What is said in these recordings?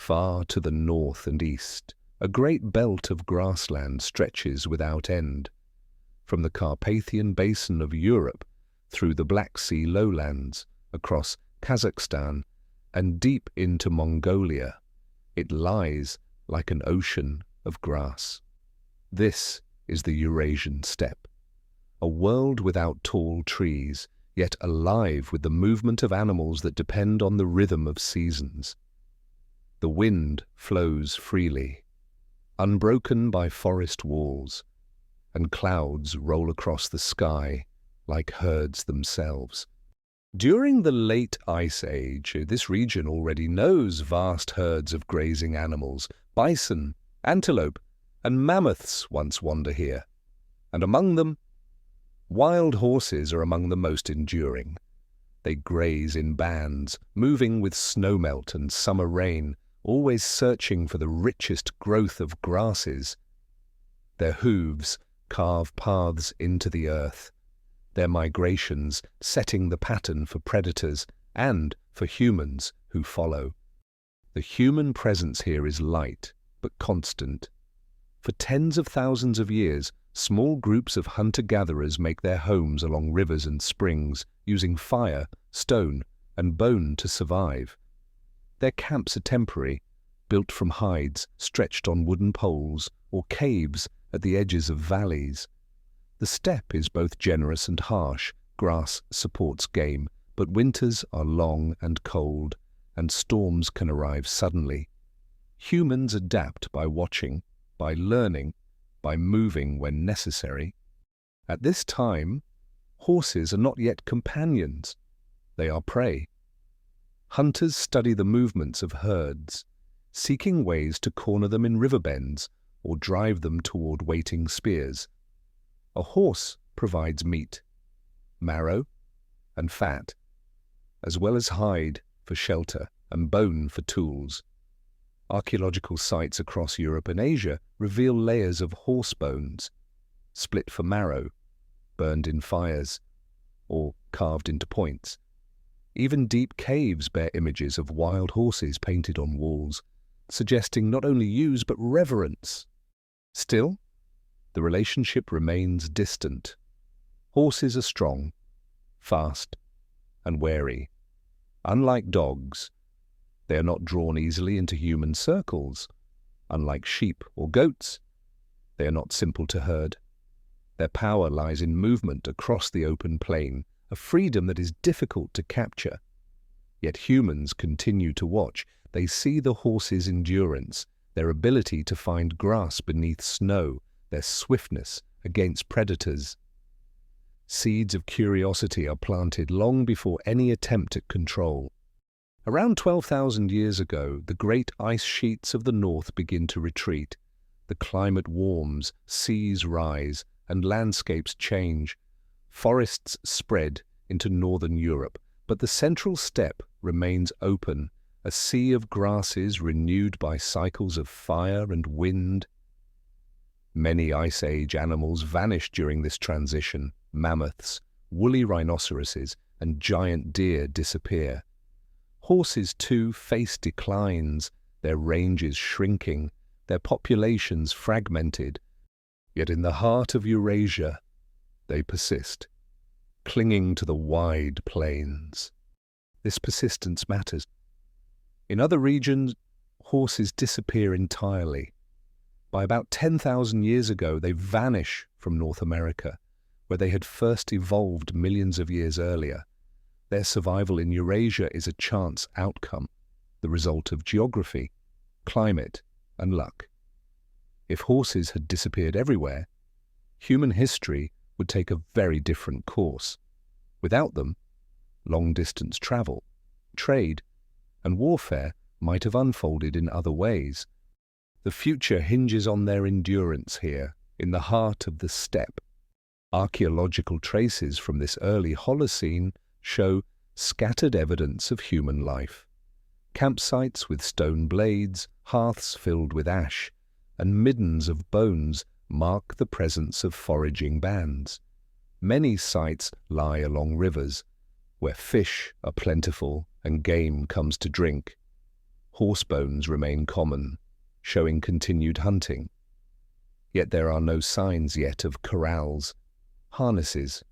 Far to the north and east, a great belt of grassland stretches without end. From the Carpathian Basin of Europe, through the Black Sea lowlands, across Kazakhstan, and deep into Mongolia, it lies like an ocean of grass. This is the Eurasian steppe, a world without tall trees, yet alive with the movement of animals that depend on the rhythm of seasons. The wind flows freely, unbroken by forest walls, and clouds roll across the sky like herds themselves. During the late Ice Age, this region already knows vast herds of grazing animals. Bison, antelope, and mammoths once wander here, and among them, wild horses are among the most enduring. They graze in bands, moving with snowmelt and summer rain, always searching for the richest growth of grasses. Their hooves carve paths into the earth, their migrations setting the pattern for predators and for humans who follow. The human presence here is light, but constant. For tens of thousands of years, small groups of hunter-gatherers make their homes along rivers and springs, using fire, stone, and bone to survive. Their camps are temporary, built from hides stretched on wooden poles or caves at the edges of valleys. The steppe is both generous and harsh. Grass supports game, but winters are long and cold, and storms can arrive suddenly. Humans adapt by watching, by learning, by moving when necessary. At this time, horses are not yet companions. They are prey. Hunters study the movements of herds, seeking ways to corner them in river bends or drive them toward waiting spears. A horse provides meat, marrow, and fat, as well as hide for shelter and bone for tools. Archaeological sites across Europe and Asia reveal layers of horse bones, split for marrow, burned in fires, or carved into points. Even deep caves bear images of wild horses painted on walls, suggesting not only use but reverence. Still, the relationship remains distant. Horses are strong, fast, and wary. Unlike dogs, they are not drawn easily into human circles. Unlike sheep or goats, they are not simple to herd. Their power lies in movement across the open plain, a freedom that is difficult to capture. Yet humans continue to watch. They see the horses' endurance, their ability to find grass beneath snow, their swiftness against predators. Seeds of curiosity are planted long before any attempt at control. Around 12,000 years ago, the great ice sheets of the north begin to retreat. The climate warms, seas rise, and landscapes change. Forests spread into northern Europe, but the central steppe remains open, a sea of grasses renewed by cycles of fire and wind. Many Ice Age animals vanished during this transition. Mammoths, woolly rhinoceroses, and giant deer disappear. Horses, too, face declines, their ranges shrinking, their populations fragmented. Yet in the heart of Eurasia, they persist, clinging to the wide plains. This persistence matters. In other regions, horses disappear entirely. By about 10,000 years ago, they vanish from North America, where they had first evolved millions of years earlier. Their survival in Eurasia is a chance outcome, the result of geography, climate, and luck. If horses had disappeared everywhere, human history would take a very different course. Without them, long-distance travel, trade, and warfare might have unfolded in other ways. The future hinges on their endurance here, in the heart of the steppe. Archaeological traces from this early Holocene show scattered evidence of human life. Campsites with stone blades, hearths filled with ash, and middens of bones mark the presence of foraging bands. Many sites lie along rivers, where fish are plentiful and game comes to drink. Horse bones remain common, showing continued hunting. Yet there are no signs yet of corrals, harnesses,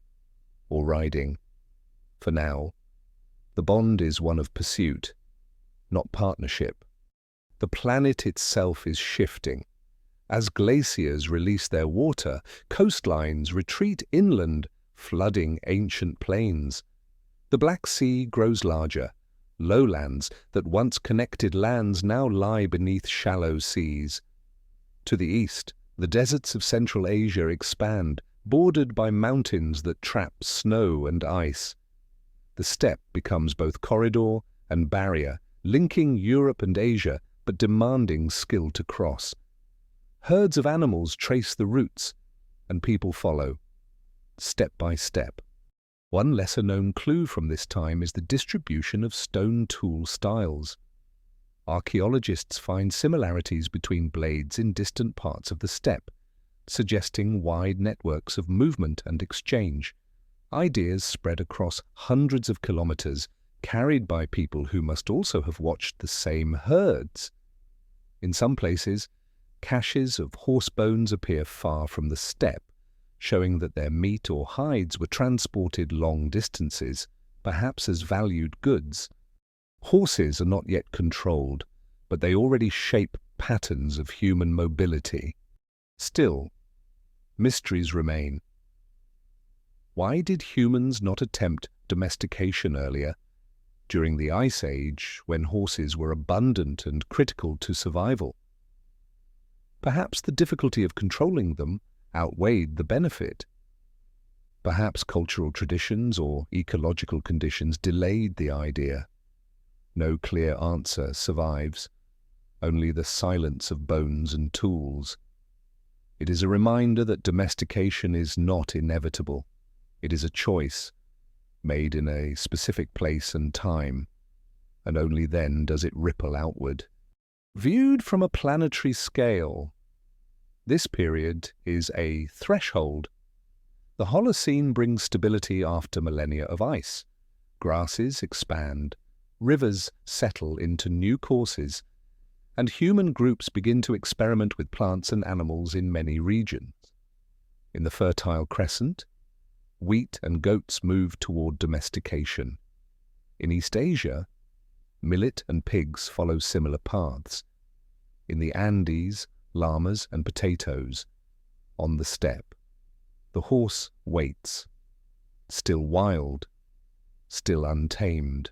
or riding. For now, the bond is one of pursuit, not partnership. The planet itself is shifting. As glaciers release their water, coastlines retreat inland, flooding ancient plains. The Black Sea grows larger. Lowlands that once connected lands now lie beneath shallow seas. To the east, the deserts of Central Asia expand, bordered by mountains that trap snow and ice. The steppe becomes both corridor and barrier, linking Europe and Asia, but demanding skill to cross. Herds of animals trace the routes, and people follow, step by step. One lesser-known clue from this time is the distribution of stone tool styles. Archaeologists find similarities between blades in distant parts of the steppe, suggesting wide networks of movement and exchange. Ideas spread across hundreds of kilometers, carried by people who must also have watched the same herds. In some places, caches of horse bones appear far from the steppe, showing that their meat or hides were transported long distances, perhaps as valued goods. Horses are not yet controlled, but they already shape patterns of human mobility. Still, mysteries remain. Why did humans not attempt domestication earlier, during the Ice Age, when horses were abundant and critical to survival? Perhaps the difficulty of controlling them outweighed the benefit. Perhaps cultural traditions or ecological conditions delayed the idea. No clear answer survives, only the silence of bones and tools. It is a reminder that domestication is not inevitable. It is a choice, made in a specific place and time, and only then does it ripple outward. Viewed from a planetary scale, this period is a threshold. The Holocene brings stability after millennia of ice. Grasses expand, rivers settle into new courses, and human groups begin to experiment with plants and animals in many regions. In the Fertile Crescent, wheat and goats move toward domestication. In East Asia, millet and pigs follow similar paths. In the Andes, llamas and potatoes. On the steppe, the horse waits, still wild, still untamed.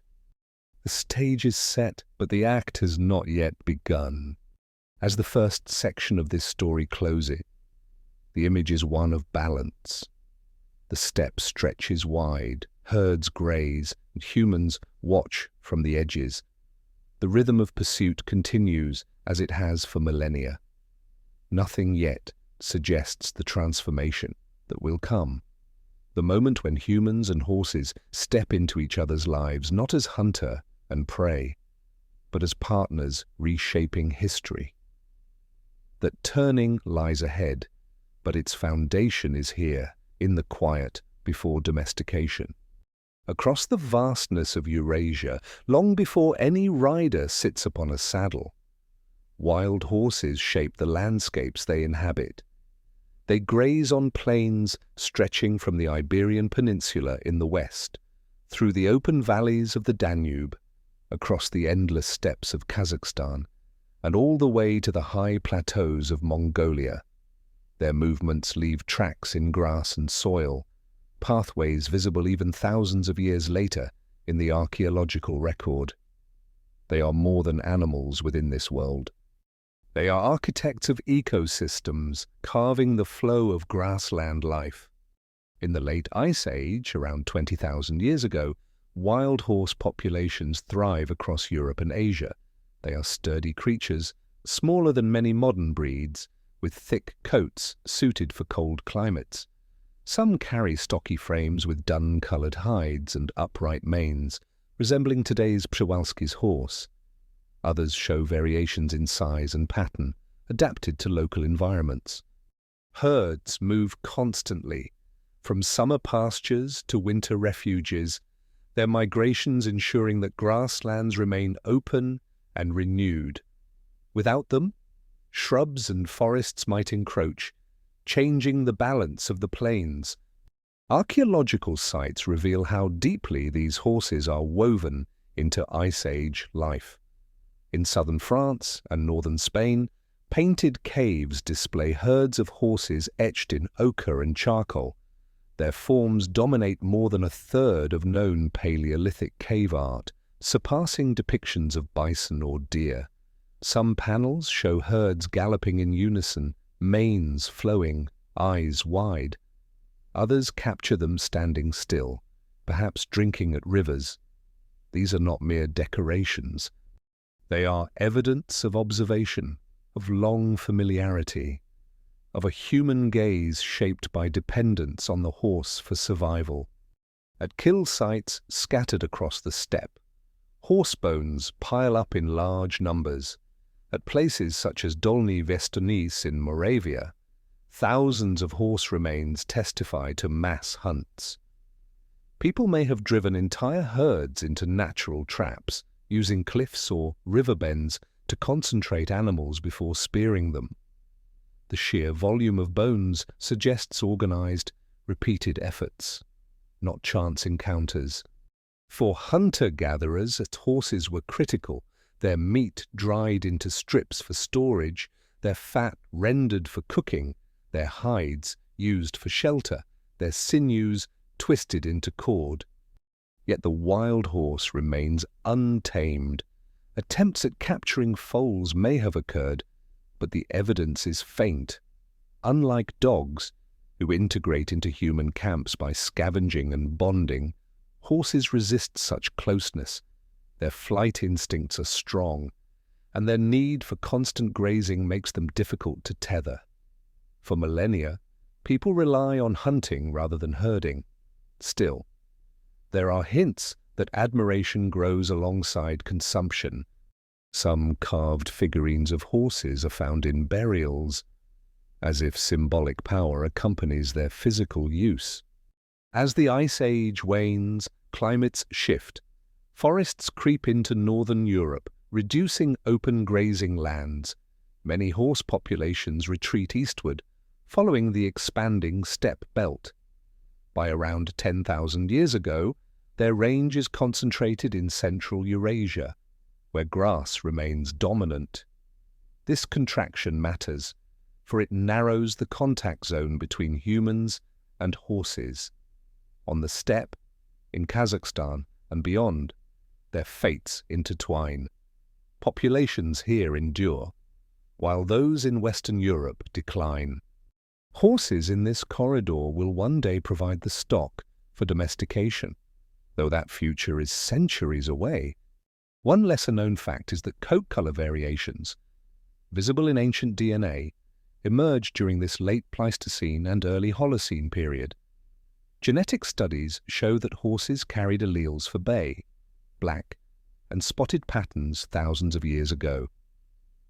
The stage is set, but the act has not yet begun. As the first section of this story closes, the image is one of balance. The steppe stretches wide, herds graze, and humans watch from the edges. The rhythm of pursuit continues as it has for millennia. Nothing yet suggests the transformation that will come. The moment when humans and horses step into each other's lives, not as hunter and prey, but as partners reshaping history. That turning lies ahead, but its foundation is here, in the quiet, before domestication. Across the vastness of Eurasia, long before any rider sits upon a saddle, wild horses shape the landscapes they inhabit. They graze on plains stretching from the Iberian Peninsula in the west, through the open valleys of the Danube, across the endless steppes of Kazakhstan, and all the way to the high plateaus of Mongolia. Their movements leave tracks in grass and soil, pathways visible even thousands of years later in the archaeological record. They are more than animals within this world. They are architects of ecosystems, carving the flow of grassland life. In the late Ice Age, around 20,000 years ago, wild horse populations thrive across Europe and Asia. They are sturdy creatures, smaller than many modern breeds, with thick coats suited for cold climates. Some carry stocky frames with dun-colored hides and upright manes, resembling today's Przewalski's horse. Others show variations in size and pattern, adapted to local environments. Herds move constantly, from summer pastures to winter refuges, their migrations ensuring that grasslands remain open and renewed. Without them, shrubs and forests might encroach, changing the balance of the plains. Archaeological sites reveal how deeply these horses are woven into Ice Age life. In southern France and northern Spain, painted caves display herds of horses etched in ochre and charcoal. Their forms dominate more than a third of known Paleolithic cave art, surpassing depictions of bison or deer. Some panels show herds galloping in unison, manes flowing, eyes wide. Others capture them standing still, perhaps drinking at rivers. These are not mere decorations. They are evidence of observation, of long familiarity, of a human gaze shaped by dependence on the horse for survival. At kill sites scattered across the steppe, horse bones pile up in large numbers. At places such as Dolní Věstonice in Moravia, thousands of horse remains testify to mass hunts. People may have driven entire herds into natural traps, using cliffs or river bends to concentrate animals before spearing them. The sheer volume of bones suggests organized, repeated efforts, not chance encounters. For hunter-gatherers, horses were critical, their meat dried into strips for storage, their fat rendered for cooking, their hides used for shelter, their sinews twisted into cord. Yet the wild horse remains untamed. Attempts at capturing foals may have occurred, but the evidence is faint. Unlike dogs, who integrate into human camps by scavenging and bonding, horses resist such closeness. Their flight instincts are strong, and their need for constant grazing makes them difficult to tether. For millennia, people rely on hunting rather than herding. Still, there are hints that admiration grows alongside consumption. Some carved figurines of horses are found in burials, as if symbolic power accompanies their physical use. As the Ice Age wanes, climates shift. Forests creep into northern Europe, reducing open grazing lands. Many horse populations retreat eastward, following the expanding steppe belt. By around 10,000 years ago, their range is concentrated in central Eurasia, where grass remains dominant. This contraction matters, for it narrows the contact zone between humans and horses. On the steppe, in Kazakhstan and beyond, their fates intertwine. Populations here endure, while those in Western Europe decline. Horses in this corridor will one day provide the stock for domestication, though that future is centuries away. One lesser-known fact is that coat color variations, visible in ancient DNA, emerged during this late Pleistocene and early Holocene period. Genetic studies show that horses carried alleles for bay, black, and spotted patterns thousands of years ago.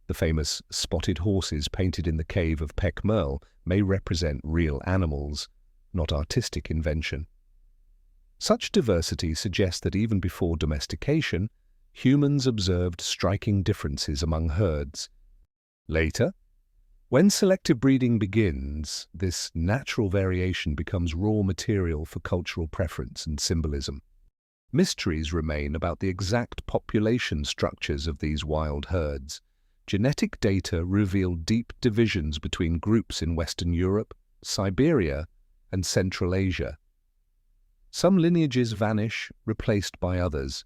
The famous spotted horses painted in the cave of Pech Merle may represent real animals, not artistic invention. Such diversity suggests that even before domestication, humans observed striking differences among herds. Later, when selective breeding begins, this natural variation becomes raw material for cultural preference and symbolism. Mysteries remain about the exact population structures of these wild herds. Genetic data reveal deep divisions between groups in Western Europe, Siberia, and Central Asia. Some lineages vanish, replaced by others.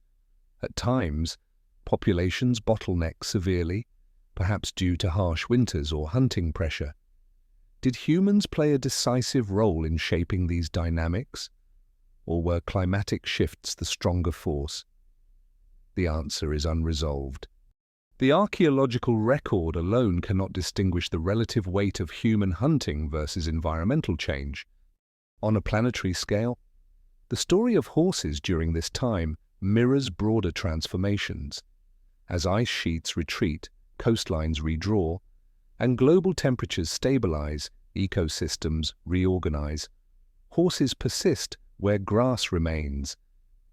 At times, populations bottleneck severely, perhaps due to harsh winters or hunting pressure. Did humans play a decisive role in shaping these dynamics, or were climatic shifts the stronger force? The answer is unresolved. The archaeological record alone cannot distinguish the relative weight of human hunting versus environmental change. On a planetary scale, the story of horses during this time mirrors broader transformations. As ice sheets retreat, coastlines redraw, and global temperatures stabilize, ecosystems reorganize. Horses persist where grass remains,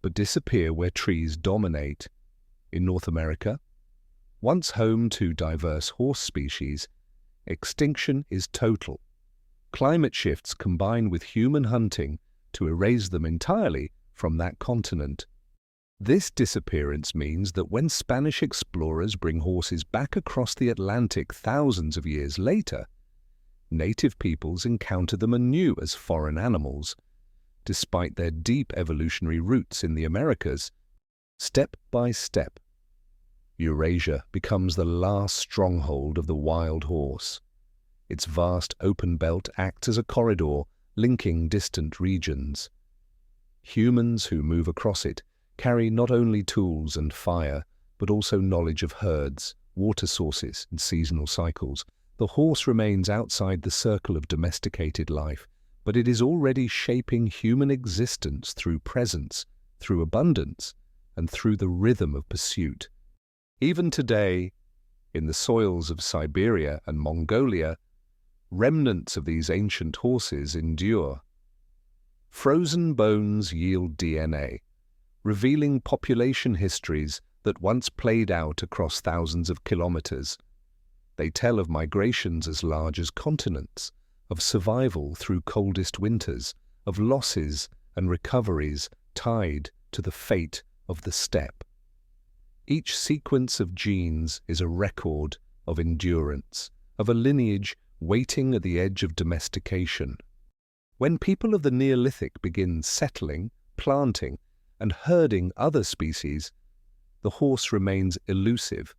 but disappear where trees dominate. In North America, Once home to diverse horse species, extinction is total. Climate shifts combine with human hunting to erase them entirely from that continent. This disappearance means that when Spanish explorers bring horses back across the Atlantic thousands of years later, native peoples encounter them anew as foreign animals. Despite their deep evolutionary roots in the Americas, step by step, Eurasia becomes the last stronghold of the wild horse. Its vast open belt acts as a corridor linking distant regions. Humans who move across it carry not only tools and fire, but also knowledge of herds, water sources, and seasonal cycles. The horse remains outside the circle of domesticated life, but it is already shaping human existence through presence, through abundance, and through the rhythm of pursuit. Even today, in the soils of Siberia and Mongolia, remnants of these ancient horses endure. Frozen bones yield DNA, revealing population histories that once played out across thousands of kilometers. They tell of migrations as large as continents, of survival through coldest winters, of losses and recoveries tied to the fate of the steppe. Each sequence of genes is a record of endurance, of a lineage waiting at the edge of domestication. When people of the Neolithic begin settling, planting, and herding other species, the horse remains elusive.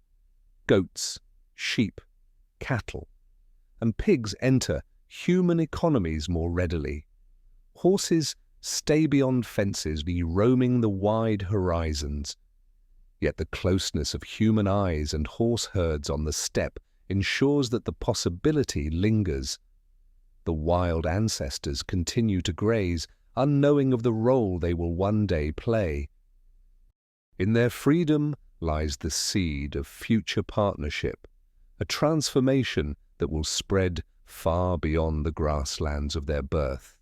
Goats, sheep, cattle, and pigs enter human economies more readily. Horses stay beyond fences, roaming the wide horizons. Yet the closeness of human eyes and horse herds on the steppe ensures that the possibility lingers. The wild ancestors continue to graze, unknowing of the role they will one day play. In their freedom lies the seed of future partnership, a transformation that will spread far beyond the grasslands of their birth.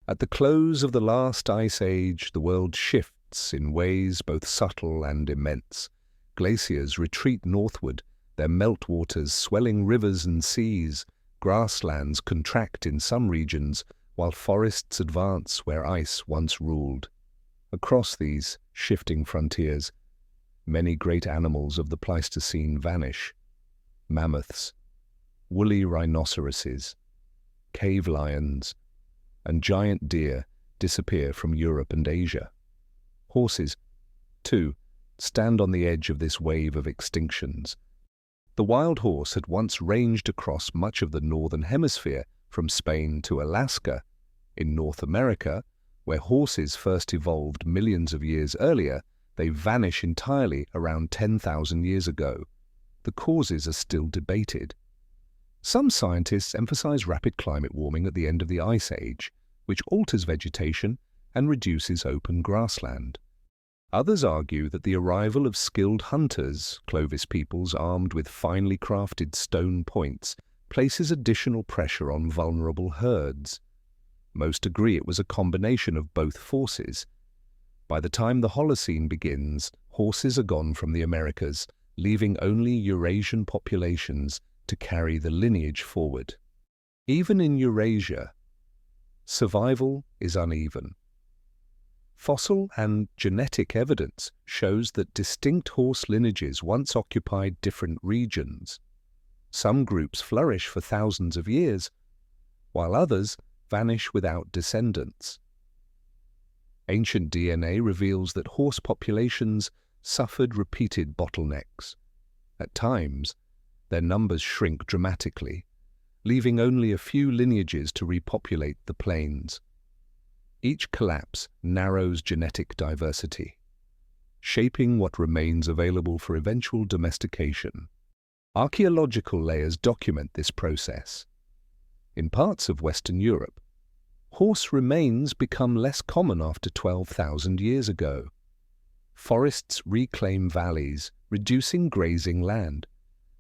At the close of the last ice age, the world shifts in ways both subtle and immense. Glaciers retreat northward, their meltwaters swelling rivers and seas. Grasslands contract in some regions, while forests advance where ice once ruled. Across these shifting frontiers, many great animals of the Pleistocene vanish. Mammoths, woolly rhinoceroses, cave lions, and giant deer disappear from Europe and Asia. Horses, too, stand on the edge of this wave of extinctions. The wild horse had once ranged across much of the northern hemisphere, from Spain to Alaska. In North America, where horses first evolved millions of years earlier, they vanish entirely around 10,000 years ago. The causes are still debated. Some scientists emphasize rapid climate warming at the end of the Ice Age, which alters vegetation and reduces open grassland. Others argue that the arrival of skilled hunters, Clovis peoples armed with finely crafted stone points, places additional pressure on vulnerable herds. Most agree it was a combination of both forces. By the time the Holocene begins, horses are gone from the Americas, leaving only Eurasian populations to carry the lineage forward. Even in Eurasia, survival is uneven. Fossil and genetic evidence shows that distinct horse lineages once occupied different regions. Some groups flourish for thousands of years, while others vanish without descendants. Ancient DNA reveals that horse populations suffered repeated bottlenecks. At times, their numbers shrink dramatically, leaving only a few lineages to repopulate the plains. Each collapse narrows genetic diversity, shaping what remains available for eventual domestication. Archaeological layers document this process. In parts of Western Europe, horse remains become less common after 12,000 years ago. Forests reclaim valleys, reducing grazing land.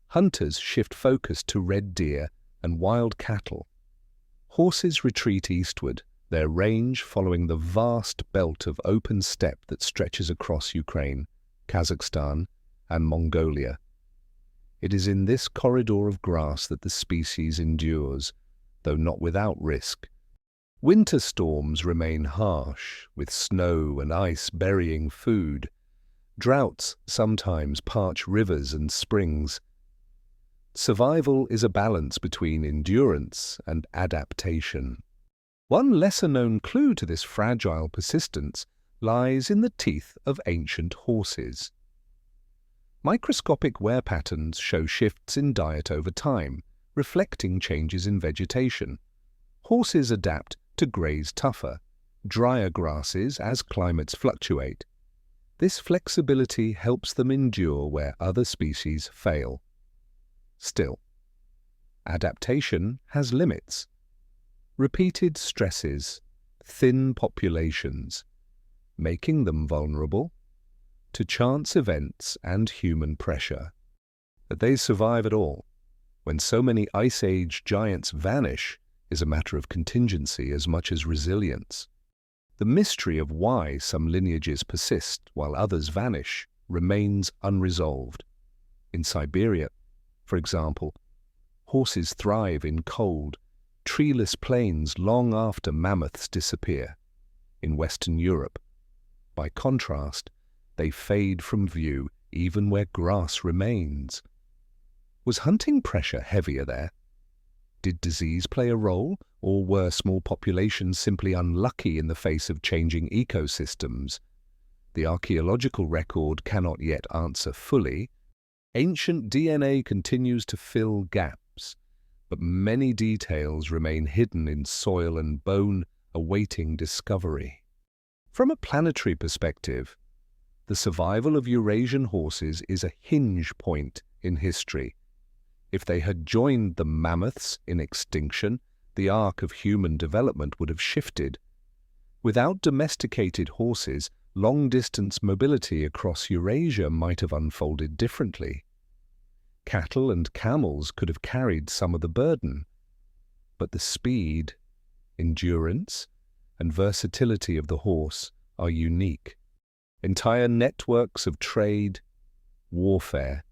Hunters shift focus to red deer and wild cattle. Horses retreat eastward, their range following the vast belt of open steppe that stretches across Ukraine, Kazakhstan, and Mongolia. It is in this corridor of grass that the species endures, though not without risk. Winter storms remain harsh, with snow and ice burying food. Droughts sometimes parch rivers and springs. Survival is a balance between endurance and adaptation. One lesser-known clue to this fragile persistence lies in the teeth of ancient horses. Microscopic wear patterns show shifts in diet over time, reflecting changes in vegetation. Horses adapt to graze tougher, drier grasses as climates fluctuate. This flexibility helps them endure where other species fail. Still, adaptation has limits. Repeated stresses, thin populations, making them vulnerable to chance events and human pressure. That they survive at all, when so many Ice Age giants vanish, is a matter of contingency as much as resilience. The mystery of why some lineages persist while others vanish remains unresolved. In Siberia, for example, horses thrive in cold, treeless plains long after mammoths disappear. In Western Europe, by contrast, they fade from view even where grass remains. Was hunting pressure heavier there? Did disease play a role, or were small populations simply unlucky in the face of changing ecosystems? The archaeological record cannot yet answer fully. Ancient DNA continues to fill gaps, but many details remain hidden in soil and bone, awaiting discovery. From a planetary perspective, the survival of Eurasian horses is a hinge point in history. If they had joined the mammoths in extinction, the arc of human development would have shifted. Without domesticated horses, long-distance mobility across Eurasia might have unfolded differently. Cattle and camels could have carried some of the burden, but the speed, endurance, and versatility of the horse are unique. Entire networks of trade, warfare,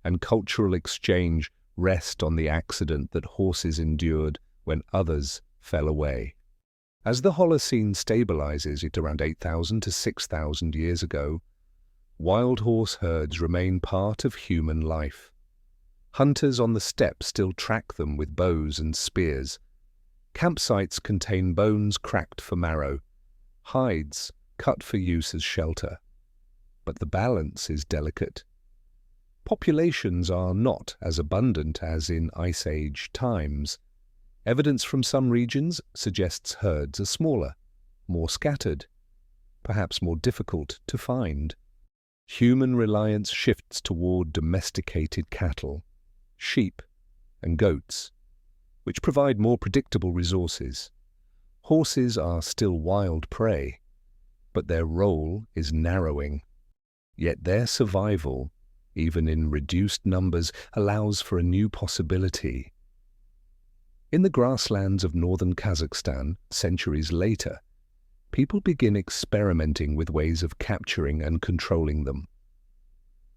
and cultural exchange rest on the accident that horses endured when others fell away. As the Holocene stabilizes at around 8,000 to 6,000 years ago, wild horse herds remain part of human life. Hunters on the steppe still track them with bows and spears. Campsites contain bones cracked for marrow, hides cut for use as shelter. But the balance is delicate. Populations are not as abundant as in Ice Age times. Evidence from some regions suggests herds are smaller, more scattered, perhaps more difficult to find. Human reliance shifts toward domesticated cattle, sheep, and goats, which provide more predictable resources. Horses are still wild prey, but their role is narrowing. Yet their survival, even in reduced numbers, allows for a new possibility. In the grasslands of northern Kazakhstan, centuries later, people begin experimenting with ways of capturing and controlling them.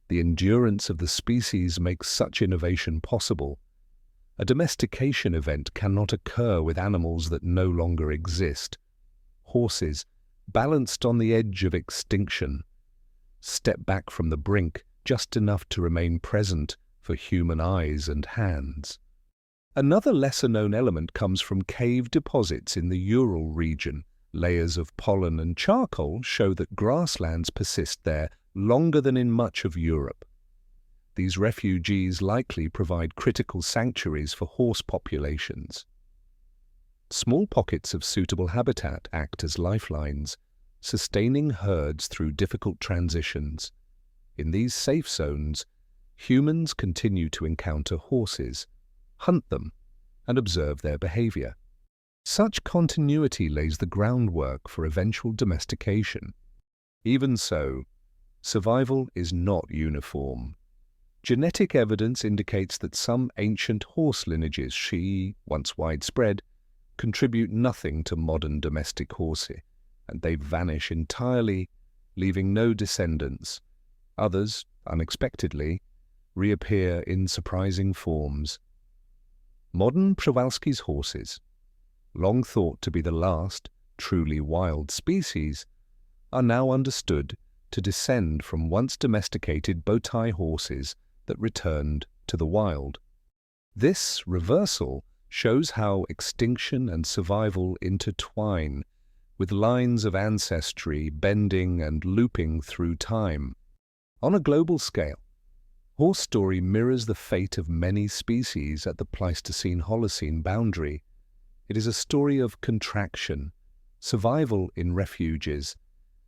The endurance of the species makes such innovation possible. A domestication event cannot occur with animals that no longer exist. Horses, balanced on the edge of extinction, step back from the brink just enough to remain present for human eyes and hands. Another lesser-known element comes from cave deposits in the Ural region. Layers of pollen and charcoal show that grasslands persist there longer than in much of Europe. These refugees likely provide critical sanctuaries for horse populations. Small pockets of suitable habitat act as lifelines, sustaining herds through difficult transitions. In these safe zones, humans continue to encounter horses, hunt them, and observe their behavior. Such continuity lays the groundwork for eventual domestication. Even so, survival is not uniform. Genetic evidence indicates that some ancient horse lineages, once widespread, contribute nothing to modern domestic horses, and they vanish entirely, leaving no descendants. Others, unexpectedly, reappear in surprising forms. Modern Przewalski's horses, long thought to be the last truly wild species, are now understood to descend from once domesticated Botai horses that returned to the wild. This reversal shows how extinction and survival intertwine, with lines of ancestry bending and looping through time. On a global scale, horse story mirrors the fate of many species at the Pleistocene-Holocene boundary. It is a story of contraction, survival in refuges,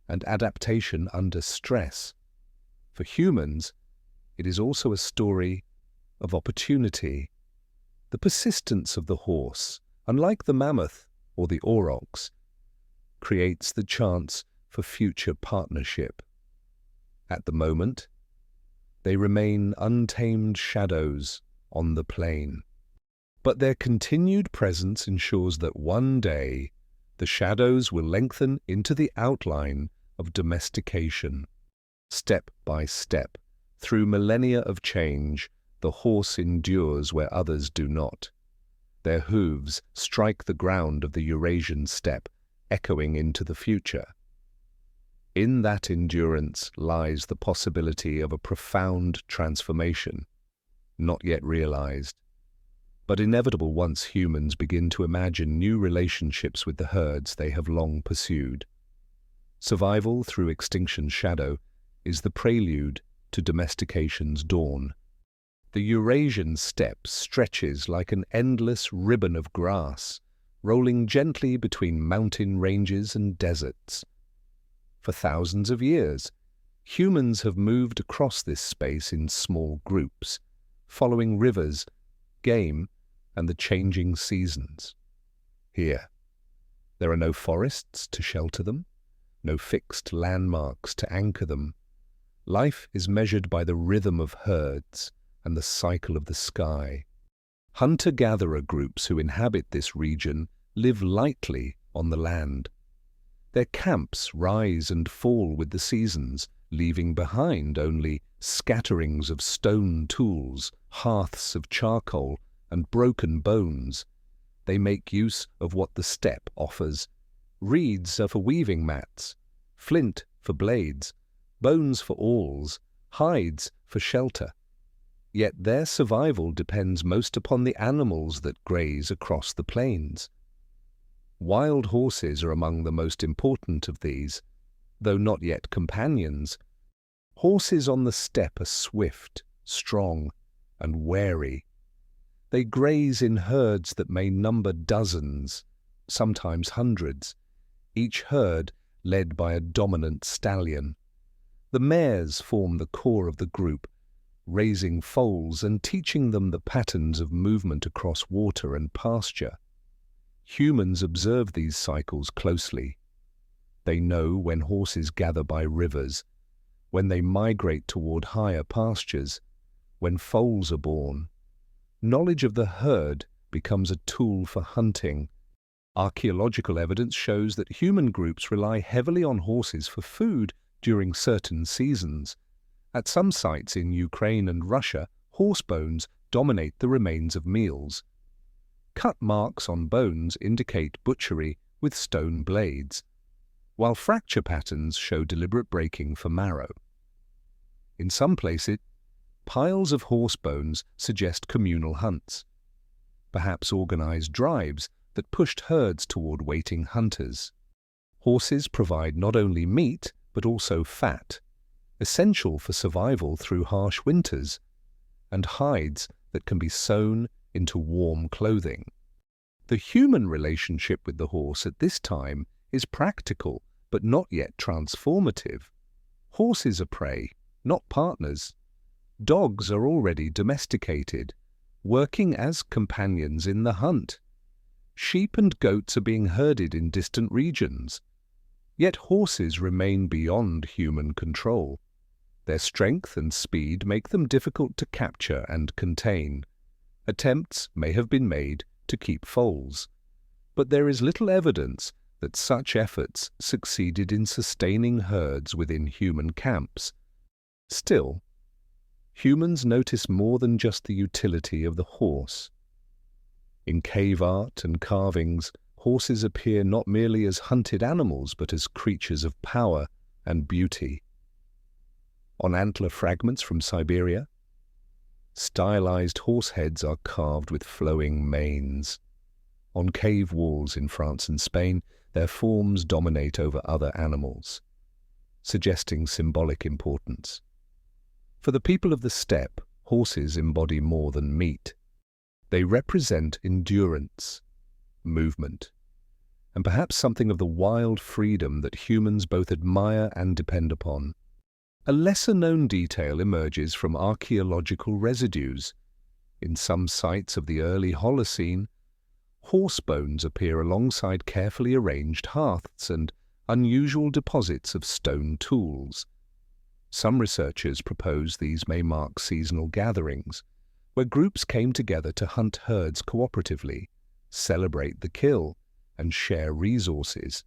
and adaptation under stress. For humans, it is also a story of opportunity. The persistence of the horse, unlike the mammoth or the aurochs, creates the chance for future partnership. At the moment, they remain untamed shadows on the plain. But their continued presence ensures that one day the shadows will lengthen into the outline of domestication. Step by step, through millennia of change, the horse endures where others do not. Their hooves strike the ground of the Eurasian steppe, echoing into the future. In that endurance lies the possibility of a profound transformation, not yet realized, but inevitable once humans begin to imagine new relationships with the herds they have long pursued. Survival through extinction's shadow is the prelude to domestication's dawn. The Eurasian steppe stretches like an endless ribbon of grass, rolling gently between mountain ranges and deserts. For thousands of years, humans have moved across this space in small groups, following rivers, game, and the changing seasons. Here, there are no forests to shelter them, no fixed landmarks to anchor them. Life is measured by the rhythm of herds and the cycle of the sky. Hunter-gatherer groups who inhabit this region live lightly on the land. Their camps rise and fall with the seasons, leaving behind only scatterings of stone tools, hearths of charcoal, and broken bones. They make use of what the steppe offers. Reeds are for weaving mats, flint for blades, bones for awls, hides for shelter. Yet their survival depends most upon the animals that graze across the plains. Wild horses are among the most important of these, though not yet companions. Horses on the steppe are swift, strong, and wary. They graze in herds that may number dozens, sometimes hundreds, each herd led by a dominant stallion. The mares form the core of the group, raising foals and teaching them the patterns of movement across water and pasture. Humans observe these cycles closely. They know when horses gather by rivers, when they migrate toward higher pastures, when foals are born. Knowledge of the herd becomes a tool for hunting. Archaeological evidence shows that human groups rely heavily on horses for food during certain seasons. At some sites in Ukraine and Russia, horse bones dominate the remains of meals. Cut marks on bones indicate butchery with stone blades, while fracture patterns show deliberate breaking for marrow. In some places, piles of horse bones suggest communal hunts, perhaps organized drives that pushed herds toward waiting hunters. Horses provide not only meat, but also fat, essential for survival through harsh winters, and hides that can be sewn into warm clothing. The human relationship with the horse at this time is practical, but not yet transformative. Horses are prey, not partners. Dogs are already domesticated, working as companions in the hunt. Sheep and goats are being herded in distant regions. Yet horses remain beyond human control. Their strength and speed make them difficult to capture and contain. Attempts may have been made to keep foals, but there is little evidence that such efforts succeeded in sustaining herds within human camps. Still, humans notice more than just the utility of the horse. In cave art and carvings, horses appear not merely as hunted animals but as creatures of power and beauty. On antler fragments from Siberia, stylized horse heads are carved with flowing manes. On cave walls in France and Spain, their forms dominate over other animals, suggesting symbolic importance. For the people of the steppe, horses embody more than meat. They represent endurance, movement, and perhaps something of the wild freedom that humans both admire and depend upon. A lesser-known detail emerges from archaeological residues. In some sites of the early Holocene, horse bones appear alongside carefully arranged hearths and unusual deposits of stone tools. Some researchers propose these may mark seasonal gatherings, where groups came together to hunt herds cooperatively, celebrate the kill, and share resources.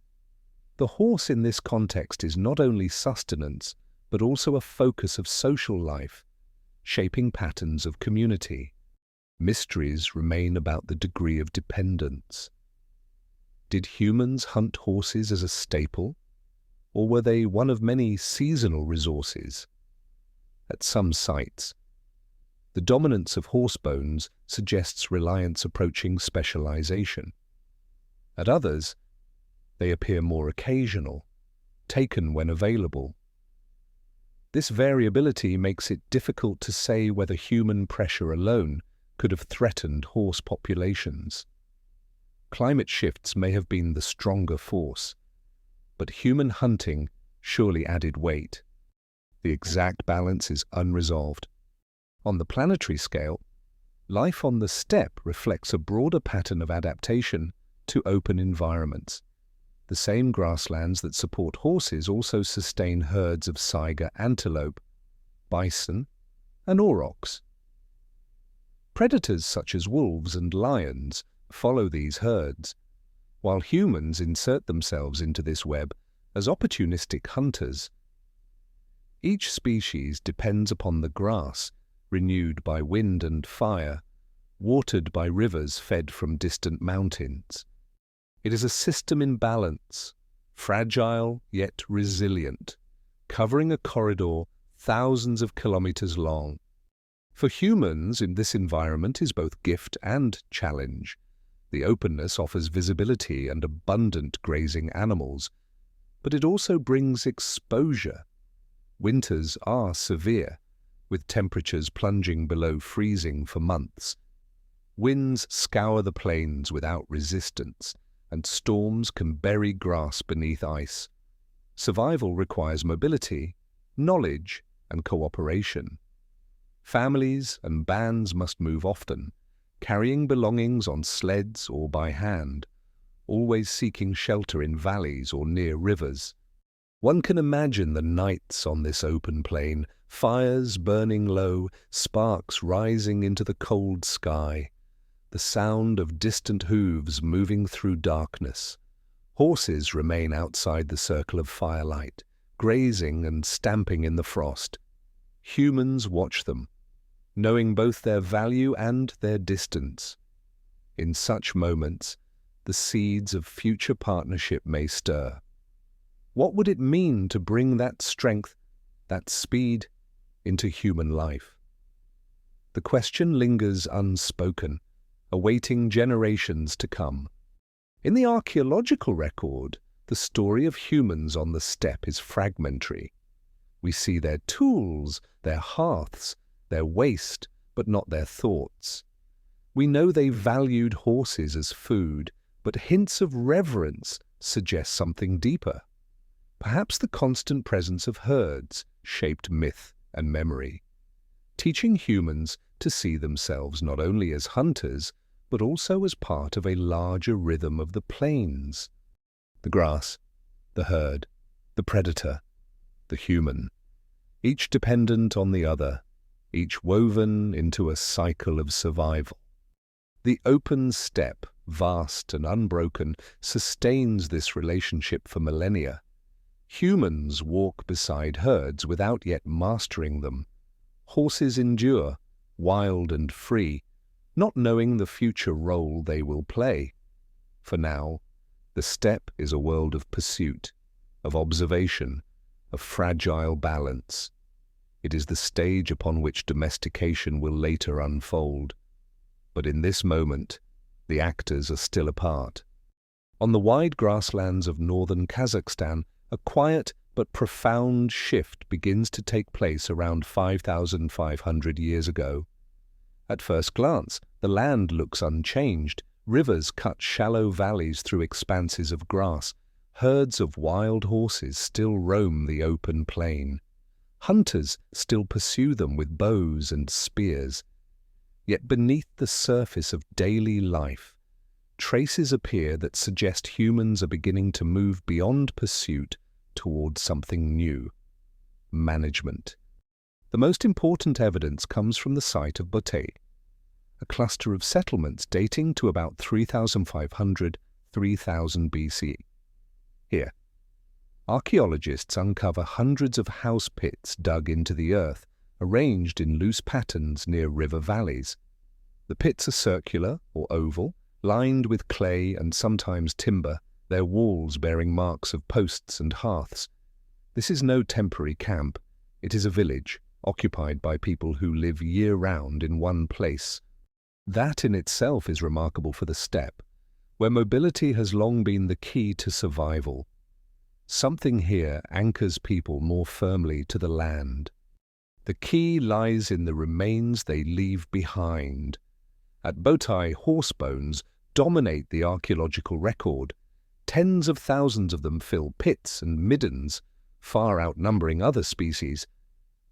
The horse in this context is not only sustenance, but also a focus of social life, shaping patterns of community. Mysteries remain about the degree of dependence. Did humans hunt horses as a staple, or were they one of many seasonal resources? At some sites, the dominance of horse bones suggests reliance approaching specialization. At others, they appear more occasional, taken when available. This variability makes it difficult to say whether human pressure alone could have threatened horse populations. Climate shifts may have been the stronger force, but human hunting surely added weight. The exact balance is unresolved. On the planetary scale, life on the steppe reflects a broader pattern of adaptation to open environments. The same grasslands that support horses also sustain herds of saiga antelope, bison, and aurochs. Predators such as wolves and lions follow these herds, while humans insert themselves into this web as opportunistic hunters. Each species depends upon the grass, renewed by wind and fire, watered by rivers fed from distant mountains. It is a system in balance, fragile yet resilient, covering a corridor thousands of kilometers long. For humans, in this environment is both gift and challenge. The openness offers visibility and abundant grazing animals, but it also brings exposure. Winters are severe, with temperatures plunging below freezing for months. Winds scour the plains without resistance, and storms can bury grass beneath ice. Survival requires mobility, knowledge, and cooperation. Families and bands must move often, carrying belongings on sleds or by hand, always seeking shelter in valleys or near rivers. One can imagine the nights on this open plain, fires burning low, sparks rising into the cold sky, the sound of distant hooves moving through darkness. Horses remain outside the circle of firelight, grazing and stamping in the frost. Humans watch them, knowing both their value and their distance. In such moments, the seeds of future partnership may stir. What would it mean to bring that strength, that speed, into human life? The question lingers unspoken, awaiting generations to come. In the archaeological record, the story of humans on the steppe is fragmentary. We see their tools, their hearths, their waste, but not their thoughts. We know they valued horses as food, but hints of reverence suggest something deeper. Perhaps the constant presence of herds shaped myth and memory, teaching humans to see themselves not only as hunters, but also as part of a larger rhythm of the plains. The grass, the herd, the predator, the human, each dependent on the other, each woven into a cycle of survival. The open steppe, vast and unbroken, sustains this relationship for millennia. Humans walk beside herds without yet mastering them. horses endure, wild and free, not knowing the future role they will play. For now, the steppe is a world of pursuit, of observation, of fragile balance. It is the stage upon which domestication will later unfold. But in this moment, the actors are still apart. On the wide grasslands of northern Kazakhstan, a quiet but profound shift begins to take place around 5,500 years ago. At first glance, the land looks unchanged. Rivers cut shallow valleys through expanses of grass. Herds of wild horses still roam the open plain. Hunters still pursue them with bows and spears. Yet beneath the surface of daily life, traces appear that suggest humans are beginning to move beyond pursuit towards something new: management. The most important evidence comes from the site of Botai, a cluster of settlements dating to about 3,500–3,000 BC. Here, archaeologists uncover hundreds of house pits dug into the earth, arranged in loose patterns near river valleys. The pits are circular or oval, lined with clay and sometimes timber, their walls bearing marks of posts and hearths. This is no temporary camp. It is a village, occupied by people who live year-round in one place. That in itself is remarkable for the steppe, where mobility has long been the key to survival. Something here anchors people more firmly to the land. The key lies in the remains they leave behind. At Botai, horse bones dominate the archaeological record. Tens of thousands of them fill pits and middens, far outnumbering other species.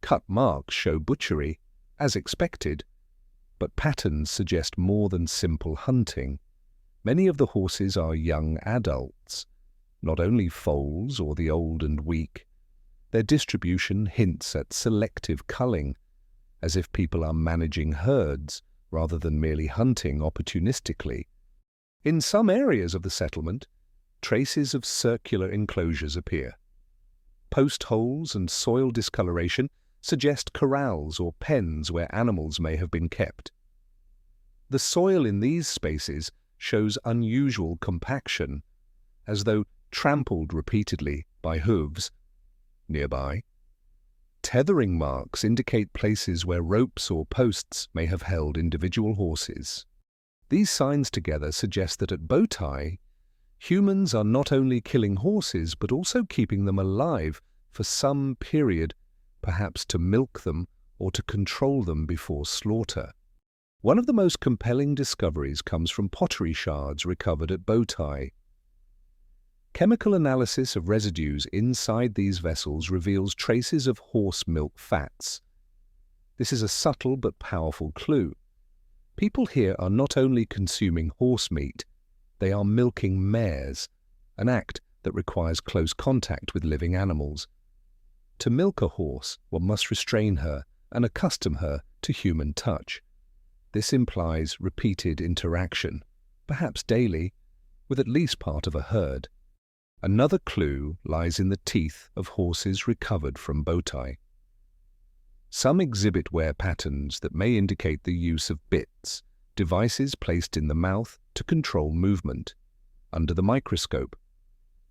Cut marks show butchery, as expected, but patterns suggest more than simple hunting. Many of the horses are young adults, not only foals or the old and weak. Their distribution hints at selective culling, as if people are managing herds rather than merely hunting opportunistically. In some areas of the settlement, traces of circular enclosures appear. Post holes and soil discoloration suggest corrals or pens where animals may have been kept. The soil in these spaces shows unusual compaction, as though trampled repeatedly by hooves. Nearby, tethering marks indicate places where ropes or posts may have held individual horses. These signs together suggest that at Botai, humans are not only killing horses but also keeping them alive for some period, perhaps to milk them or to control them before slaughter. One of the most compelling discoveries comes from pottery shards recovered at Botai. Chemical analysis of residues inside these vessels reveals traces of horse milk fats. This is a subtle but powerful clue. People here are not only consuming horse meat, they are milking mares, an act that requires close contact with living animals. To milk a horse, one must restrain her and accustom her to human touch. This implies repeated interaction, perhaps daily, with at least part of a herd. Another clue lies in the teeth of horses recovered from Botai. Some exhibit wear patterns that may indicate the use of bits, devices placed in the mouth to control movement. Under the microscope,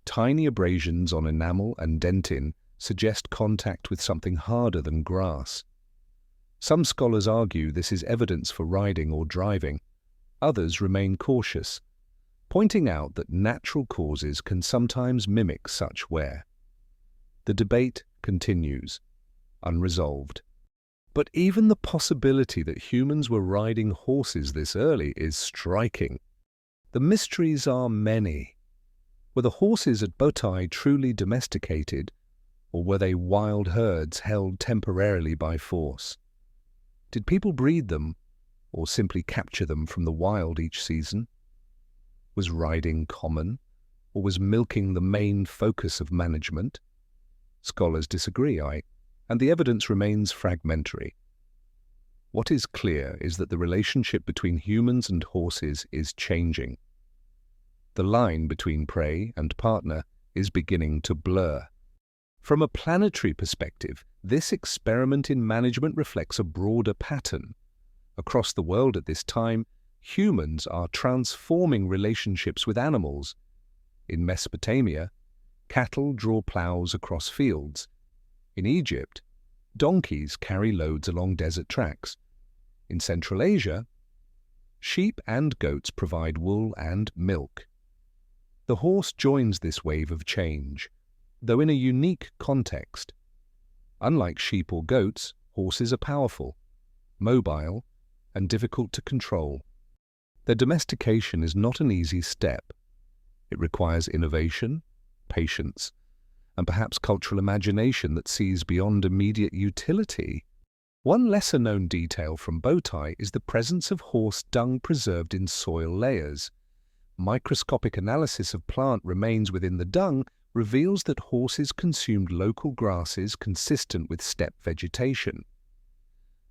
tiny abrasions on enamel and dentin suggest contact with something harder than grass. Some scholars argue this is evidence for riding or driving. Others remain cautious, pointing out that natural causes can sometimes mimic such wear. The debate continues, unresolved. But even the possibility that humans were riding horses this early is striking. The mysteries are many. Were the horses at Botai truly domesticated, or were they wild herds held temporarily by force? Did people breed them, or simply capture them from the wild each season? Was riding common, or was milking the main focus of management? Scholars disagree, and the evidence remains fragmentary. What is clear is that the relationship between humans and horses is changing. The line between prey and partner is beginning to blur. From a planetary perspective, This experiment in management reflects a broader pattern. Across the world at this time, humans are transforming relationships with animals. In Mesopotamia, cattle draw plows across fields. In Egypt, donkeys carry loads along desert tracks. In Central Asia, sheep and goats provide wool and milk. The horse joins this wave of change, though in a unique context. Unlike sheep or goats, horses are powerful, mobile, and difficult to control. Their domestication is not an easy step. It requires innovation, patience, and perhaps cultural imagination that sees beyond immediate utility. One lesser-known detail from Botai is the presence of horse dung preserved in soil layers. Microscopic analysis of plant remains within the dung reveals that horses consumed local grasses consistent with steppe vegetation.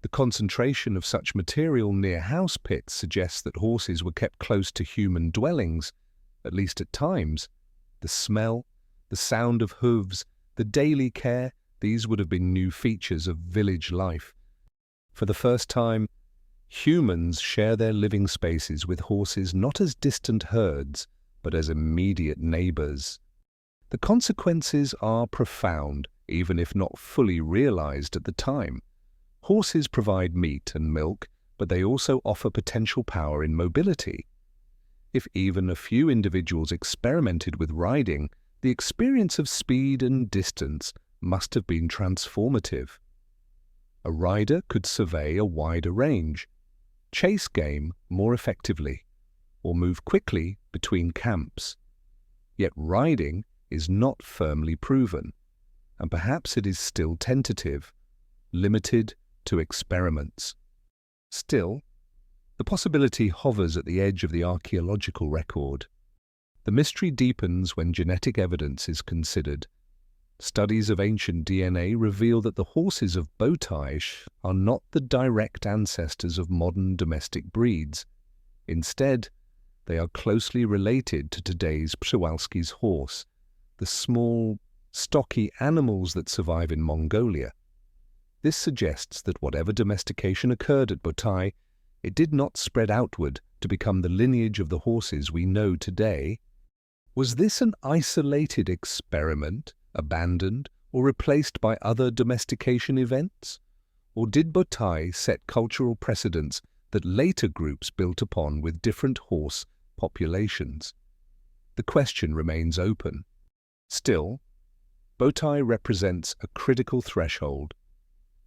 The concentration of such material near house pits suggests that horses were kept close to human dwellings, at least at times. The smell, the sound of hooves, the daily care, these would have been new features of village life. For the first time, humans share their living spaces with horses not as distant herds, but as immediate neighbors. The consequences are profound, even if not fully realized at the time. Horses provide meat and milk, but they also offer potential power in mobility. If even a few individuals experimented with riding, the experience of speed and distance must have been transformative. A rider could survey a wider range, chase game more effectively, or move quickly between camps. Yet riding is not firmly proven, and perhaps it is still tentative, limited to experiments. Still, the possibility hovers at the edge of the archaeological record. The mystery deepens when genetic evidence is considered. Studies of ancient DNA reveal that the horses of Botai are not the direct ancestors of modern domestic breeds. Instead, they are closely related to today's Przewalski's horse, the small, stocky animals that survive in Mongolia. This suggests that whatever domestication occurred at Botai, it did not spread outward to become the lineage of the horses we know today. Was this an isolated experiment, abandoned or replaced by other domestication events? Or did Botai set cultural precedents that later groups built upon with different horse populations? The question remains open. Still, Botai represents a critical threshold.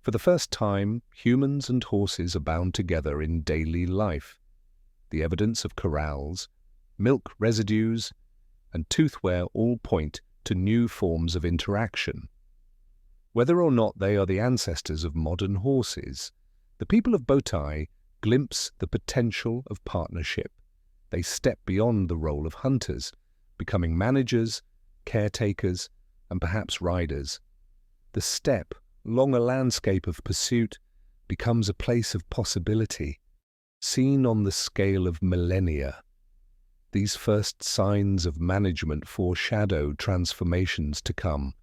For the first time, humans and horses are bound together in daily life. The evidence of corrals, milk residues, and toothwear all point to new forms of interaction. Whether or not they are the ancestors of modern horses, the people of Botai glimpse the potential of partnership. They step beyond the role of hunters, becoming managers, caretakers, and perhaps riders. The steppe, long a landscape of pursuit, becomes a place of possibility, seen on the scale of millennia. These first signs of management foreshadow transformations to come.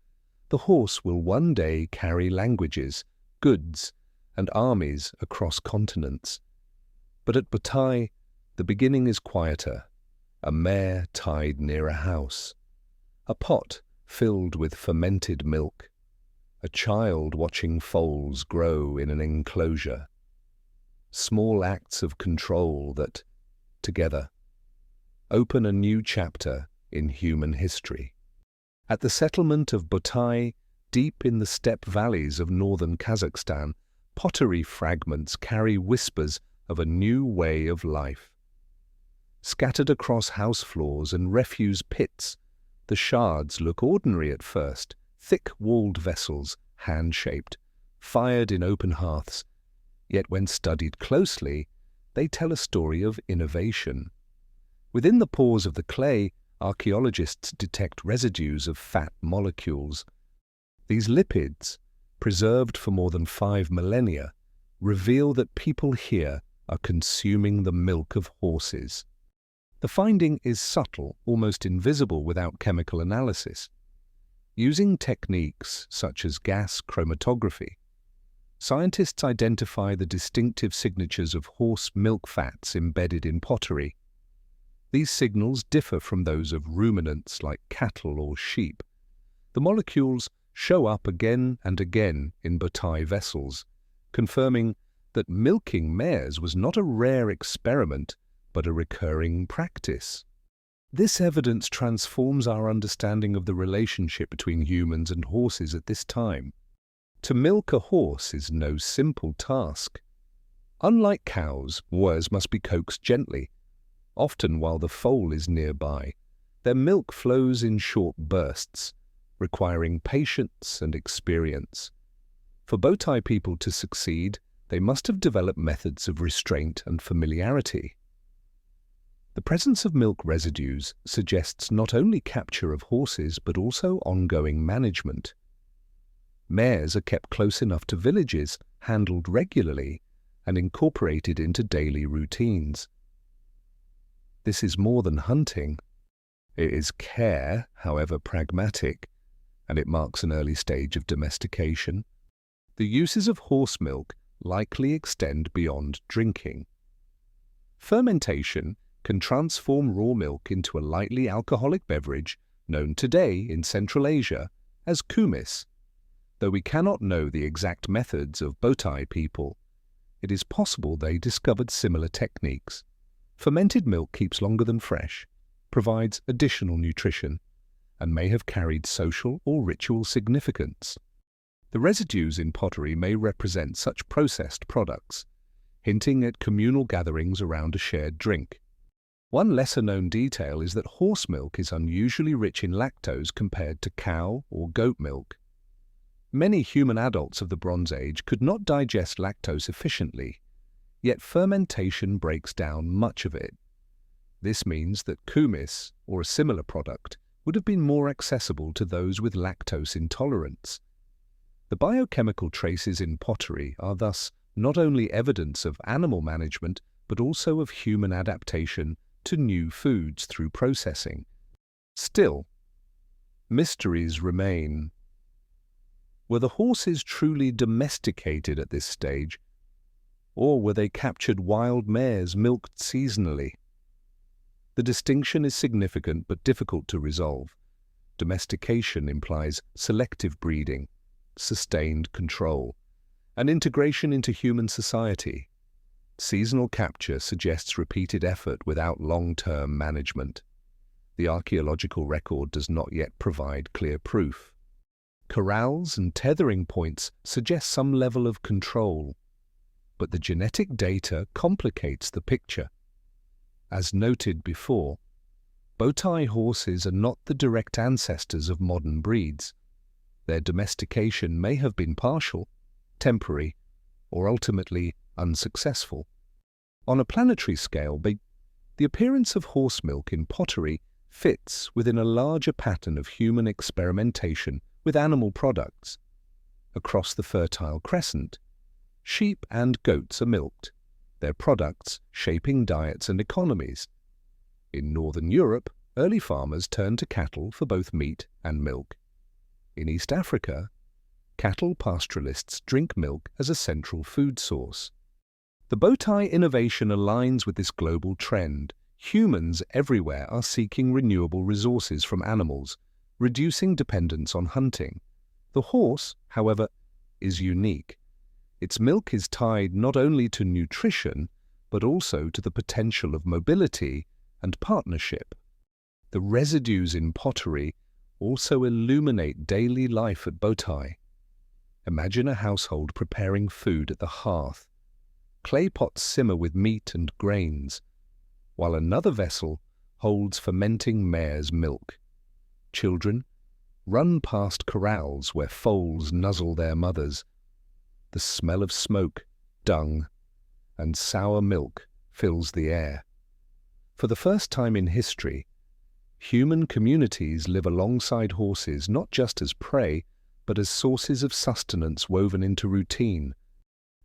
The horse will one day carry languages, goods, and armies across continents. But at Botai, the beginning is quieter, a mare tied near a house, a pot filled with fermented milk, a child watching foals grow in an enclosure. Small acts of control that, together, open a new chapter in human history. At the settlement of Botai, deep in the steppe valleys of northern Kazakhstan, pottery fragments carry whispers of a new way of life. Scattered across house floors and refuse pits, the shards look ordinary at first, thick-walled vessels, hand-shaped, fired in open hearths. Yet when studied closely, they tell a story of innovation. Within the pores of the clay, archaeologists detect residues of fat molecules. These lipids, preserved for more than 5 millennia, reveal that people here are consuming the milk of horses. The finding is subtle, almost invisible without chemical analysis. Using techniques such as gas chromatography, scientists identify the distinctive signatures of horse milk fats embedded in pottery. These signals differ from those of ruminants like cattle or sheep. The molecules show up again and again in Botai vessels, confirming that milking mares was not a rare experiment, but a recurring practice. This evidence transforms our understanding of the relationship between humans and horses at this time. To milk a horse is no simple task. Unlike cows, mares must be coaxed gently. Often while the foal is nearby, their milk flows in short bursts, requiring patience and experience. For Botai people to succeed, they must have developed methods of restraint and familiarity. The presence of milk residues suggests not only capture of horses but also ongoing management. Mares are kept close enough to villages, handled regularly, and incorporated into daily routines. This is more than hunting. It is care, however pragmatic, and it marks an early stage of domestication. The uses of horse milk likely extend beyond drinking. Fermentation can transform raw milk into a lightly alcoholic beverage known today in Central Asia as kumis. Though we cannot know the exact methods of Botai people, it is possible they discovered similar techniques. Fermented milk keeps longer than fresh, provides additional nutrition, and may have carried social or ritual significance. The residues in pottery may represent such processed products, hinting at communal gatherings around a shared drink. One lesser-known detail is that horse milk is unusually rich in lactose compared to cow or goat milk. Many human adults of the Bronze Age could not digest lactose efficiently, yet fermentation breaks down much of it. This means that kumis, or a similar product, would have been more accessible to those with lactose intolerance. The biochemical traces in pottery are thus not only evidence of animal management, but also of human adaptation to new foods through processing. Still, mysteries remain. Were the horses truly domesticated at this stage, or were they captured wild mares milked seasonally? The distinction is significant but difficult to resolve. Domestication implies selective breeding, sustained control, and integration into human society. Seasonal capture suggests repeated effort without long-term management. The archaeological record does not yet provide clear proof. Corrals and tethering points suggest some level of control, but the genetic data complicates the picture. As noted before, Botai horses are not the direct ancestors of modern breeds. Their domestication may have been partial, temporary, or ultimately unsuccessful. On a planetary scale, the appearance of horse milk in pottery fits within a larger pattern of human experimentation with animal products. Across the Fertile Crescent, sheep and goats are milked, their products shaping diets and economies. In Northern Europe, early farmers turned to cattle for both meat and milk. In East Africa, cattle pastoralists drink milk as a central food source. The Botai innovation aligns with this global trend. Humans everywhere are seeking renewable resources from animals, reducing dependence on hunting. The horse, however, is unique. Its milk is tied not only to nutrition, but also to the potential of mobility and partnership. The residues in pottery also illuminate daily life at Botai. Imagine a household preparing food at the hearth. Clay pots simmer with meat and grains, while another vessel holds fermenting mare's milk. Children run past corrals where foals nuzzle their mothers. The smell of smoke, dung, and sour milk fills the air. For the first time in history, human communities live alongside horses not just as prey, but as sources of sustenance woven into routine.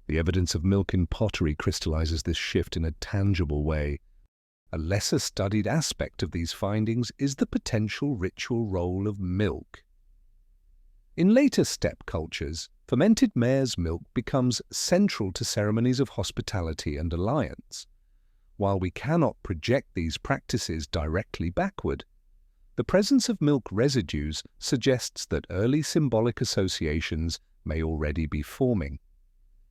The evidence of milk in pottery crystallizes this shift in a tangible way. A lesser-studied aspect of these findings is the potential ritual role of milk. In later steppe cultures, fermented mare's milk becomes central to ceremonies of hospitality and alliance. While we cannot project these practices directly backward, the presence of milk residues suggests that early symbolic associations may already be forming.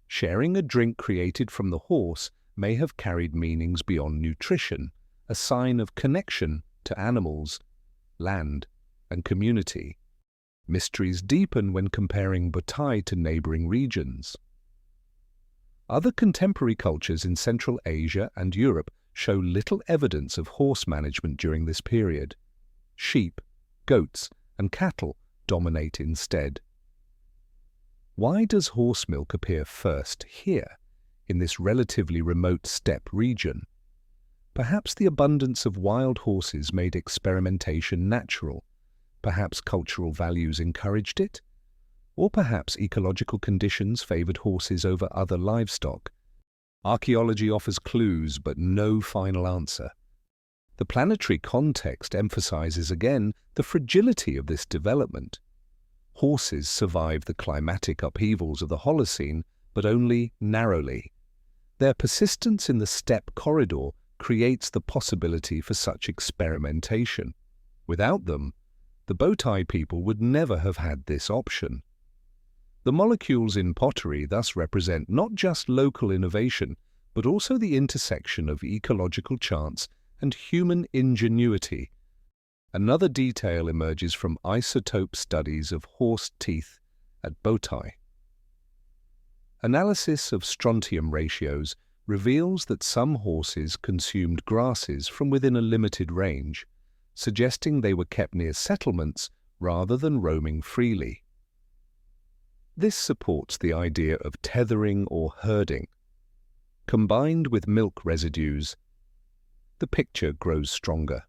Sharing a drink created from the horse may have carried meanings beyond nutrition, a sign of connection to animals, land, and community. Mysteries deepen when comparing Botai to neighboring regions. Other contemporary cultures in Central Asia and Europe show little evidence of horse management during this period. Sheep, goats, and cattle dominate instead. Why does horse milk appear first here, in this relatively remote steppe region? Perhaps the abundance of wild horses made experimentation natural. Perhaps cultural values encouraged it, or perhaps ecological conditions favored horses over other livestock. Archaeology offers clues, but no final answer. The planetary context emphasizes again the fragility of this development. Horses survive the climatic upheavals of the Holocene, but only narrowly. Their persistence in the steppe corridor creates the possibility for such experimentation. Without them, the Botai people would never have had this option. The molecules in pottery thus represent not just local innovation, but also the intersection of ecological chance and human ingenuity. Another detail emerges from isotope studies of horse teeth at Botai. Analysis of strontium ratios reveals that some horses consumed grasses from within a limited range, suggesting they were kept near settlements rather than roaming freely. This supports the idea of tethering or herding. Combined with milk residues, the picture grows stronger.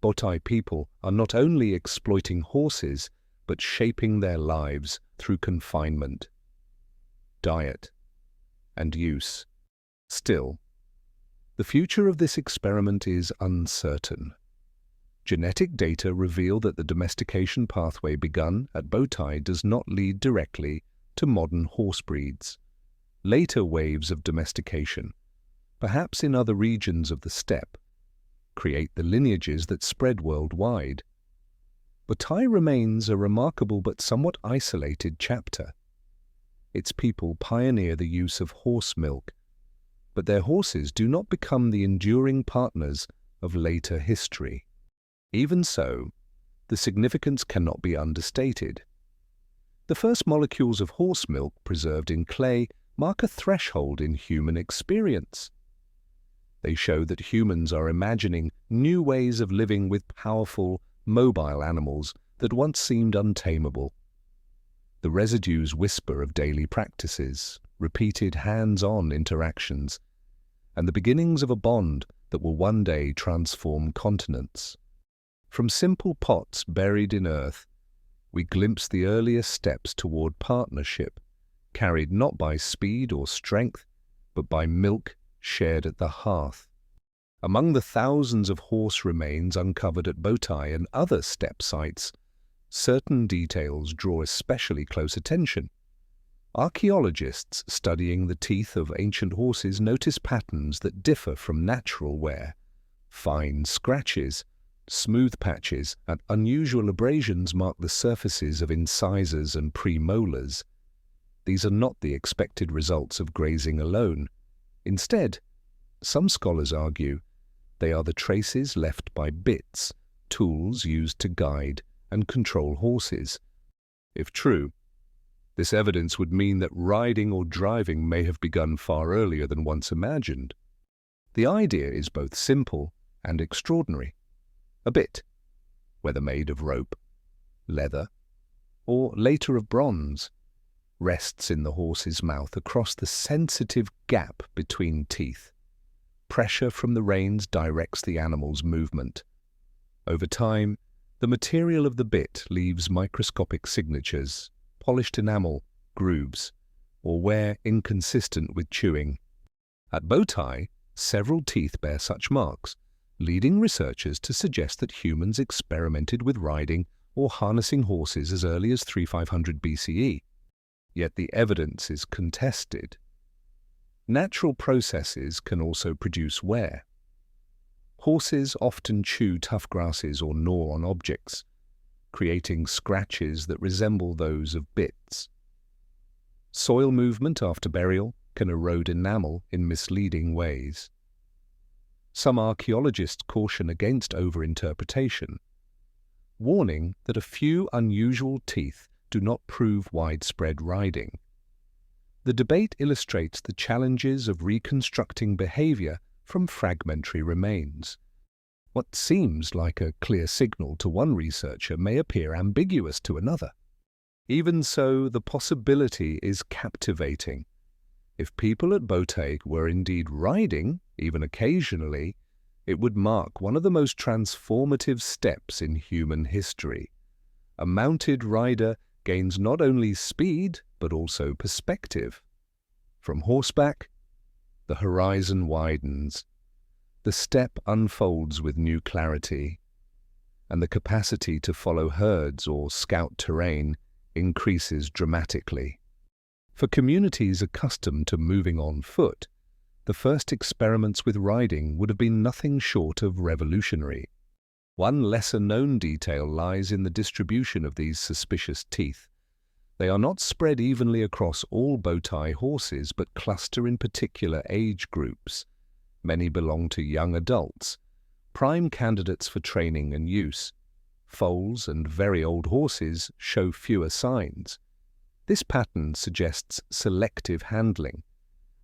Botai people are not only exploiting horses, but shaping their lives through confinement, diet, and use. Still, the future of this experiment is uncertain. Genetic data reveal that the domestication pathway begun at Botai does not lead directly to modern horse breeds. Later waves of domestication, perhaps in other regions of the steppe, create the lineages that spread worldwide. Botai remains a remarkable but somewhat isolated chapter. Its people pioneer the use of horse milk, but their horses do not become the enduring partners of later history. Even so, the significance cannot be understated. The first molecules of horse milk preserved in clay mark a threshold in human experience. They show that humans are imagining new ways of living with powerful, mobile animals that once seemed untamable. The residues whisper of daily practices, repeated hands-on interactions, and the beginnings of a bond that will one day transform continents. From simple pots buried in earth, we glimpse the earliest steps toward partnership, carried not by speed or strength, but by milk shared at the hearth. Among the thousands of horse remains uncovered at Botai and other steppe sites, certain details draw especially close attention. Archaeologists studying the teeth of ancient horses notice patterns that differ from natural wear. Fine scratches, smooth patches, and unusual abrasions mark the surfaces of incisors and premolars. These are not the expected results of grazing alone. Instead, some scholars argue, they are the traces left by bits, tools used to guide and control horses. If true, this evidence would mean that riding or driving may have begun far earlier than once imagined. The idea is both simple and extraordinary. A bit, whether made of rope, leather, or later of bronze, rests in the horse's mouth across the sensitive gap between teeth. Pressure from the reins directs the animal's movement. Over time, the material of the bit leaves microscopic signatures, polished enamel, grooves, or wear inconsistent with chewing. At Botai, several teeth bear such marks, leading researchers to suggest that humans experimented with riding or harnessing horses as early as 3500 BCE. Yet the evidence is contested. Natural processes can also produce wear. Horses often chew tough grasses or gnaw on objects, creating scratches that resemble those of bits. Soil movement after burial can erode enamel in misleading ways. Some archaeologists caution against overinterpretation, warning that a few unusual teeth do not prove widespread riding. The debate illustrates the challenges of reconstructing behavior from fragmentary remains. What seems like a clear signal to one researcher may appear ambiguous to another. Even so, the possibility is captivating. If people at Botai were indeed riding, even occasionally, it would mark one of the most transformative steps in human history. A mounted rider gains not only speed, but also perspective. From horseback, the horizon widens, the steppe unfolds with new clarity, and the capacity to follow herds or scout terrain increases dramatically. For communities accustomed to moving on foot, the first experiments with riding would have been nothing short of revolutionary. One lesser-known detail lies in the distribution of these suspicious teeth. They are not spread evenly across all Botai horses, but cluster in particular age groups. Many belong to young adults, prime candidates for training and use. Foals and very old horses show fewer signs. This pattern suggests selective handling,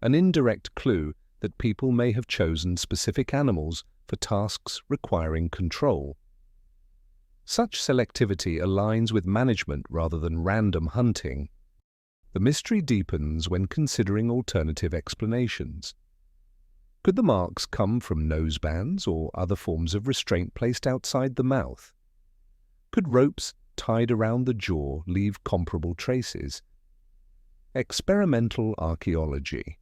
an indirect clue that people may have chosen specific animals for tasks requiring control. Such selectivity aligns with management rather than random hunting. The mystery deepens when considering alternative explanations. Could the marks come from nosebands or other forms of restraint placed outside the mouth? Could ropes tied around the jaw leave comparable traces? Experimental archaeology,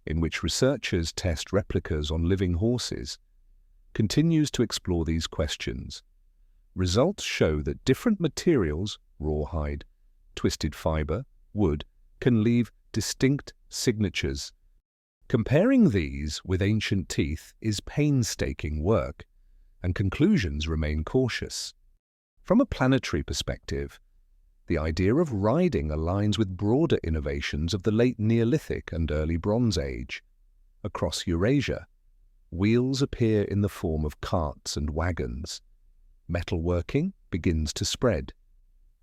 in which researchers test replicas on living horses, continues to explore these questions. Results show that different materials, rawhide, twisted fiber, wood, can leave distinct signatures. Comparing these with ancient teeth is painstaking work, and conclusions remain cautious. From a planetary perspective, the idea of riding aligns with broader innovations of the late Neolithic and early Bronze Age. Across Eurasia, wheels appear in the form of carts and wagons. Metalworking begins to spread,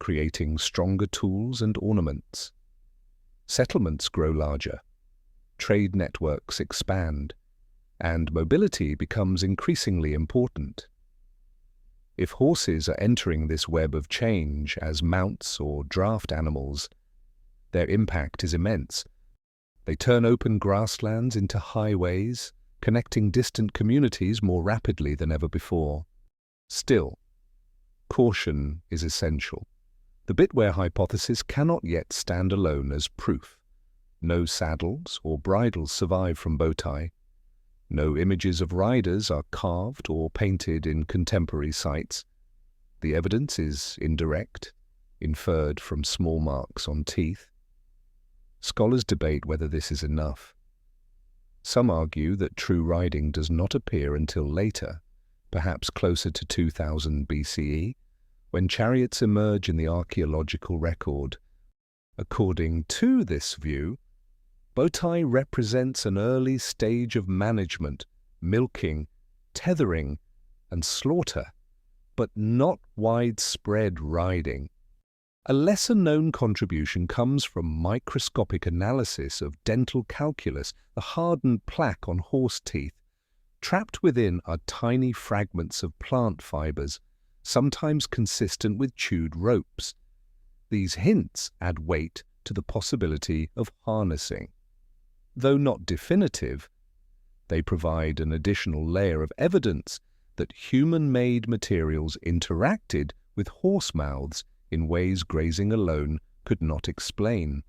creating stronger tools and ornaments. Settlements grow larger, trade networks expand, and mobility becomes increasingly important. If horses are entering this web of change as mounts or draft animals, their impact is immense. They turn open grasslands into highways, connecting distant communities more rapidly than ever before. Still, caution is essential. The bitware hypothesis cannot yet stand alone as proof. No saddles or bridles survive from Botai. No images of riders are carved or painted in contemporary sites. The evidence is indirect, inferred from small marks on teeth. Scholars debate whether this is enough. Some argue that true riding does not appear until later, perhaps closer to 2000 BCE, when chariots emerge in the archaeological record. According to this view, Botai represents an early stage of management, milking, tethering, and slaughter, but not widespread riding. A lesser-known contribution comes from microscopic analysis of dental calculus, the hardened plaque on horse teeth. Trapped within are tiny fragments of plant fibers, sometimes consistent with chewed ropes. These hints add weight to the possibility of harnessing. Though not definitive, they provide an additional layer of evidence that human-made materials interacted with horse mouths in ways grazing alone could not explain.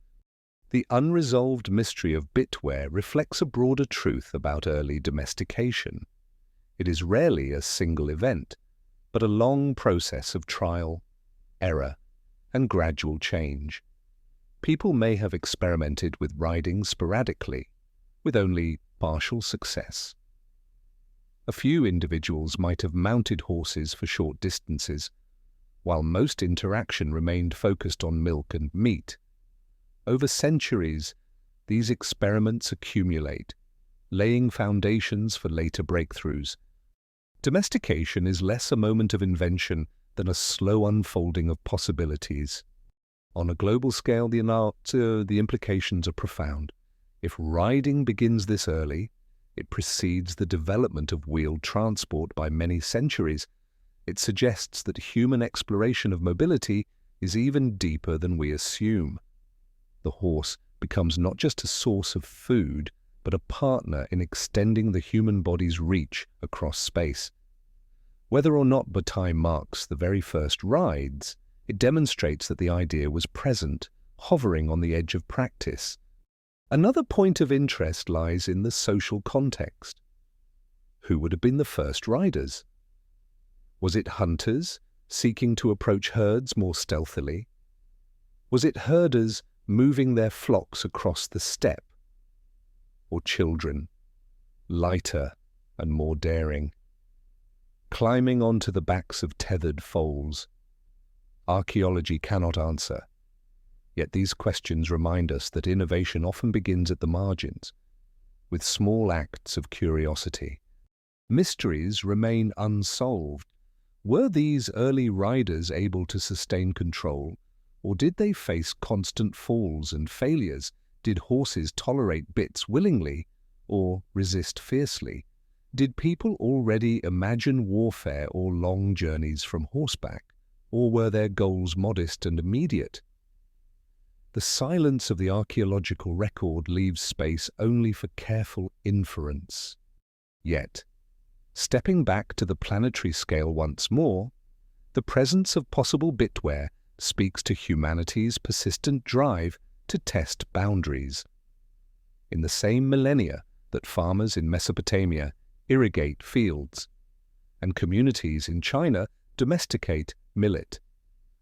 The unresolved mystery of bitware reflects a broader truth about early domestication. It is rarely a single event, but a long process of trial, error, and gradual change. People may have experimented with riding sporadically, with only partial success. A few individuals might have mounted horses for short distances, while most interaction remained focused on milk and meat. Over centuries, these experiments accumulate, laying foundations for later breakthroughs. Domestication is less a moment of invention than a slow unfolding of possibilities. On a global scale, the implications are profound. If riding begins this early, it precedes the development of wheeled transport by many centuries. It suggests that human exploration of mobility is even deeper than we assume. The horse becomes not just a source of food, but a partner in extending the human body's reach across space. Whether or not Botai marks the very first rides, it demonstrates that the idea was present, hovering on the edge of practice. Another point of interest lies in the social context. Who would have been the first riders? Was it hunters seeking to approach herds more stealthily? Was it herders moving their flocks across the steppe? Or children, lighter and more daring, climbing onto the backs of tethered foals? Archaeology cannot answer. Yet these questions remind us that innovation often begins at the margins, with small acts of curiosity. Mysteries remain unsolved. Were these early riders able to sustain control, or did they face constant falls and failures? Did horses tolerate bits willingly, or resist fiercely? Did people already imagine warfare or long journeys from horseback, or were their goals modest and immediate? The silence of the archaeological record leaves space only for careful inference. Yet, stepping back to the planetary scale once more, the presence of possible bitware speaks to humanity's persistent drive to test boundaries. In the same millennia that farmers in Mesopotamia irrigate fields, and communities in China domesticate millet,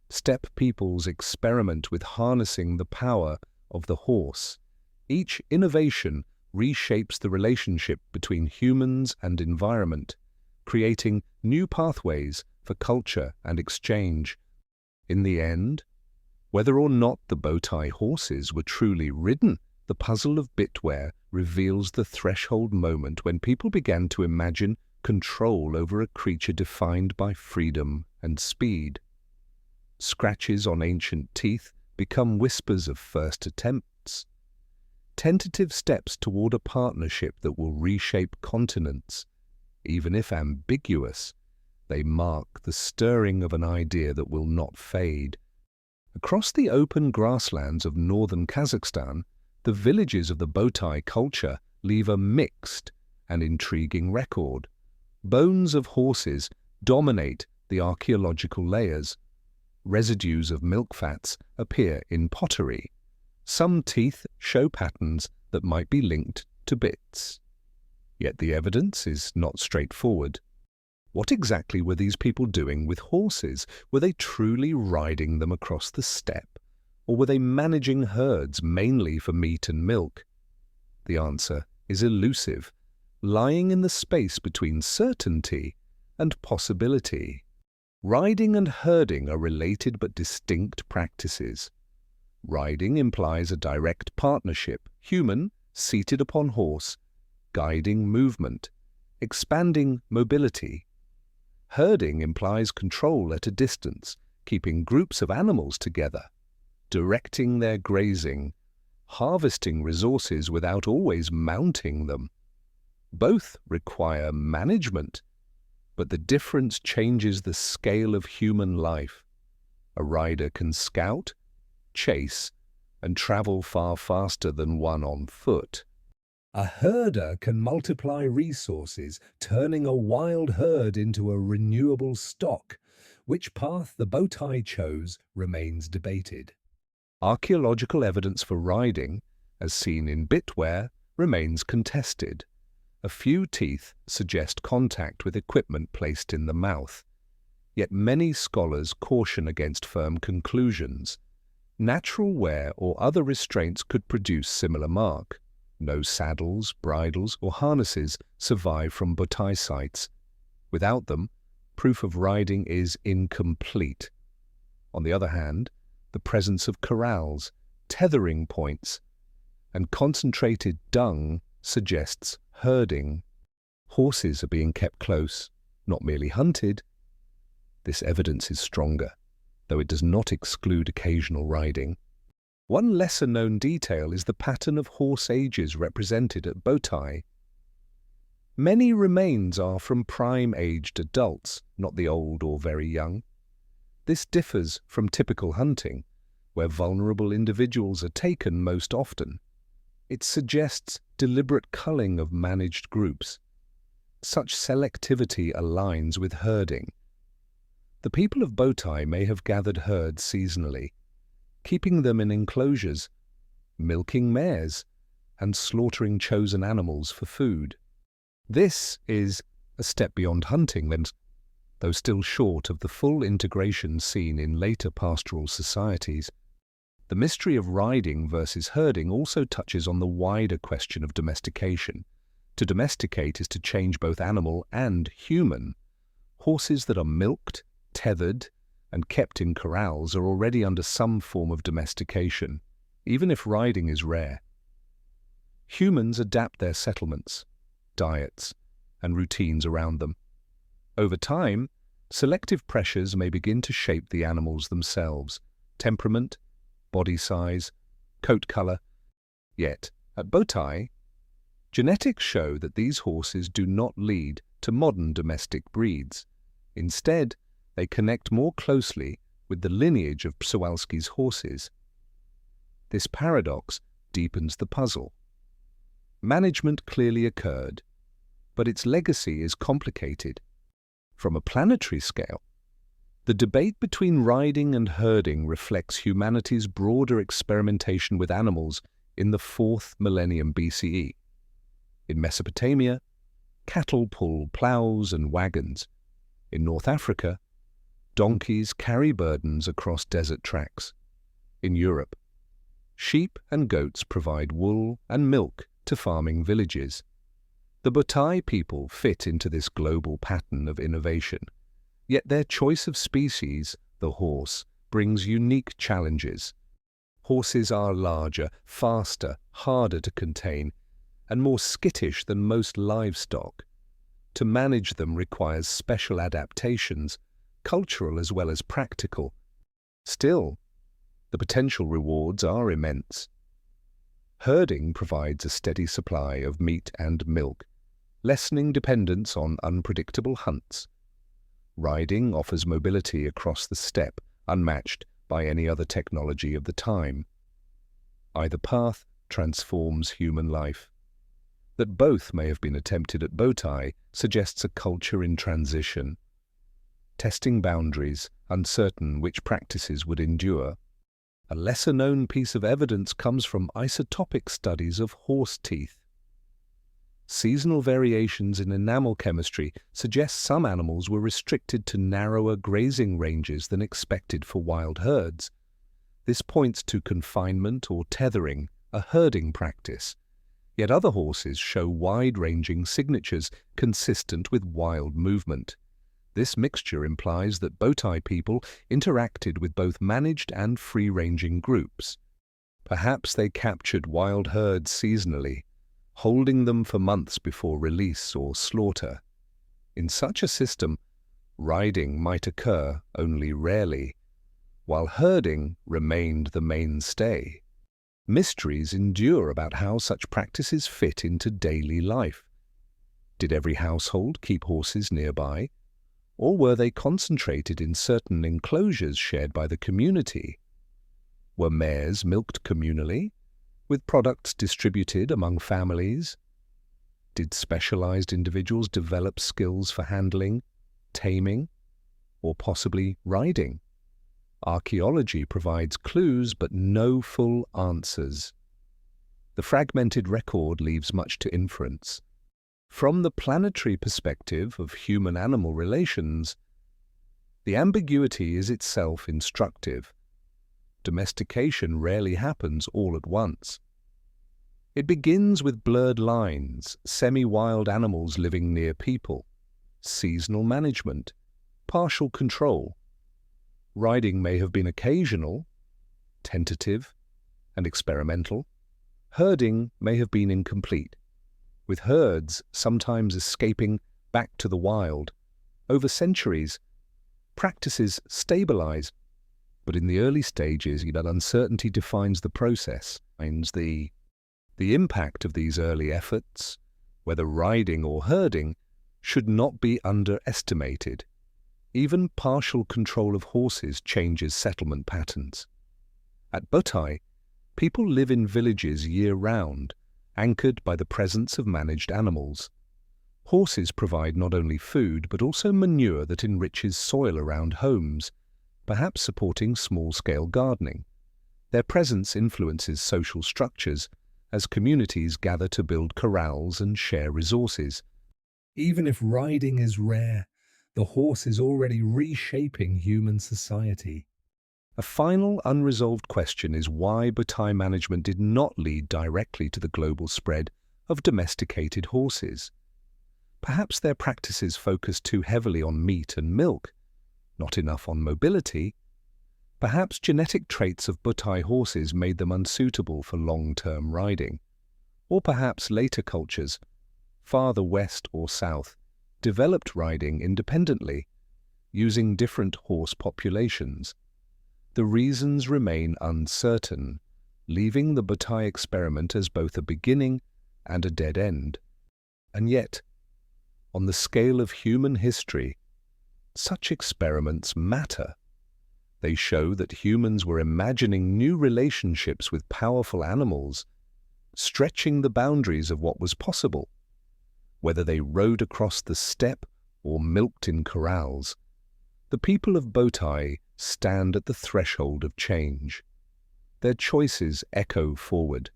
steppe peoples experiment with harnessing the power of the horse. Each innovation reshapes the relationship between humans and environment, creating new pathways for culture and exchange. In the end, whether or not the Botai horses were truly ridden, the puzzle of bitware reveals the threshold moment when people began to imagine control over a creature defined by freedom and speed. Scratches on ancient teeth become whispers of first attempts, tentative steps toward a partnership that will reshape continents. Even if ambiguous, they mark the stirring of an idea that will not fade. Across the open grasslands of northern Kazakhstan, the villages of the Botai culture leave a mixed and intriguing record. Bones of horses dominate the archaeological layers. Residues of milk fats appear in pottery. Some teeth show patterns that might be linked to bits. Yet the evidence is not straightforward. What exactly were these people doing with horses? Were they truly riding them across the steppe? Or were they managing herds mainly for meat and milk? The answer is elusive, lying in the space between certainty and possibility. Riding and herding are related but distinct practices. Riding implies a direct partnership, human, seated upon horse, guiding movement, expanding mobility. Herding implies control at a distance, keeping groups of animals together, directing their grazing, harvesting resources without always mounting them. Both require management, but the difference changes the scale of human life. A rider can scout, chase, and travel far faster than one on foot. A herder can multiply resources, turning a wild herd into a renewable stock. Which path the Botai chose remains debated. Archaeological evidence for riding, as seen in bitware, remains contested. A few teeth suggest contact with equipment placed in the mouth. Yet many scholars caution against firm conclusions. Natural wear or other restraints could produce similar mark. No saddles, bridles, or harnesses survive from Botai sites. Without them, proof of riding is incomplete. On the other hand, the presence of corrals, tethering points, and concentrated dung suggests herding. Horses are being kept close, not merely hunted. This evidence is stronger, though it does not exclude occasional riding. One lesser-known detail is the pattern of horse ages represented at Botai. Many remains are from prime-aged adults, not the old or very young. This differs from typical hunting, where vulnerable individuals are taken most often. It suggests deliberate culling of managed groups. Such selectivity aligns with herding. The people of Botai may have gathered herds seasonally, keeping them in enclosures, milking mares, and slaughtering chosen animals for food. This is a step beyond hunting, though still short of the full integration seen in later pastoral societies. The mystery of riding versus herding also touches on the wider question of domestication. To domesticate is to change both animal and human. Horses that are milked, tethered, and kept in corrals are already under some form of domestication, even if riding is rare. Humans adapt their settlements, diets, and routines around them. Over time, selective pressures may begin to shape the animals themselves: temperament, body size, coat color. Yet, at Botai, genetics show that these horses do not lead to modern domestic breeds. Instead, they connect more closely with the lineage of Przewalski's horses. This paradox deepens the puzzle. Management clearly occurred, but its legacy is complicated. From a planetary scale, the debate between riding and herding reflects humanity's broader experimentation with animals in the 4th millennium BCE. In Mesopotamia, cattle pull plows and wagons. In North Africa, donkeys carry burdens across desert tracks. In Europe, sheep and goats provide wool and milk to farming villages. The Botai people fit into this global pattern of innovation, yet their choice of species, the horse, brings unique challenges. Horses are larger, faster, harder to contain, and more skittish than most livestock. To manage them requires special adaptations, cultural as well as practical. Still, the potential rewards are immense. Herding provides a steady supply of meat and milk, lessening dependence on unpredictable hunts. Riding offers mobility across the steppe, unmatched by any other technology of the time. Either path transforms human life. That both may have been attempted at Botai suggests a culture in transition, testing boundaries, uncertain which practices would endure. A lesser-known piece of evidence comes from isotopic studies of horse teeth. Seasonal variations in enamel chemistry suggest some animals were restricted to narrower grazing ranges than expected for wild herds. This points to confinement or tethering, a herding practice. Yet other horses show wide-ranging signatures consistent with wild movement. This mixture implies that Botai people interacted with both managed and free-ranging groups. Perhaps they captured wild herds seasonally, holding them for months before release or slaughter. In such a system, riding might occur only rarely, while herding remained the mainstay. Mysteries endure about how such practices fit into daily life. Did every household keep horses nearby, or were they concentrated in certain enclosures shared by the community? Were mares milked communally, with products distributed among families? Did specialized individuals develop skills for handling, taming, or possibly riding? Archaeology provides clues but no full answers. The fragmented record leaves much to inference. From the planetary perspective of human-animal relations, The ambiguity is itself instructive. Domestication rarely happens all at once. It begins with blurred lines, semi-wild animals living near people, seasonal management, partial control. Riding may have been occasional, tentative, and experimental. Herding may have been incomplete, with herds sometimes escaping back to the wild. Over centuries, practices stabilize, but in the early stages, that uncertainty defines the process. The impact of these early efforts, whether riding or herding, should not be underestimated. Even partial control of horses changes settlement patterns. At Botai, people live in villages year-round, anchored by the presence of managed animals. Horses provide not only food but also manure that enriches soil around homes, perhaps supporting small-scale gardening. Their presence influences social structures as communities gather to build corrals and share resources. Even if riding is rare, the horse is already reshaping human society. A final unresolved question is why Botai management did not lead directly to the global spread of domesticated horses. Perhaps their practices focused too heavily on meat and milk, not enough on mobility. Perhaps genetic traits of Botai horses made them unsuitable for long-term riding. Or perhaps later cultures, farther west or south, developed riding independently, using different horse populations. The reasons remain uncertain, leaving the Botai experiment as both a beginning and a dead end. And yet, on the scale of human history, such experiments matter. They show that humans were imagining new relationships with powerful animals, stretching the boundaries of what was possible. Whether they rode across the steppe or milked in corrals, the people of Botai stand at the threshold of change. Their choices echo forward,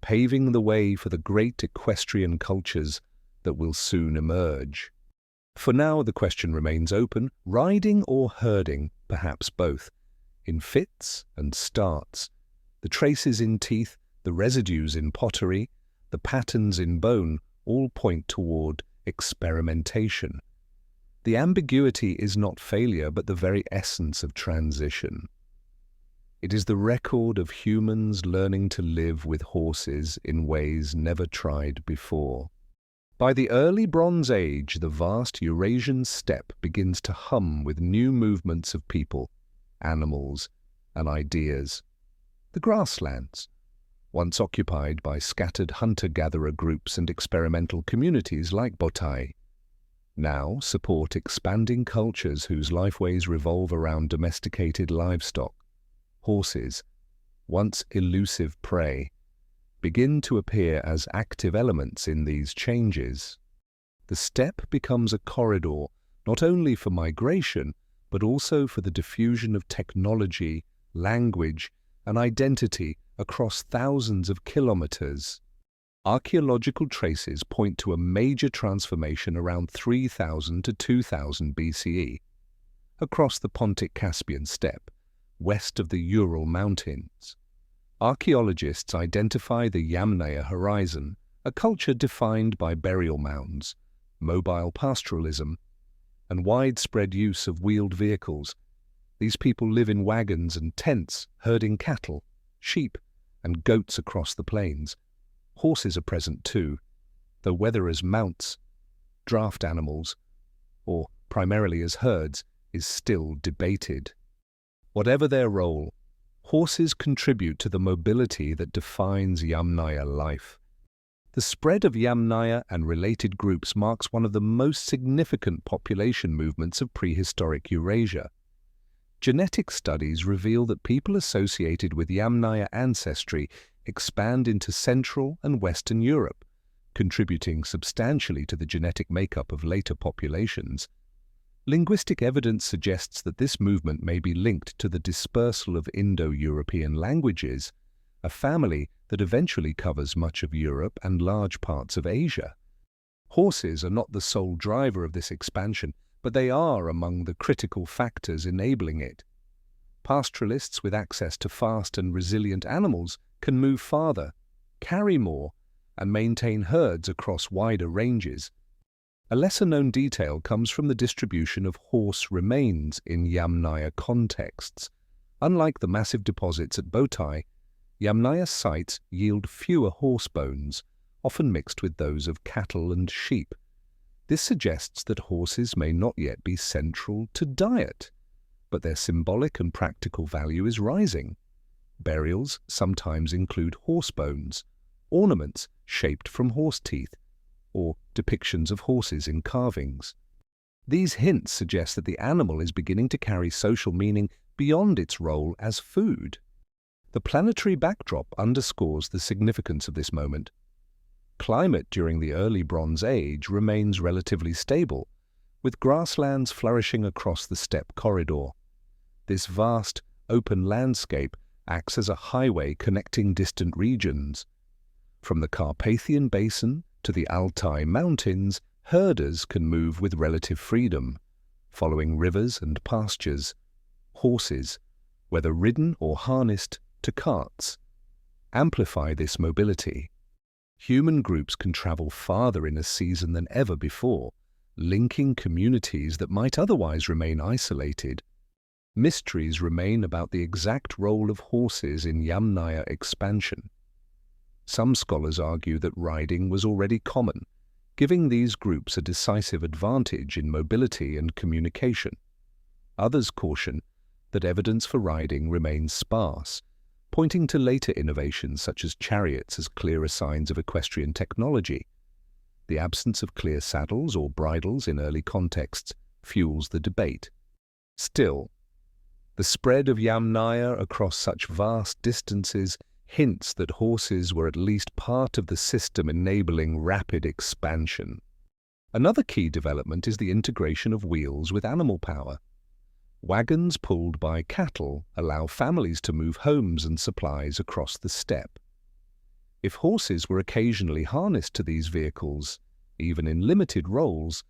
paving the way for the great equestrian cultures that will soon emerge. For now, the question remains open: riding or herding, perhaps both, in fits and starts. The traces in teeth, the residues in pottery, the patterns in bone all point toward experimentation. The ambiguity is not failure, but the very essence of transition. It is the record of humans learning to live with horses in ways never tried before. By the early Bronze Age, the vast Eurasian steppe begins to hum with new movements of people, animals, and ideas. The grasslands, once occupied by scattered hunter-gatherer groups and experimental communities like Botai, now support expanding cultures whose lifeways revolve around domesticated livestock. Horses, once elusive prey, begin to appear as active elements in these changes. The steppe becomes a corridor not only for migration, but also for the diffusion of technology, language, and identity across thousands of kilometers. Archaeological traces point to a major transformation around 3000 to 2000 BCE across the Pontic-Caspian steppe, west of the Ural Mountains. Archaeologists identify the Yamnaya horizon, a culture defined by burial mounds, mobile pastoralism, and widespread use of wheeled vehicles. These people live in wagons and tents, herding cattle, sheep, and goats across the plains. Horses are present too, though whether as mounts, draft animals, or primarily as herds is still debated. Whatever their role, horses contribute to the mobility that defines Yamnaya life. The spread of Yamnaya and related groups marks one of the most significant population movements of prehistoric Eurasia. Genetic studies reveal that people associated with Yamnaya ancestry expand into Central and Western Europe, contributing substantially to the genetic makeup of later populations. Linguistic evidence suggests that this movement may be linked to the dispersal of Indo-European languages, a family that eventually covers much of Europe and large parts of Asia. Horses are not the sole driver of this expansion, but they are among the critical factors enabling it. Pastoralists with access to fast and resilient animals can move farther, carry more, and maintain herds across wider ranges. A lesser-known detail comes from the distribution of horse remains in Yamnaya contexts. Unlike the massive deposits at Botai, Yamnaya sites yield fewer horse bones, often mixed with those of cattle and sheep. This suggests that horses may not yet be central to diet, but their symbolic and practical value is rising. Burials sometimes include horse bones, ornaments shaped from horse teeth, or depictions of horses in carvings. These hints suggest that the animal is beginning to carry social meaning beyond its role as food. The planetary backdrop underscores the significance of this moment. Climate during the early Bronze Age remains relatively stable, with grasslands flourishing across the steppe corridor. This vast, open landscape acts as a highway connecting distant regions. From the Carpathian Basin to the Altai Mountains, herders can move with relative freedom, following rivers and pastures. Horses, whether ridden or harnessed to carts, amplify this mobility. Human groups can travel farther in a season than ever before, linking communities that might otherwise remain isolated. Mysteries remain about the exact role of horses in Yamnaya expansion. Some scholars argue that riding was already common, giving these groups a decisive advantage in mobility and communication. Others caution that evidence for riding remains sparse, pointing to later innovations such as chariots as clearer signs of equestrian technology. The absence of clear saddles or bridles in early contexts fuels the debate. Still, the spread of Yamnaya across such vast distances hints that horses were at least part of the system enabling rapid expansion. Another key development is the integration of wheels with animal power. Wagons pulled by cattle allow families to move homes and supplies across the steppe. If horses were occasionally harnessed to these vehicles, even in limited roles,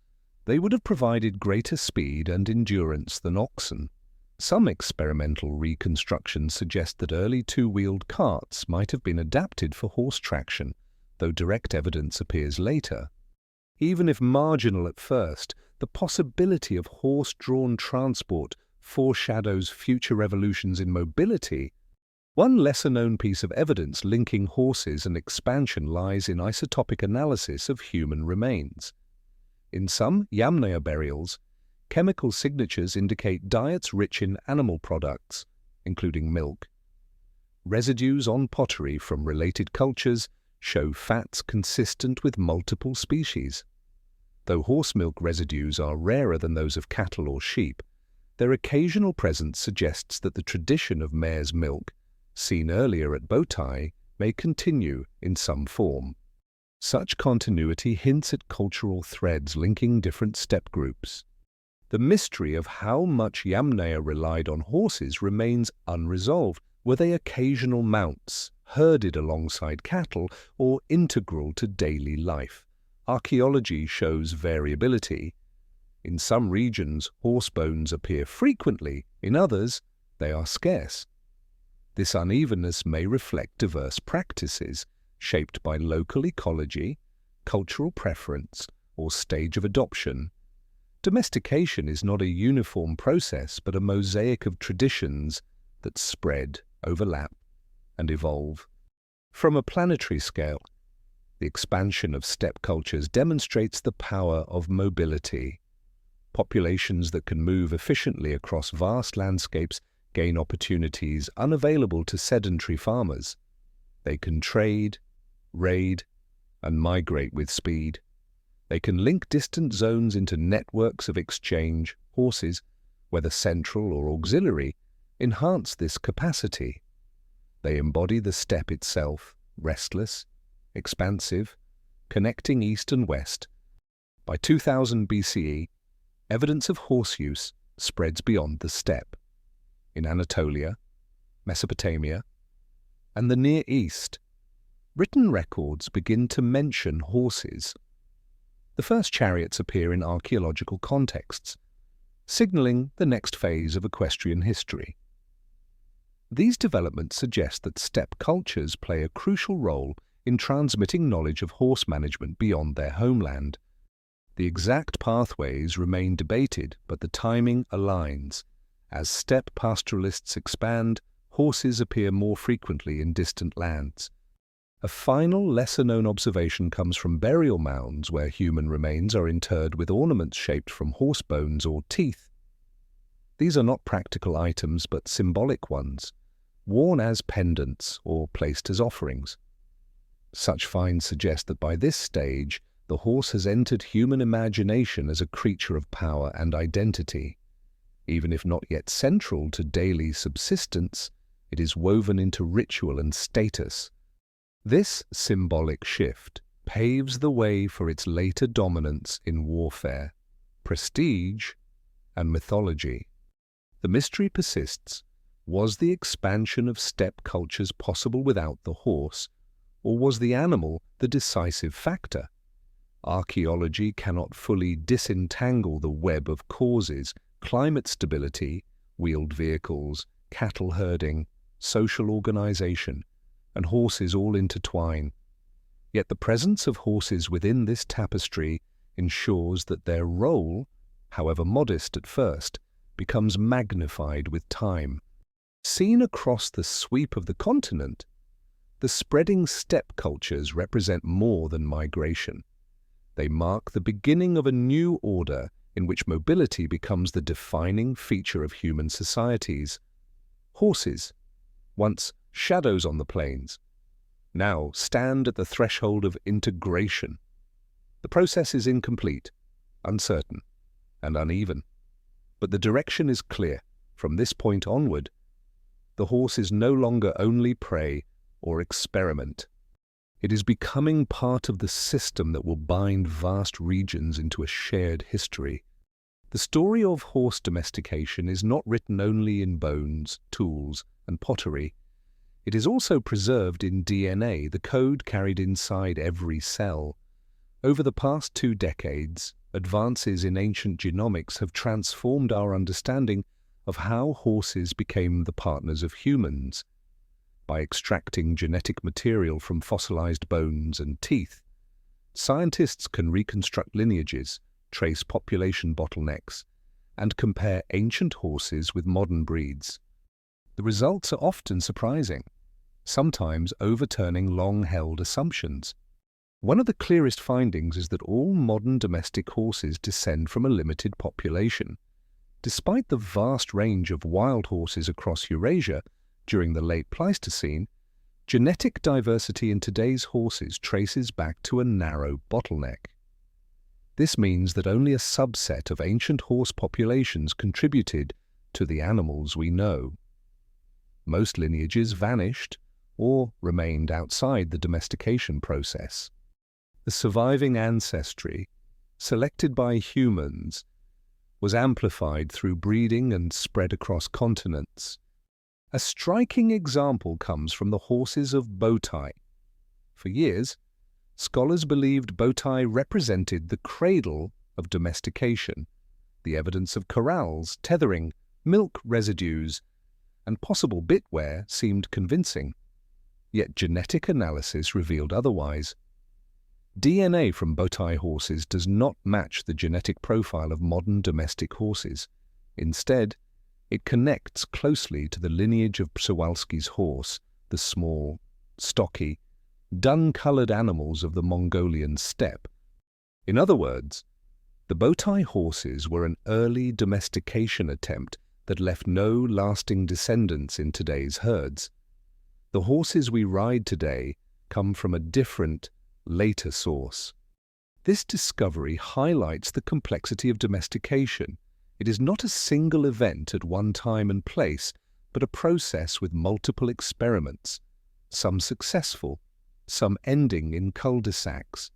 they would have provided greater speed and endurance than oxen. Some experimental reconstructions suggest that early two-wheeled carts might have been adapted for horse traction, though direct evidence appears later. Even if marginal at first, the possibility of horse-drawn transport foreshadows future revolutions in mobility. One lesser-known piece of evidence linking horses and expansion lies in isotopic analysis of human remains. In some Yamnaya burials, chemical signatures indicate diets rich in animal products, including milk. Residues on pottery from related cultures show fats consistent with multiple species. Though horse milk residues are rarer than those of cattle or sheep, their occasional presence suggests that the tradition of mare's milk, seen earlier at Botai, may continue in some form. Such continuity hints at cultural threads linking different steppe groups. The mystery of how much Yamnaya relied on horses remains unresolved. Were they occasional mounts, herded alongside cattle, or integral to daily life? Archaeology shows variability. In some regions, horse bones appear frequently, in others, they are scarce. This unevenness may reflect diverse practices, shaped by local ecology, cultural preference, or stage of adoption. Domestication is not a uniform process, but a mosaic of traditions that spread, overlap, and evolve. From a planetary scale, the expansion of steppe cultures demonstrates the power of mobility. Populations that can move efficiently across vast landscapes gain opportunities unavailable to sedentary farmers. They can trade, raid, and migrate with speed. They can link distant zones into networks of exchange. Horses, whether central or auxiliary, enhance this capacity. They embody the steppe itself, restless, expansive, connecting east and west. By 2000 BCE, evidence of horse use spreads beyond the steppe. In Anatolia, Mesopotamia, and the Near East, written records begin to mention horses. The first chariots appear in archaeological contexts, signaling the next phase of equestrian history. These developments suggest that steppe cultures play a crucial role in transmitting knowledge of horse management beyond their homeland. The exact pathways remain debated, but the timing aligns. As steppe pastoralists expand, horses appear more frequently in distant lands. A final, lesser-known observation comes from burial mounds where human remains are interred with ornaments shaped from horse bones or teeth. These are not practical items but symbolic ones, worn as pendants or placed as offerings. Such finds suggest that by this stage, the horse has entered human imagination as a creature of power and identity. Even if not yet central to daily subsistence, it is woven into ritual and status. This symbolic shift paves the way for its later dominance in warfare, prestige, and mythology. The mystery persists. Was the expansion of steppe cultures possible without the horse, or was the animal the decisive factor? Archaeology cannot fully disentangle the web of causes: climate stability, wheeled vehicles, cattle herding, social organization, and horses all intertwine. Yet the presence of horses within this tapestry ensures that their role, however modest at first, becomes magnified with time. Seen across the sweep of the continent, the spreading steppe cultures represent more than migration. They mark the beginning of a new order in which mobility becomes the defining feature of human societies. Horses, once shadows on the plains, now stand at the threshold of integration. The process is incomplete, uncertain, and uneven. But the direction is clear. From this point onward, the horse is no longer only prey or experiment. It is becoming part of the system that will bind vast regions into a shared history. The story of horse domestication is not written only in bones, tools, and pottery. It is also preserved in DNA, the code carried inside every cell. Over the past 2 decades, advances in ancient genomics have transformed our understanding of how horses became the partners of humans. By extracting genetic material from fossilized bones and teeth, scientists can reconstruct lineages, trace population bottlenecks, and compare ancient horses with modern breeds. The results are often surprising, sometimes overturning long-held assumptions. One of the clearest findings is that all modern domestic horses descend from a limited population. Despite the vast range of wild horses across Eurasia during the late Pleistocene, genetic diversity in today's horses traces back to a narrow bottleneck. This means that only a subset of ancient horse populations contributed to the animals we know. Most lineages vanished or remained outside the domestication process. The surviving ancestry, selected by humans, was amplified through breeding and spread across continents. A striking example comes from the horses of Botai. For years, scholars believed Botai represented the cradle of domestication. The evidence of corrals, tethering, milk residues, and possible bit wear seemed convincing. Yet genetic analysis revealed otherwise. DNA from Botai horses does not match the genetic profile of modern domestic horses. Instead, it connects closely to the lineage of Przewalski's horse, the small, stocky, dun-colored animals of the Mongolian steppe. In other words, the Botai horses were an early domestication attempt that left no lasting descendants in today's herds. The horses we ride today come from a different, later source. This discovery highlights the complexity of domestication. It is not a single event at one time and place, but a process with multiple experiments, some successful, some ending in cul-de-sacs.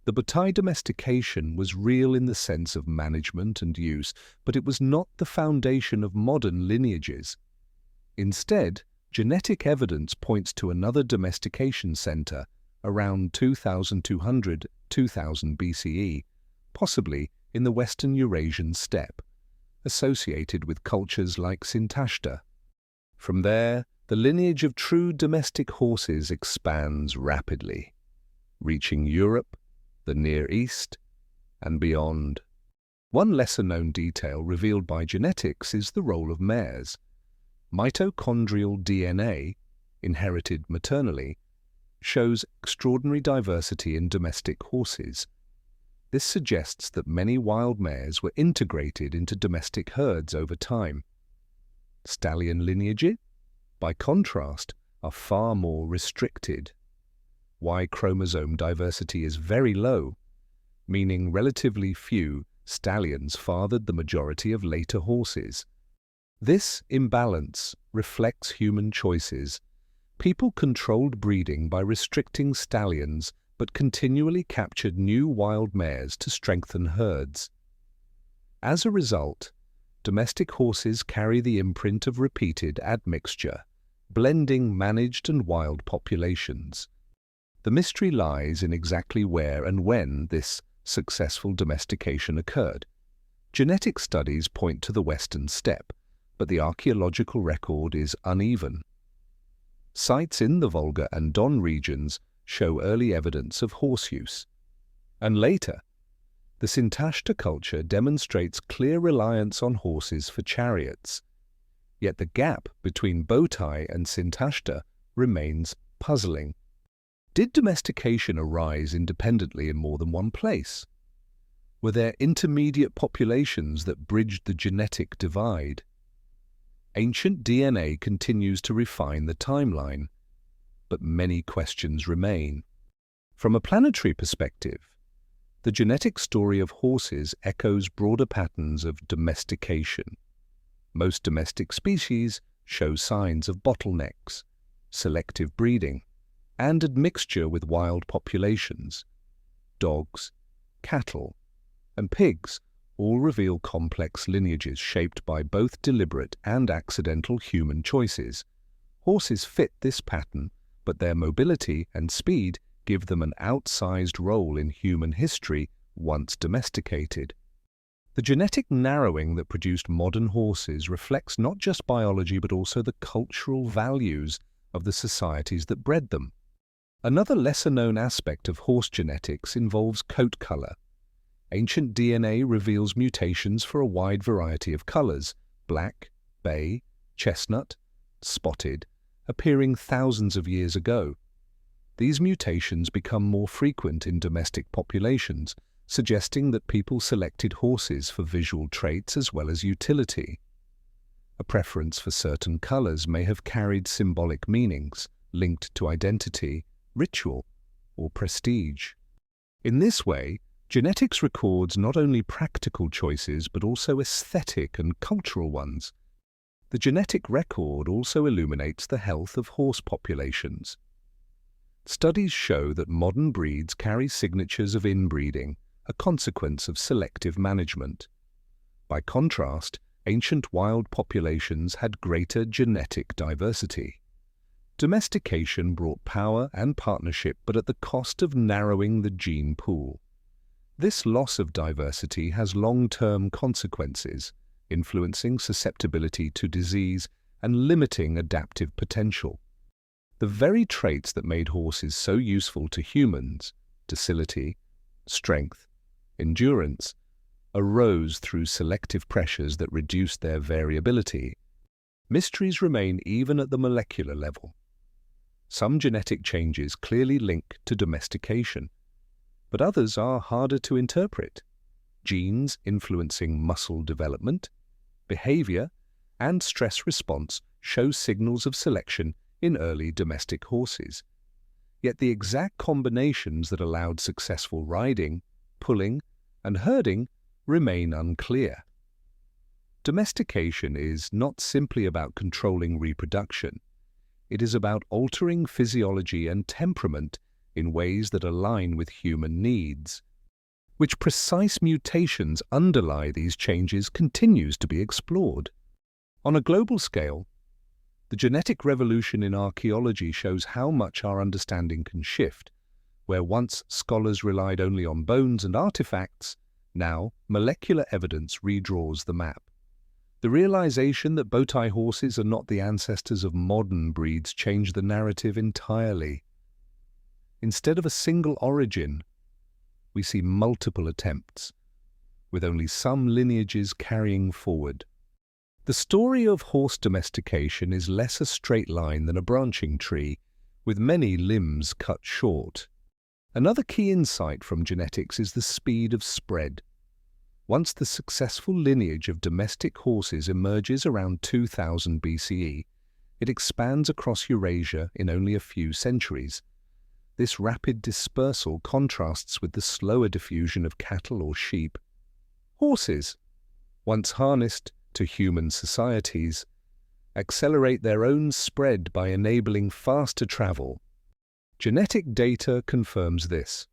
The Botai domestication was real in the sense of management and use, but it was not the foundation of modern lineages. Instead, genetic evidence points to another domestication center around 2200 2000 BCE, possibly in the western Eurasian steppe, associated with cultures like Sintashta. From there, the lineage of true domestic horses expands rapidly, reaching Europe, the Near East, and beyond. One lesser-known detail revealed by genetics is the role of mares. Mitochondrial DNA, inherited maternally, shows extraordinary diversity in domestic horses. This suggests that many wild mares were integrated into domestic herds over time. Stallion lineages, by contrast, are far more restricted. Y chromosome diversity is very low, meaning relatively few stallions fathered the majority of later horses. This imbalance reflects human choices. People controlled breeding by restricting stallions but continually captured new wild mares to strengthen herds. As a result, domestic horses carry the imprint of repeated admixture, blending managed and wild populations. The mystery lies in exactly where and when this successful domestication occurred. Genetic studies point to the western steppe, but the archaeological record is uneven. Sites in the Volga and Don regions show early evidence of horse use. And later, the Sintashta culture demonstrates clear reliance on horses for chariots. Yet the gap between Botai and Sintashta remains puzzling. Did domestication arise independently in more than one place? Were there intermediate populations that bridged the genetic divide? Ancient DNA continues to refine the timeline, but many questions remain. From a planetary perspective, the genetic story of horses echoes broader patterns of domestication. Most domestic species show signs of bottlenecks, selective breeding, and admixture with wild populations. Dogs, cattle, and pigs all reveal complex lineages shaped by both deliberate and accidental human choices. Horses fit this pattern, but their mobility and speed give them an outsized role in human history once domesticated. The genetic narrowing that produced modern horses reflects not just biology but also the cultural values of the societies that bred them. Another lesser-known aspect of horse genetics involves coat color. Ancient DNA reveals mutations for a wide variety of colors: black, bay, chestnut, spotted, appearing thousands of years ago. These mutations become more frequent in domestic populations, suggesting that people selected horses for visual traits as well as utility. A preference for certain colors may have carried symbolic meanings linked to identity, ritual, or prestige. In this way, genetics records not only practical choices but also aesthetic and cultural ones. The genetic record also illuminates the health of horse populations. Studies show that modern breeds carry signatures of inbreeding, a consequence of selective management. By contrast, ancient wild populations had greater genetic diversity. Domestication brought power and partnership, but at the cost of narrowing the gene pool. This loss of diversity has long-term consequences, influencing susceptibility to disease and limiting adaptive potential. The very traits that made horses so useful to humans, docility, strength, endurance, arose through selective pressures that reduced their variability. Mysteries remain even at the molecular level. Some genetic changes clearly link to domestication, but others are harder to interpret. Genes influencing muscle development, behavior, and stress response show signals of selection in early domestic horses. Yet the exact combinations that allowed successful riding, pulling, and herding remain unclear. Domestication is not simply about controlling reproduction. It is about altering physiology and temperament in ways that align with human needs. Which precise mutations underlie these changes continues to be explored. On a global scale, the genetic revolution in archaeology shows how much our understanding can shift Where once scholars relied only on bones and artifacts, now molecular evidence redraws the map. The realization that Botai horses are not the ancestors of modern breeds changed the narrative entirely. Instead of a single origin, we see multiple attempts, with only some lineages carrying forward. The story of horse domestication is less a straight line than a branching tree, with many limbs cut short. Another key insight from genetics is the speed of spread. Once the successful lineage of domestic horses emerges around 2000 BCE, it expands across Eurasia in only a few centuries. This rapid dispersal contrasts with the slower diffusion of cattle or sheep. Horses, once harnessed to human societies, accelerate their own spread by enabling faster travel. Genetic data confirms this.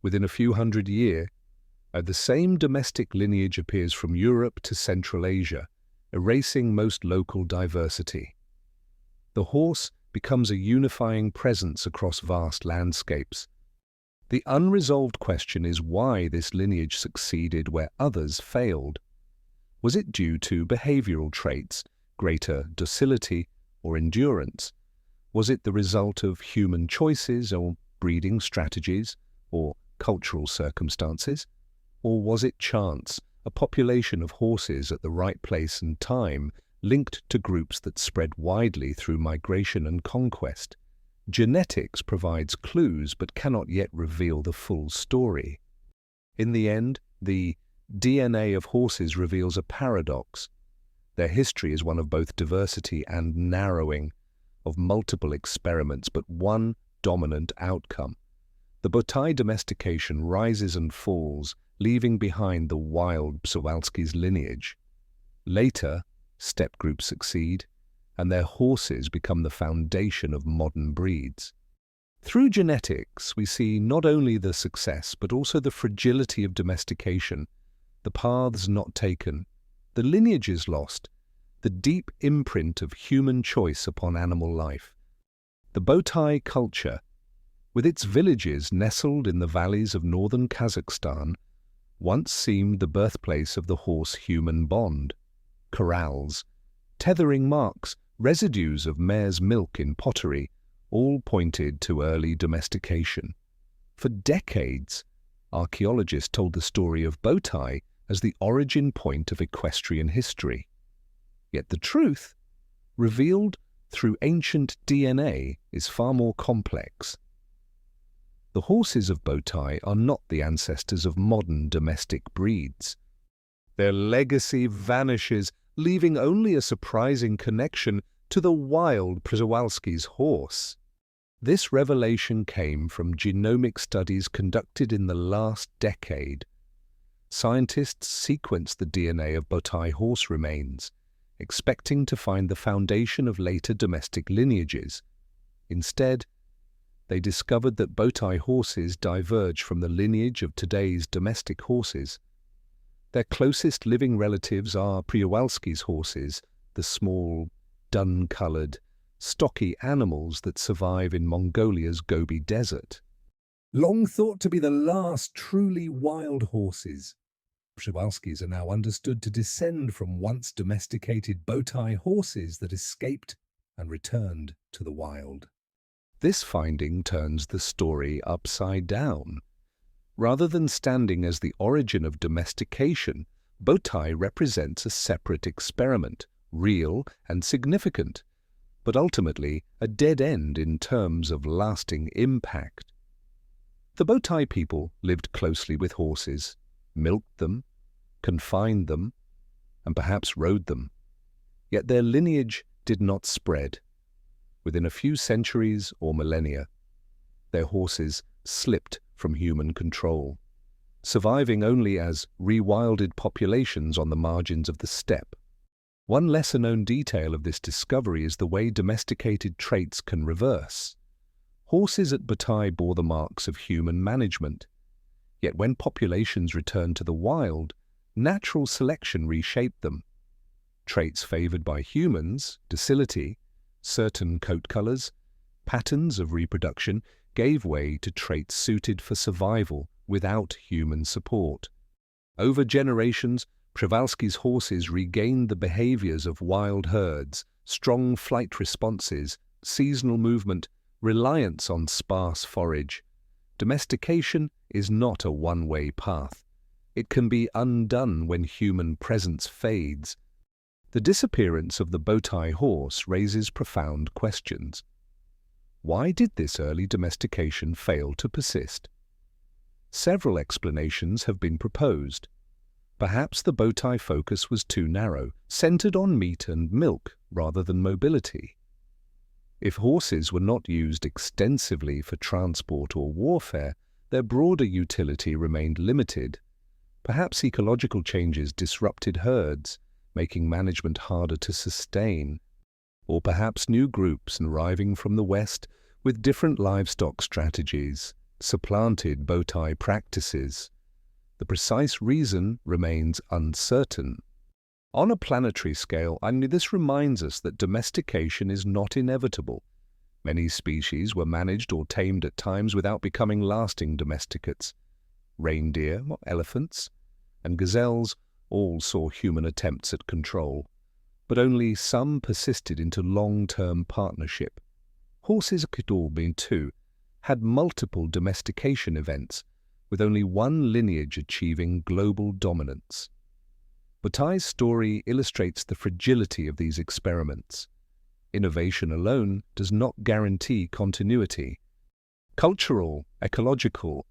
Within a few hundred years, the same domestic lineage appears from Europe to Central Asia, erasing most local diversity. The horse becomes a unifying presence across vast landscapes. The unresolved question is why this lineage succeeded where others failed. Was it due to behavioral traits, greater docility, or endurance? Was it the result of human choices or breeding strategies or cultural circumstances? Or was it chance, a population of horses at the right place and time, linked to groups that spread widely through migration and conquest? Genetics provides clues but cannot yet reveal the full story. In the end, the DNA of horses reveals a paradox. Their history is one of both diversity and narrowing, of multiple experiments but one dominant outcome. The Botai domestication rises and falls, leaving behind the wild Przewalski's lineage. Later, steppe groups succeed, and their horses become the foundation of modern breeds. Through genetics, we see not only the success but also the fragility of domestication, the paths not taken, the lineages lost, the deep imprint of human choice upon animal life. The Botai culture, with its villages nestled in the valleys of northern Kazakhstan, once seemed the birthplace of the horse-human bond. Corrals, tethering marks, residues of mare's milk in pottery, all pointed to early domestication. For decades, archaeologists told the story of Botai as the origin point of equestrian history. Yet the truth, revealed through ancient DNA, is far more complex. The horses of Botai are not the ancestors of modern domestic breeds. Their legacy vanishes, leaving only a surprising connection to the wild Przewalski's horse. This revelation came from genomic studies conducted in the last decade. Scientists sequenced the DNA of Botai horse remains, expecting to find the foundation of later domestic lineages. Instead, they discovered that Botai horses diverge from the lineage of today's domestic horses. Their closest living relatives are Przewalski's horses, the small, dun-colored, stocky animals that survive in Mongolia's Gobi Desert. Long thought to be the last truly wild horses, Przewalski's are now understood to descend from once domesticated Botai horses that escaped and returned to the wild. This finding turns the story upside down. Rather than standing as the origin of domestication, Botai represents a separate experiment, real and significant, but ultimately a dead end in terms of lasting impact. The Botai people lived closely with horses, milked them, confined them, and perhaps rode them. Yet their lineage did not spread. Within a few centuries or millennia, their horses slipped from human control, surviving only as rewilded populations on the margins of the steppe. One lesser-known detail of this discovery is the way domesticated traits can reverse. Horses at Botai bore the marks of human management, yet when populations returned to the wild, natural selection reshaped them. Traits favored by humans, docility, certain coat colors, patterns of reproduction, gave way to traits suited for survival without human support. Over generations, Przewalski's horses regained the behaviors of wild herds, strong flight responses, seasonal movement, reliance on sparse forage. Domestication is not a one-way path. It can be undone when human presence fades. The disappearance of the Botai horse raises profound questions. Why did this early domestication fail to persist? Several explanations have been proposed. Perhaps the Botai focus was too narrow, centered on meat and milk rather than mobility. If horses were not used extensively for transport or warfare, their broader utility remained limited. Perhaps ecological changes disrupted herds, making management harder to sustain. Or perhaps new groups arriving from the West with different livestock strategies supplanted Botai practices. The precise reason remains uncertain. On a planetary scale, this reminds us that domestication is not inevitable. Many species were managed or tamed at times without becoming lasting domesticates. Reindeer, elephants, and gazelles all saw human attempts at control, but only some persisted into long-term partnership. Horses, too, had multiple domestication events, with only one lineage achieving global dominance. Botai's story illustrates the fragility of these experiments. Innovation alone does not guarantee continuity. Cultural, ecological,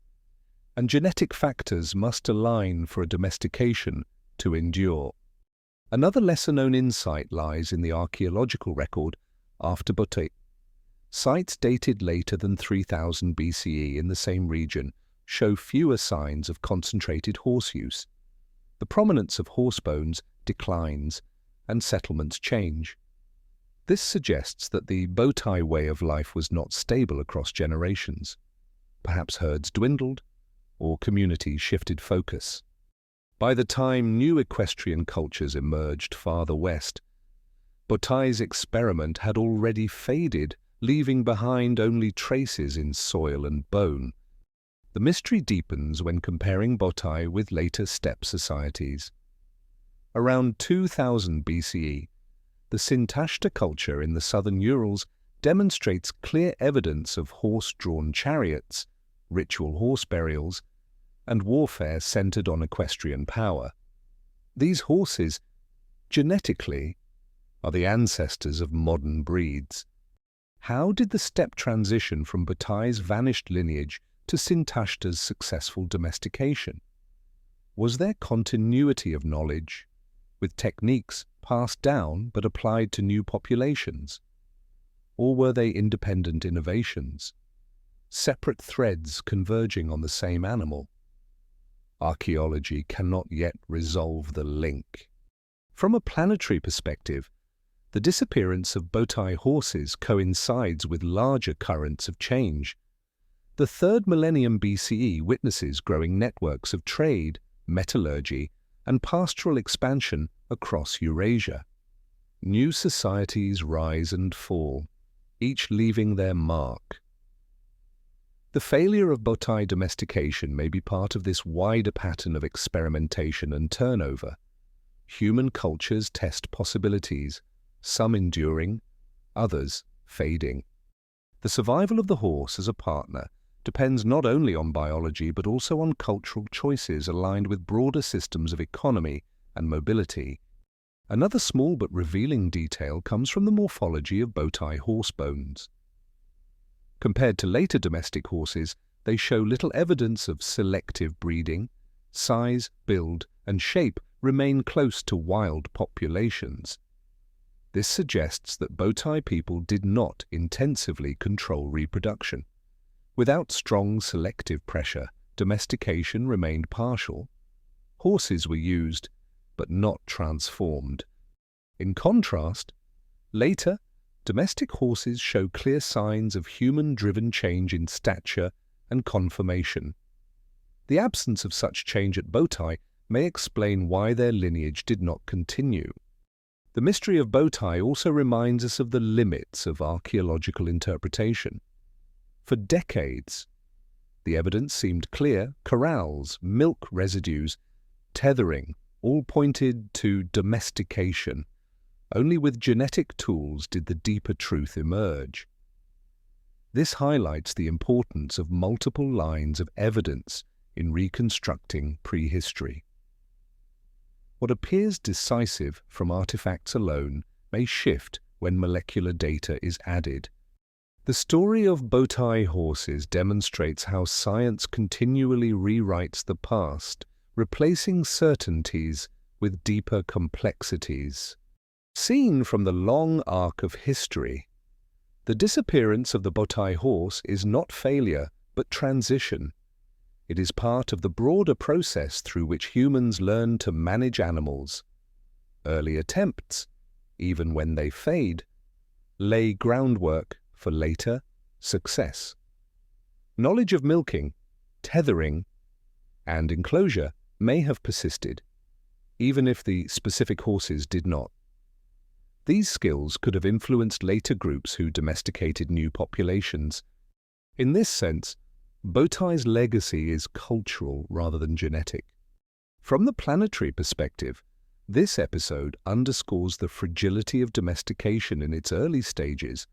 and genetic factors must align for a domestication to endure. Another lesser-known insight lies in the archaeological record after Botai. Sites dated later than 3000 BCE in the same region show fewer signs of concentrated horse use. The prominence of horse bones declines and settlements change. This suggests that the Botai way of life was not stable across generations. Perhaps herds dwindled, or communities shifted focus. By the time new equestrian cultures emerged farther west, Botai's experiment had already faded, leaving behind only traces in soil and bone. The mystery deepens when comparing Botai with later steppe societies. Around 2000 BCE, the Sintashta culture in the southern Urals demonstrates clear evidence of horse-drawn chariots, ritual horse burials, and warfare centered on equestrian power. These horses, genetically, are the ancestors of modern breeds. How did the steppe transition from Botai's vanished lineage to Sintashta's successful domestication? Was there continuity of knowledge, with techniques passed down but applied to new populations? Or were they independent innovations, separate threads converging on the same animal? Archaeology cannot yet resolve the link. From a planetary perspective, the disappearance of Botai horses coincides with larger currents of change. The 3rd millennium BCE witnesses growing networks of trade, metallurgy, and pastoral expansion across Eurasia. New societies rise and fall, each leaving their mark. The failure of Botai domestication may be part of this wider pattern of experimentation and turnover. Human cultures test possibilities, some enduring, others fading. The survival of the horse as a partner depends not only on biology but also on cultural choices aligned with broader systems of economy and mobility. Another small but revealing detail comes from the morphology of Botai horse bones. Compared to later domestic horses, they show little evidence of selective breeding. Size, build, and shape remain close to wild populations. This suggests that Botai people did not intensively control reproduction. Without strong selective pressure, domestication remained partial. Horses were used, but not transformed. In contrast, later, domestic horses show clear signs of human-driven change in stature and conformation. The absence of such change at Botai may explain why their lineage did not continue. The mystery of Botai also reminds us of the limits of archaeological interpretation. For decades, the evidence seemed clear: corrals, milk residues, tethering, all pointed to domestication. Only with genetic tools did the deeper truth emerge. This highlights the importance of multiple lines of evidence in reconstructing prehistory. What appears decisive from artifacts alone may shift when molecular data is added. The story of Botai horses demonstrates how science continually rewrites the past, replacing certainties with deeper complexities. Seen from the long arc of history, the disappearance of the Botai horse is not failure, but transition. It is part of the broader process through which humans learn to manage animals. Early attempts, even when they fade, lay groundwork for later success. Knowledge of milking, tethering, and enclosure may have persisted, even if the specific horses did not. These skills could have influenced later groups who domesticated new populations. In this sense, Botai's legacy is cultural rather than genetic. From the planetary perspective, this episode underscores the fragility of domestication in its early stages.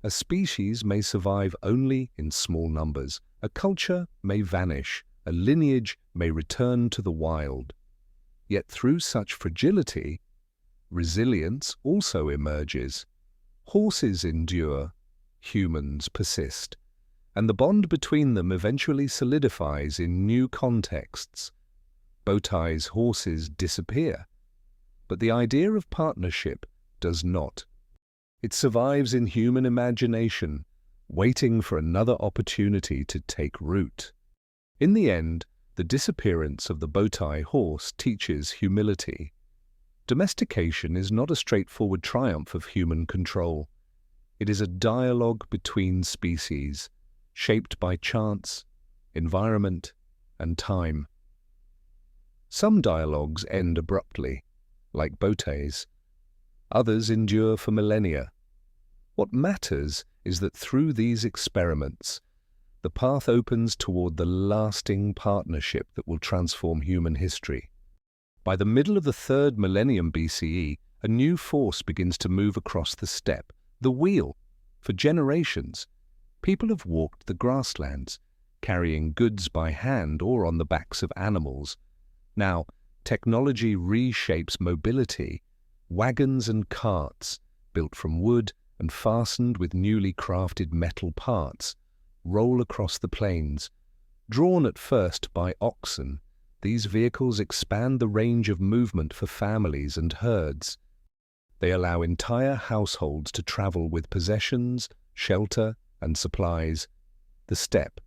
A species may survive only in small numbers. A culture may vanish. A lineage may return to the wild. Yet through such fragility, resilience also emerges. Horses endure, humans persist, and the bond between them eventually solidifies in new contexts. Botai's horses disappear, but the idea of partnership does not. It survives in human imagination, waiting for another opportunity to take root. In the end, the disappearance of the Botai horse teaches humility. Domestication is not a straightforward triumph of human control. It is a dialogue between species, shaped by chance, environment, and time. Some dialogues end abruptly, like Botai's. Others endure for millennia. What matters is that through these experiments, the path opens toward the lasting partnership that will transform human history. By the middle of the 3rd millennium BCE, a new force begins to move across the steppe, the wheel. For generations, people have walked the grasslands, carrying goods by hand or on the backs of animals. Now, technology reshapes mobility. Wagons and carts, built from wood and fastened with newly crafted metal parts, roll across the plains. Drawn at first by oxen, these vehicles expand the range of movement for families and herds. They allow entire households to travel with possessions, shelter, and supplies. The steppe,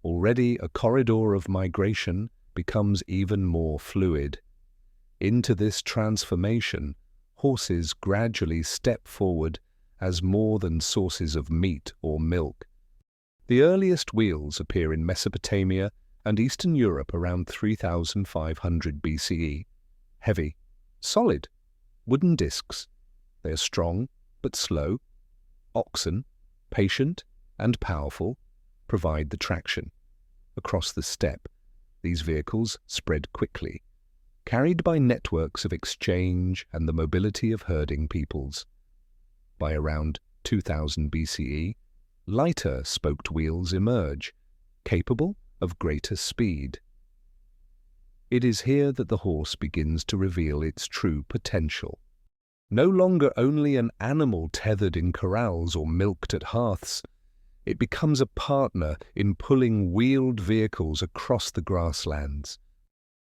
already a corridor of migration, becomes even more fluid. Into this transformation, horses gradually step forward as more than sources of meat or milk. The earliest wheels appear in Mesopotamia and Eastern Europe around 3500 BCE. Heavy, solid, wooden discs. They are strong but slow. Oxen, patient and powerful, provide the traction. Across the steppe, these vehicles spread quickly, carried by networks of exchange and the mobility of herding peoples. By around 2000 BCE, lighter spoked wheels emerge, capable of greater speed. It is here that the horse begins to reveal its true potential. No longer only an animal tethered in corrals or milked at hearths, it becomes a partner in pulling wheeled vehicles across the grasslands.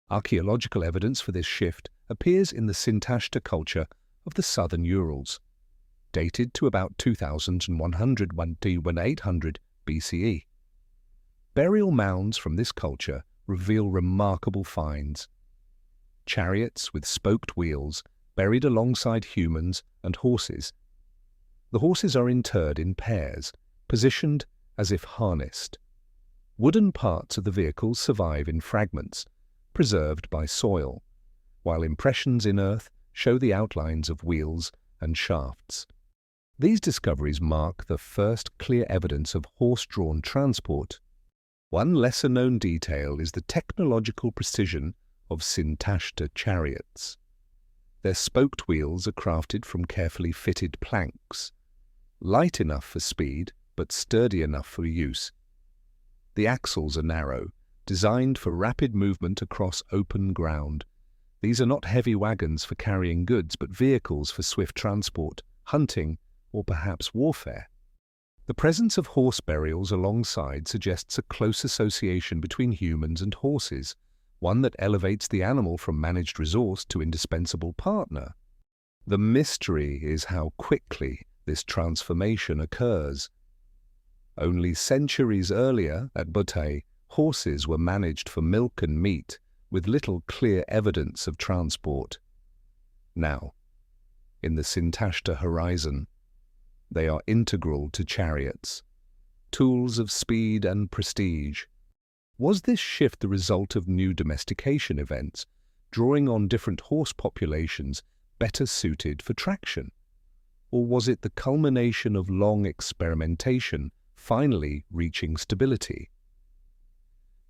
Archaeological evidence for this shift appears in the Sintashta culture of the southern Urals, dated to about 2100–1800 BCE. Burial mounds from this culture reveal remarkable finds. Chariots with spoked wheels buried alongside humans and horses. The horses are interred in pairs, positioned as if harnessed. Wooden parts of the vehicles survive in fragments, preserved by soil, while impressions in earth show the outlines of wheels and shafts. These discoveries mark the first clear evidence of horse-drawn transport. One lesser-known detail is the technological precision of syntashta chariots. Their spoked wheels are crafted from carefully fitted planks, light enough for speed but sturdy enough for use. The axles are narrow, designed for rapid movement across open ground. These are not heavy wagons for carrying goods, but vehicles for swift transport, hunting, or perhaps warfare. The presence of horse burials alongside suggests a close association between humans and horses, one that elevates the animal from managed resource to indispensable partner. The mystery is how quickly this transformation occurs. Only centuries earlier, at Botai, horses were managed for milk and meat, with little clear evidence of transport. Now, in the syntashta horizon, they are integral to chariots, tools of speed and prestige. Was this shift the result of new domestication events, drawing on different horse populations better suited for traction? Or was it the culmination of long experimentation, finally reaching stability?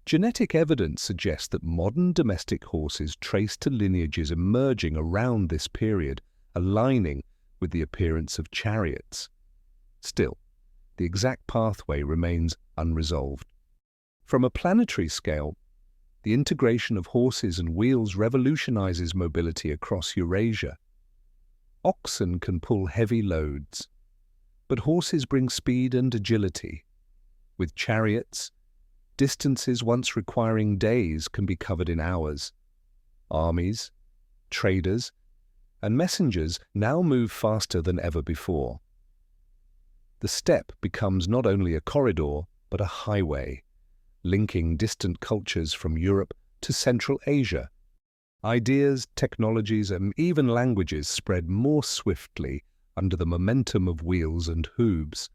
Genetic evidence suggests that modern domestic horses trace to lineages emerging around this period, aligning with the appearance of chariots. Still, the exact pathway remains unresolved. From a planetary scale, the integration of horses and wheels revolutionizes mobility across Eurasia. Oxen can pull heavy loads, but horses bring speed and agility. With chariots, distances once requiring days can be covered in hours. Armies, traders, and messengers now move faster than ever before. The steppe becomes not only a corridor, but a highway, linking distant cultures from Europe to Central Asia. Ideas, technologies, and even languages spread more swiftly under the momentum of wheels and hooves.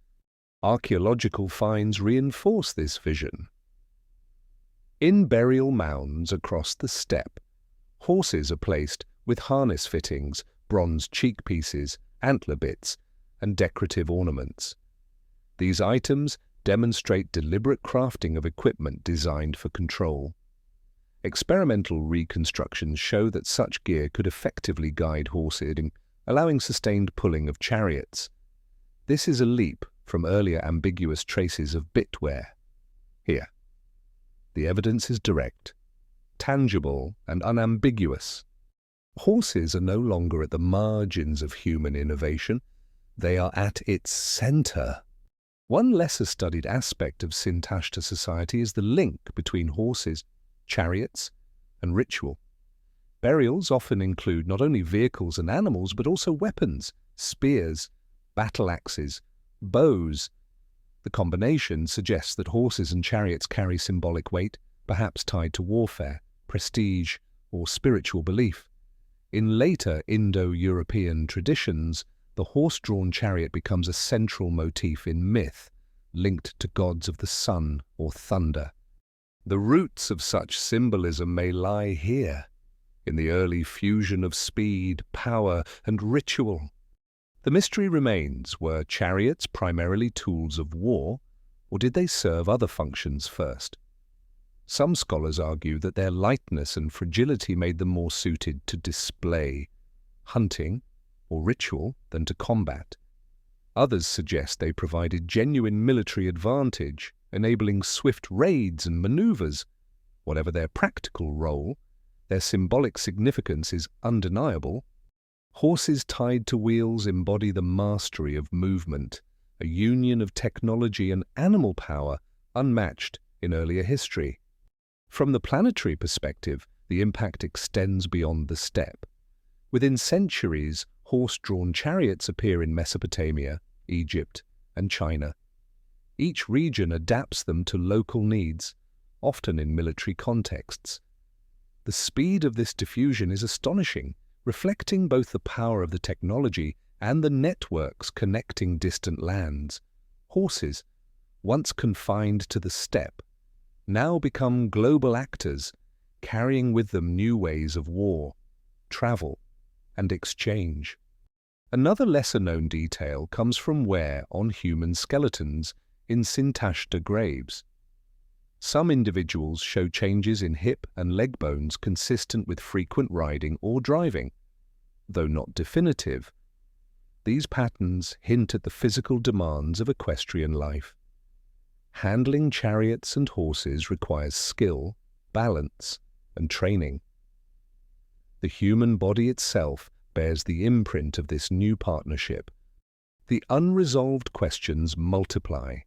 Archaeological finds reinforce this vision. In burial mounds across the steppe, horses are placed with harness fittings, bronze cheek pieces, antler bits, and decorative ornaments. These items demonstrate deliberate crafting of equipment designed for control. Experimental reconstructions show that such gear could effectively guide horses, allowing sustained pulling of chariots. This is a leap from earlier ambiguous traces of bitwear. Here, the evidence is direct, tangible, and unambiguous. Horses are no longer at the margins of human innovation. They are at its center. One lesser-studied aspect of syntashta society is the link between horses, chariots, and ritual. Burials often include not only vehicles and animals, but also weapons, spears, battle axes, bows. The combination suggests that horses and chariots carry symbolic weight, perhaps tied to warfare, prestige, or spiritual belief. In later Indo-European traditions, the horse-drawn chariot becomes a central motif in myth, linked to gods of the sun or thunder. The roots of such symbolism may lie here, in the early fusion of speed, power, and ritual. The mystery remains, were chariots primarily tools of war, or did they serve other functions first? Some scholars argue that their lightness and fragility made them more suited to display, hunting, or ritual than to combat. Others suggest they provided genuine military advantage, enabling swift raids and maneuvers. Whatever their practical role, their symbolic significance is undeniable. Horses tied to wheels embody the mastery of movement, a union of technology and animal power unmatched in earlier history. From the planetary perspective, the impact extends beyond the steppe. Within centuries, horse-drawn chariots appear in Mesopotamia, Egypt, and China. Each region adapts them to local needs, often in military contexts. The speed of this diffusion is astonishing, reflecting both the power of the technology and the networks connecting distant lands. Horses, once confined to the steppe, now become global actors, carrying with them new ways of war, travel, and exchange. Another lesser-known detail comes from wear on human skeletons in syntashta graves. Some individuals show changes in hip and leg bones consistent with frequent riding or driving. Though not definitive, these patterns hint at the physical demands of equestrian life. Handling chariots and horses requires skill, balance, and training. The human body itself bears the imprint of this new partnership. The unresolved questions multiply.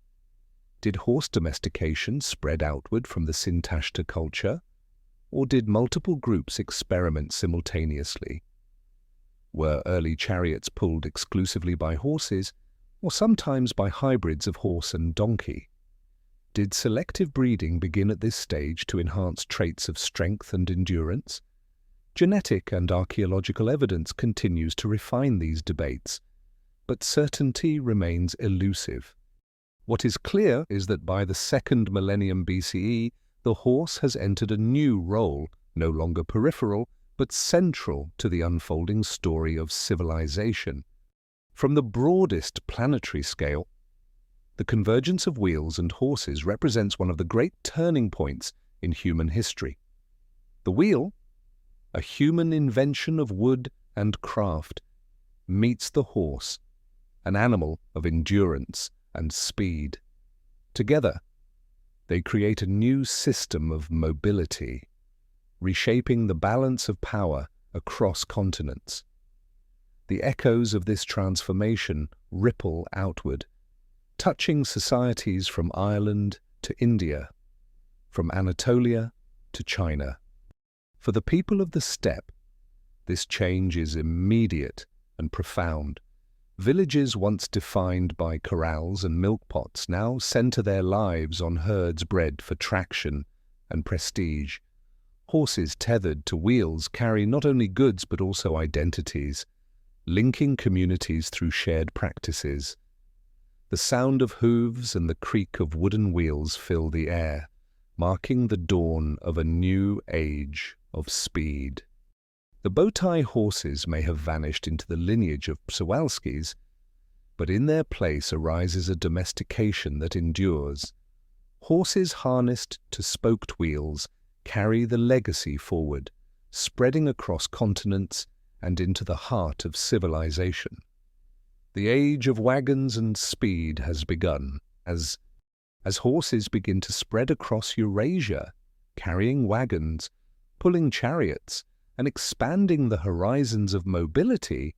Did horse domestication spread outward from the syntashta culture, or did multiple groups experiment simultaneously? Were early chariots pulled exclusively by horses, or sometimes by hybrids of horse and donkey? Did selective breeding begin at this stage to enhance traits of strength and endurance? Genetic and archaeological evidence continues to refine these debates, but certainty remains elusive. What is clear is that by the 2nd millennium BCE, the horse has entered a new role, no longer peripheral, but central to the unfolding story of civilization. From the broadest planetary scale, the convergence of wheels and horses represents one of the great turning points in human history. The wheel, a human invention of wood and craft, meets the horse, an animal of endurance and speed. Together, they create a new system of mobility, reshaping the balance of power across continents. The echoes of this transformation ripple outward, touching societies from Ireland to India, from Anatolia to China. For the people of the steppe, this change is immediate and profound. Villages once defined by corrals and milk pots now center their lives on herds bred for traction and prestige. Horses tethered to wheels carry not only goods but also identities, linking communities through shared practices. The sound of hooves and the creak of wooden wheels fill the air, marking the dawn of a new age of speed. The Botai horses may have vanished into the lineage of Przewalskis, but in their place arises a domestication that endures. Horses harnessed to spoked wheels carry the legacy forward, spreading across continents and into the heart of civilization. The age of wagons and speed has begun, as horses begin to spread across Eurasia, carrying wagons, pulling chariots, and expanding the horizons of mobility.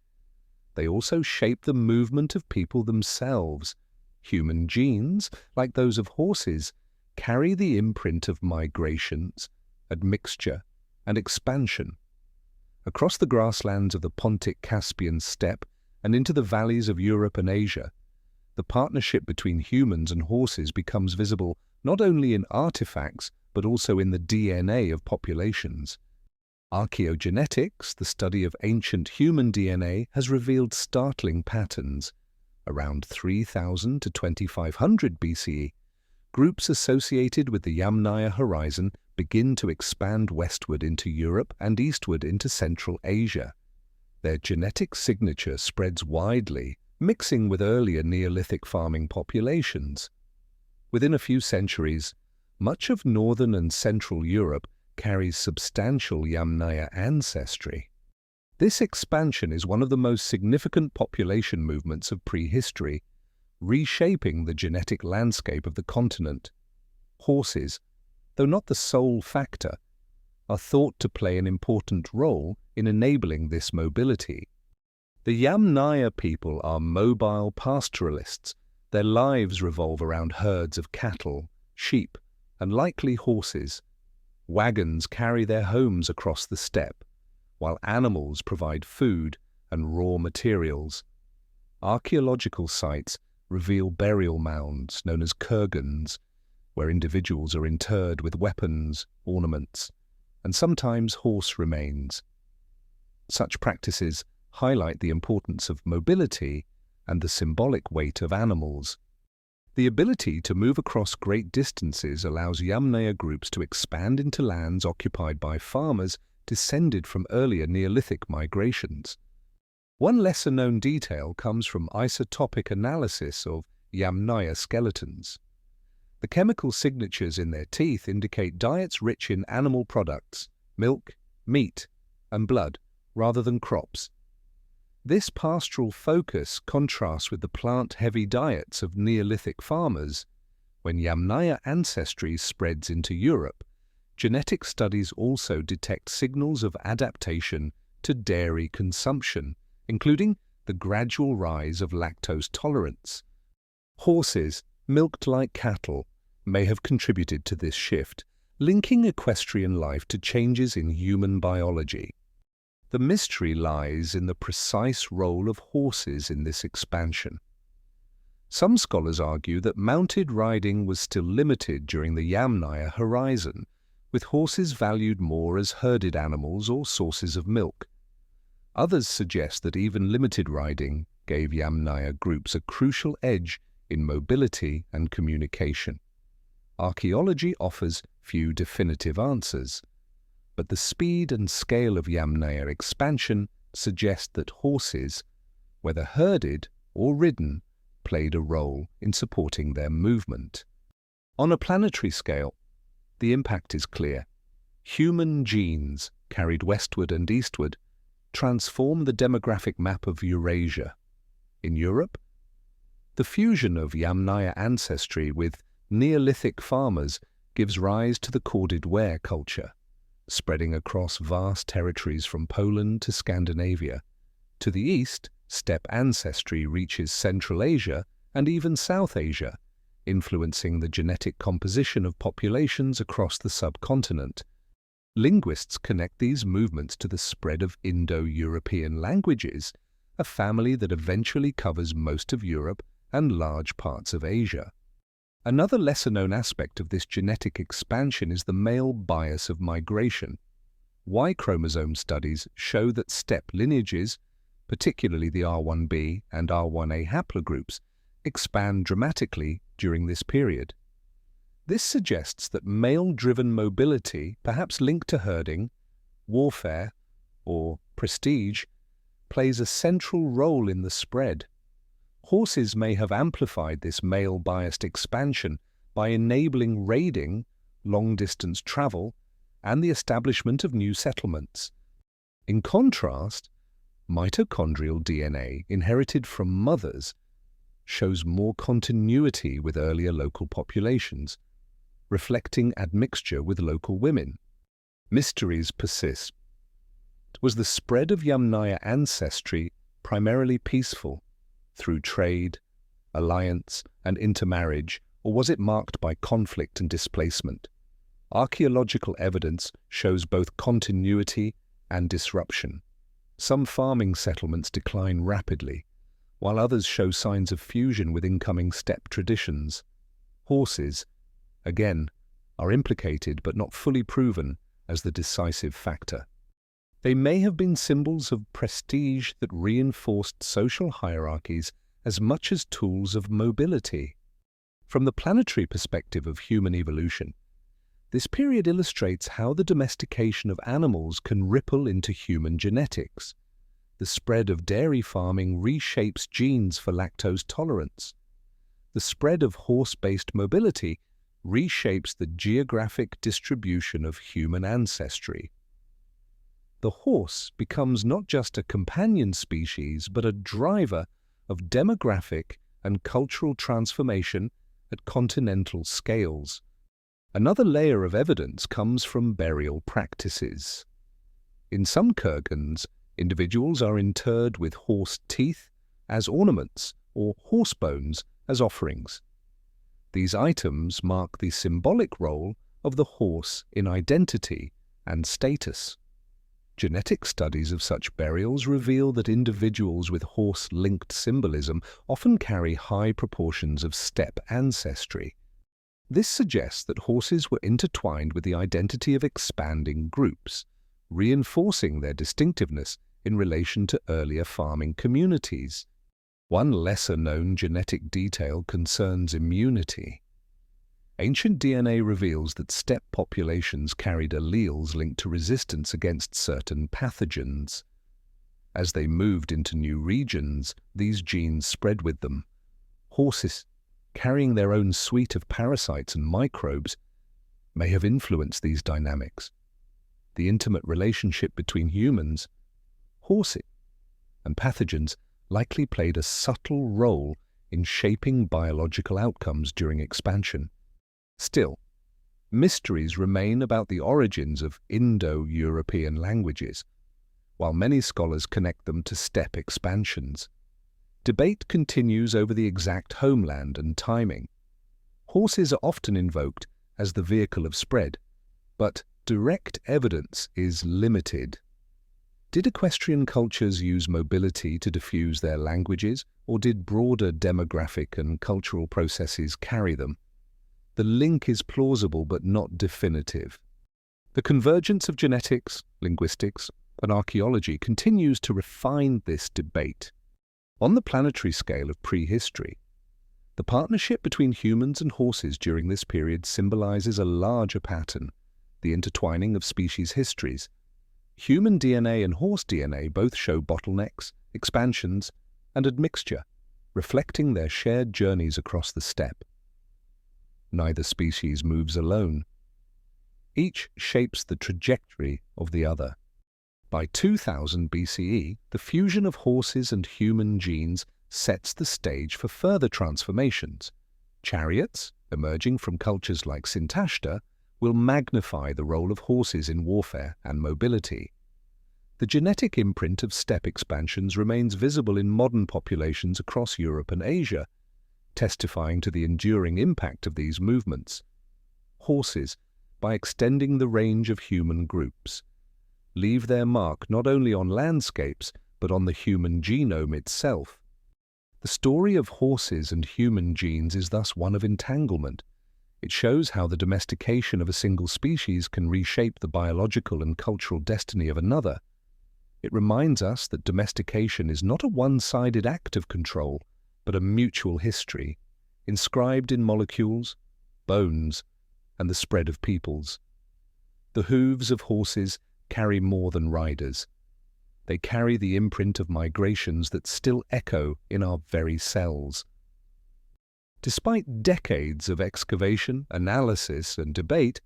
They also shape the movement of people themselves. Human genes, like those of horses, carry the imprint of migrations, admixture, and expansion. Across the grasslands of the Pontic-Caspian steppe and into the valleys of Europe and Asia, the partnership between humans and horses becomes visible not only in artifacts but also in the DNA of populations. Archaeogenetics, the study of ancient human DNA, has revealed startling patterns. Around 3000 to 2500 BCE, groups associated with the Yamnaya horizon begin to expand westward into Europe and eastward into Central Asia. Their genetic signature spreads widely, mixing with earlier Neolithic farming populations. Within a few centuries, much of northern and central Europe carries substantial Yamnaya ancestry. This expansion is one of the most significant population movements of prehistory, reshaping the genetic landscape of the continent. Horses, though not the sole factor, are thought to play an important role in enabling this mobility. The Yamnaya people are mobile pastoralists. Their lives revolve around herds of cattle, sheep, and likely horses. Wagons carry their homes across the steppe, while animals provide food and raw materials. Archaeological sites reveal burial mounds known as kurgans, where individuals are interred with weapons, ornaments, and sometimes horse remains. Such practices highlight the importance of mobility and the symbolic weight of animals. The ability to move across great distances allows Yamnaya groups to expand into lands occupied by farmers descended from earlier Neolithic migrations. One lesser-known detail comes from isotopic analysis of Yamnaya skeletons. The chemical signatures in their teeth indicate diets rich in animal products, milk, meat, and blood, rather than crops. This pastoral focus contrasts with the plant-heavy diets of Neolithic farmers. When Yamnaya ancestry spreads into Europe, genetic studies also detect signals of adaptation to dairy consumption, including the gradual rise of lactose tolerance. Horses, milked like cattle, may have contributed to this shift, linking equestrian life to changes in human biology. The mystery lies in the precise role of horses in this expansion. Some scholars argue that mounted riding was still limited during the Yamnaya horizon, with horses valued more as herded animals or sources of milk. Others suggest that even limited riding gave Yamnaya groups a crucial edge in mobility and communication. Archaeology offers few definitive answers, but the speed and scale of Yamnaya expansion suggest that horses, whether herded or ridden, played a role in supporting their movement. On a planetary scale, the impact is clear. Human genes, carried westward and eastward, transform the demographic map of Eurasia. In Europe, the fusion of Yamnaya ancestry with Neolithic farmers gives rise to the corded ware culture, spreading across vast territories from Poland to Scandinavia. To the east, steppe ancestry reaches Central Asia and even South Asia, influencing the genetic composition of populations across the subcontinent. Linguists connect these movements to the spread of Indo-European languages, a family that eventually covers most of Europe and large parts of Asia. Another lesser-known aspect of this genetic expansion is the male bias of migration. Y chromosome studies show that steppe lineages, particularly the R1b and R1a haplogroups, expand dramatically during this period. This suggests that male-driven mobility, perhaps linked to herding, warfare, or prestige, plays a central role in the spread. Horses may have amplified this male-biased expansion by enabling raiding, long-distance travel, and the establishment of new settlements. In contrast, mitochondrial DNA inherited from mothers shows more continuity with earlier local populations, reflecting admixture with local women. Mysteries persist. Was the spread of Yamnaya ancestry primarily peaceful, through trade, alliance, and intermarriage, or was it marked by conflict and displacement? Archaeological evidence shows both continuity and disruption. Some farming settlements decline rapidly, while others show signs of fusion with incoming steppe traditions. Horses, again, are implicated but not fully proven as the decisive factor. They may have been symbols of prestige that reinforced social hierarchies as much as tools of mobility. From the planetary perspective of human evolution, this period illustrates how the domestication of animals can ripple into human genetics. The spread of dairy farming reshapes genes for lactose tolerance. The spread of horse-based mobility reshapes the geographic distribution of human ancestry. The horse becomes not just a companion species, but a driver of demographic and cultural transformation at continental scales. Another layer of evidence comes from burial practices. In some kurgans, individuals are interred with horse teeth as ornaments or horse bones as offerings. These items mark the symbolic role of the horse in identity and status. Genetic studies of such burials reveal that individuals with horse-linked symbolism often carry high proportions of steppe ancestry. This suggests that horses were intertwined with the identity of expanding groups, reinforcing their distinctiveness in relation to earlier farming communities. One lesser-known genetic detail concerns immunity. Ancient DNA reveals that steppe populations carried alleles linked to resistance against certain pathogens. As they moved into new regions, these genes spread with them. Horses, carrying their own suite of parasites and microbes, may have influenced these dynamics. The intimate relationship between humans, horses, and pathogens likely played a subtle role in shaping biological outcomes during expansion. Still, mysteries remain about the origins of Indo-European languages, while many scholars connect them to steppe expansions. Debate continues over the exact homeland and timing. Horses are often invoked as the vehicle of spread, but direct evidence is limited. Did equestrian cultures use mobility to diffuse their languages, or did broader demographic and cultural processes carry them? The link is plausible but not definitive. The convergence of genetics, linguistics, and archaeology continues to refine this debate. On the planetary scale of prehistory, the partnership between humans and horses during this period symbolizes a larger pattern, the intertwining of species histories. Human DNA and horse DNA both show bottlenecks, expansions, and admixture, reflecting their shared journeys across the steppe. Neither species moves alone. Each shapes the trajectory of the other. By 2000 BCE, the fusion of horses and human genes sets the stage for further transformations. Chariots, emerging from cultures like Sintashta, will magnify the role of horses in warfare and mobility. The genetic imprint of steppe expansions remains visible in modern populations across Europe and Asia, testifying to the enduring impact of these movements. Horses, by extending the range of human groups, leave their mark not only on landscapes but on the human genome itself. The story of horses and human genes is thus one of entanglement. It shows how the domestication of a single species can reshape the biological and cultural destiny of another. It reminds us that domestication is not a one-sided act of control, but a mutual history, inscribed in molecules, bones, and the spread of peoples. The hooves of horses carry more than riders. They carry the imprint of migrations that still echo in our very cells. Despite decades of excavation, analysis, and debate,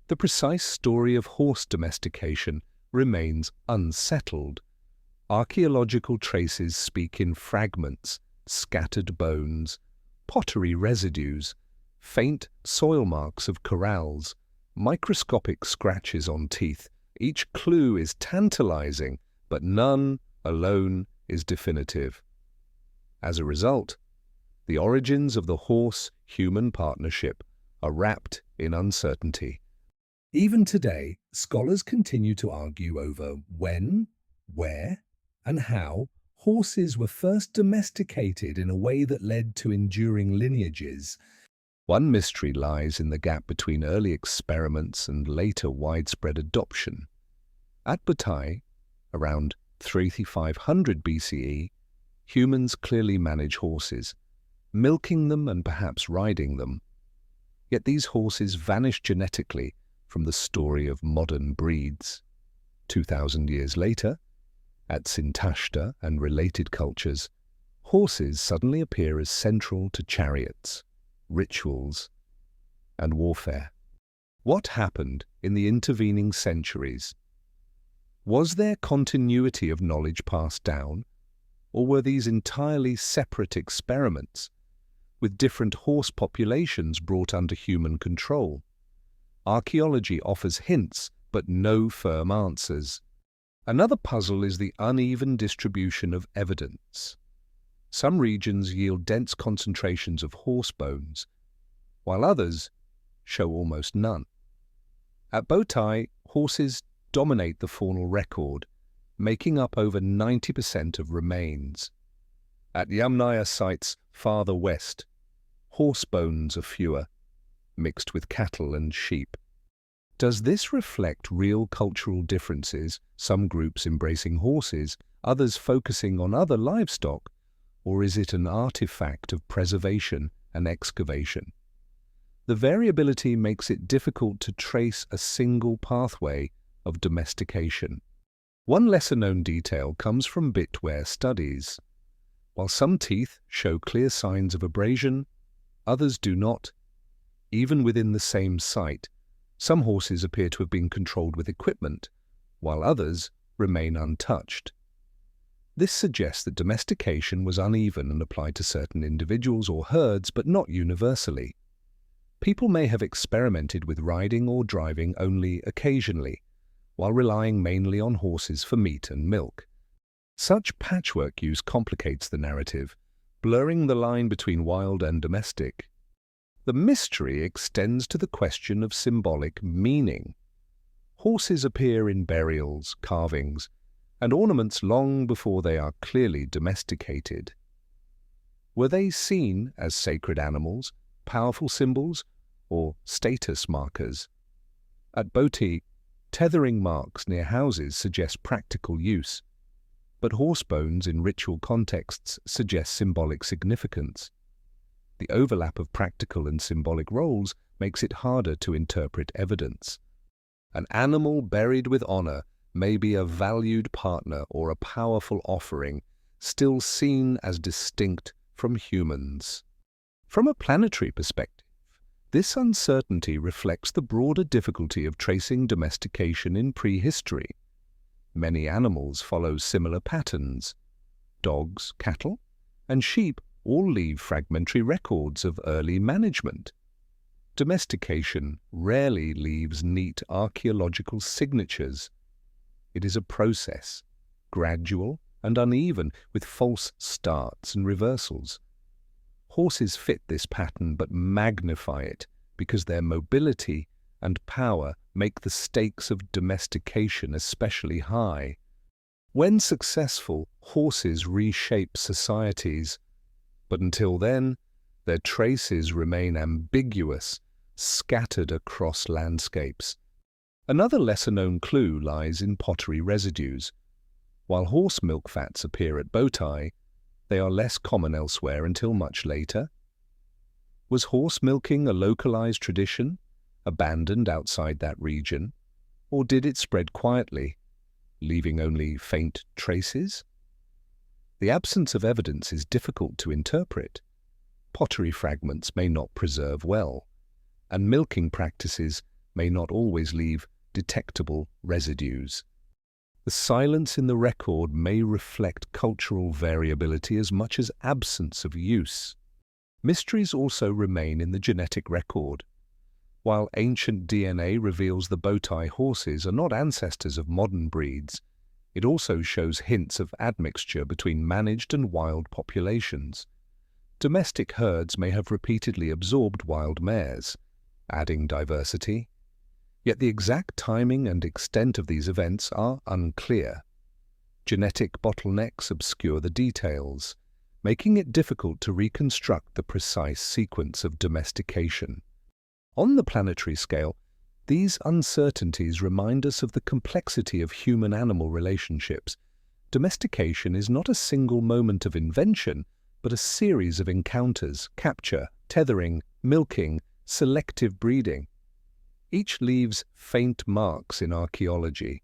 the precise story of horse domestication remains unsettled. Archaeological traces speak in fragments, scattered bones, pottery residues, faint soil marks of corrals, microscopic scratches on teeth. Each clue is tantalizing, but none alone is definitive. As a result, the origins of the horse-human partnership are wrapped in uncertainty. Even today, scholars continue to argue over when, where, and how horses were first domesticated in a way that led to enduring lineages. One mystery lies in the gap between early experiments and later widespread adoption. At Botai, around 3500 BCE, humans clearly manage horses, milking them and perhaps riding them. Yet these horses vanish genetically from the story of modern breeds. 2000 years later, at Sintashta and related cultures, horses suddenly appear as central to chariots, rituals, and warfare. What happened in the intervening centuries? Was there continuity of knowledge passed down, or were these entirely separate experiments, with different horse populations brought under human control? Archaeology offers hints, but no firm answers. Another puzzle is the uneven distribution of evidence. Some regions yield dense concentrations of horse bones, while others show almost none. At Botai, horses dominate the faunal record, making up over 90% of remains. At Yamnaya sites farther west, horse bones are fewer, mixed with cattle and sheep. Does this reflect real cultural differences, some groups embracing horses, others focusing on other livestock, or is it an artifact of preservation and excavation? The variability makes it difficult to trace a single pathway of domestication. One lesser-known detail comes from bitwear studies. While some teeth show clear signs of abrasion, others do not. Even within the same site, some horses appear to have been controlled with equipment, while others remain untouched. This suggests that domestication was uneven and applied to certain individuals or herds, but not universally. People may have experimented with riding or driving only occasionally, while relying mainly on horses for meat and milk. Such patchwork use complicates the narrative, blurring the line between wild and domestic. The mystery extends to the question of symbolic meaning. Horses appear in burials, carvings, and ornaments long before they are clearly domesticated. Were they seen as sacred animals, powerful symbols, or status markers? At Botai, tethering marks near houses suggest practical use, but horse bones in ritual contexts suggest symbolic significance. The overlap of practical and symbolic roles makes it harder to interpret evidence. An animal buried with honor may be a valued partner or a powerful offering, still seen as distinct from humans. From a planetary perspective, this uncertainty reflects the broader difficulty of tracing domestication in prehistory. Many animals follow similar patterns. Dogs, cattle, and sheep all leave fragmentary records of early management. Domestication rarely leaves neat archaeological signatures. It is a process, gradual and uneven, with false starts and reversals. Horses fit this pattern but magnify it because their mobility and power make the stakes of domestication especially high. When successful, horses reshape societies, but until then, their traces remain ambiguous, scattered across landscapes. Another lesser-known clue lies in pottery residues. While horse milk fats appear at Botai, they are less common elsewhere until much later. Was horse milking a localized tradition, abandoned outside that region, or did it spread quietly, leaving only faint traces? The absence of evidence is difficult to interpret. Pottery fragments may not preserve well, and milking practices may not always leave detectable residues. The silence in the record may reflect cultural variability as much as absence of use. Mysteries also remain in the genetic record. While ancient DNA reveals the Botai horses are not ancestors of modern breeds, it also shows hints of admixture between managed and wild populations. Domestic herds may have repeatedly absorbed wild mares, adding diversity. Yet the exact timing and extent of these events are unclear. Genetic bottlenecks obscure the details, making it difficult to reconstruct the precise sequence of domestication. On the planetary scale, these uncertainties remind us of the complexity of human-animal relationships. Domestication is not a single moment of invention, but a series of encounters, capture, tethering, milking, selective breeding. Each leaves faint marks in archaeology,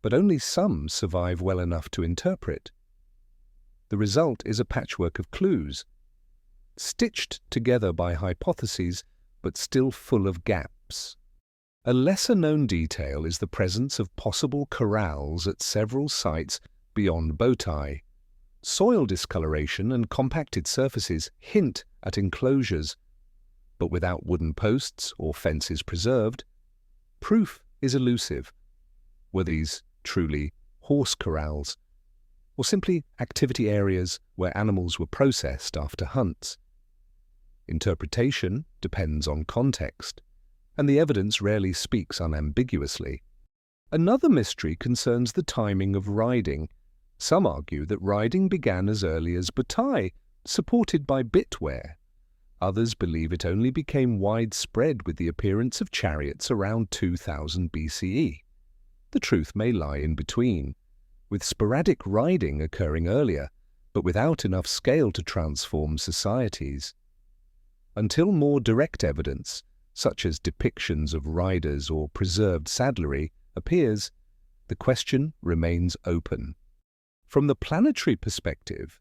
but only some survive well enough to interpret. The result is a patchwork of clues, stitched together by hypotheses, but still full of gaps. A lesser-known detail is the presence of possible corrals at several sites beyond Botai. Soil discoloration and compacted surfaces hint at enclosures, but without wooden posts or fences preserved, proof is elusive. Were these truly horse corrals, or simply activity areas where animals were processed after hunts? Interpretation depends on context, and the evidence rarely speaks unambiguously. Another mystery concerns the timing of riding. Some argue that riding began as early as Botai, supported by bitwear. Others believe it only became widespread with the appearance of chariots around 2000 BCE. The truth may lie in between, with sporadic riding occurring earlier, but without enough scale to transform societies. Until more direct evidence, such as depictions of riders or preserved saddlery, appears, The question remains open. From the planetary perspective,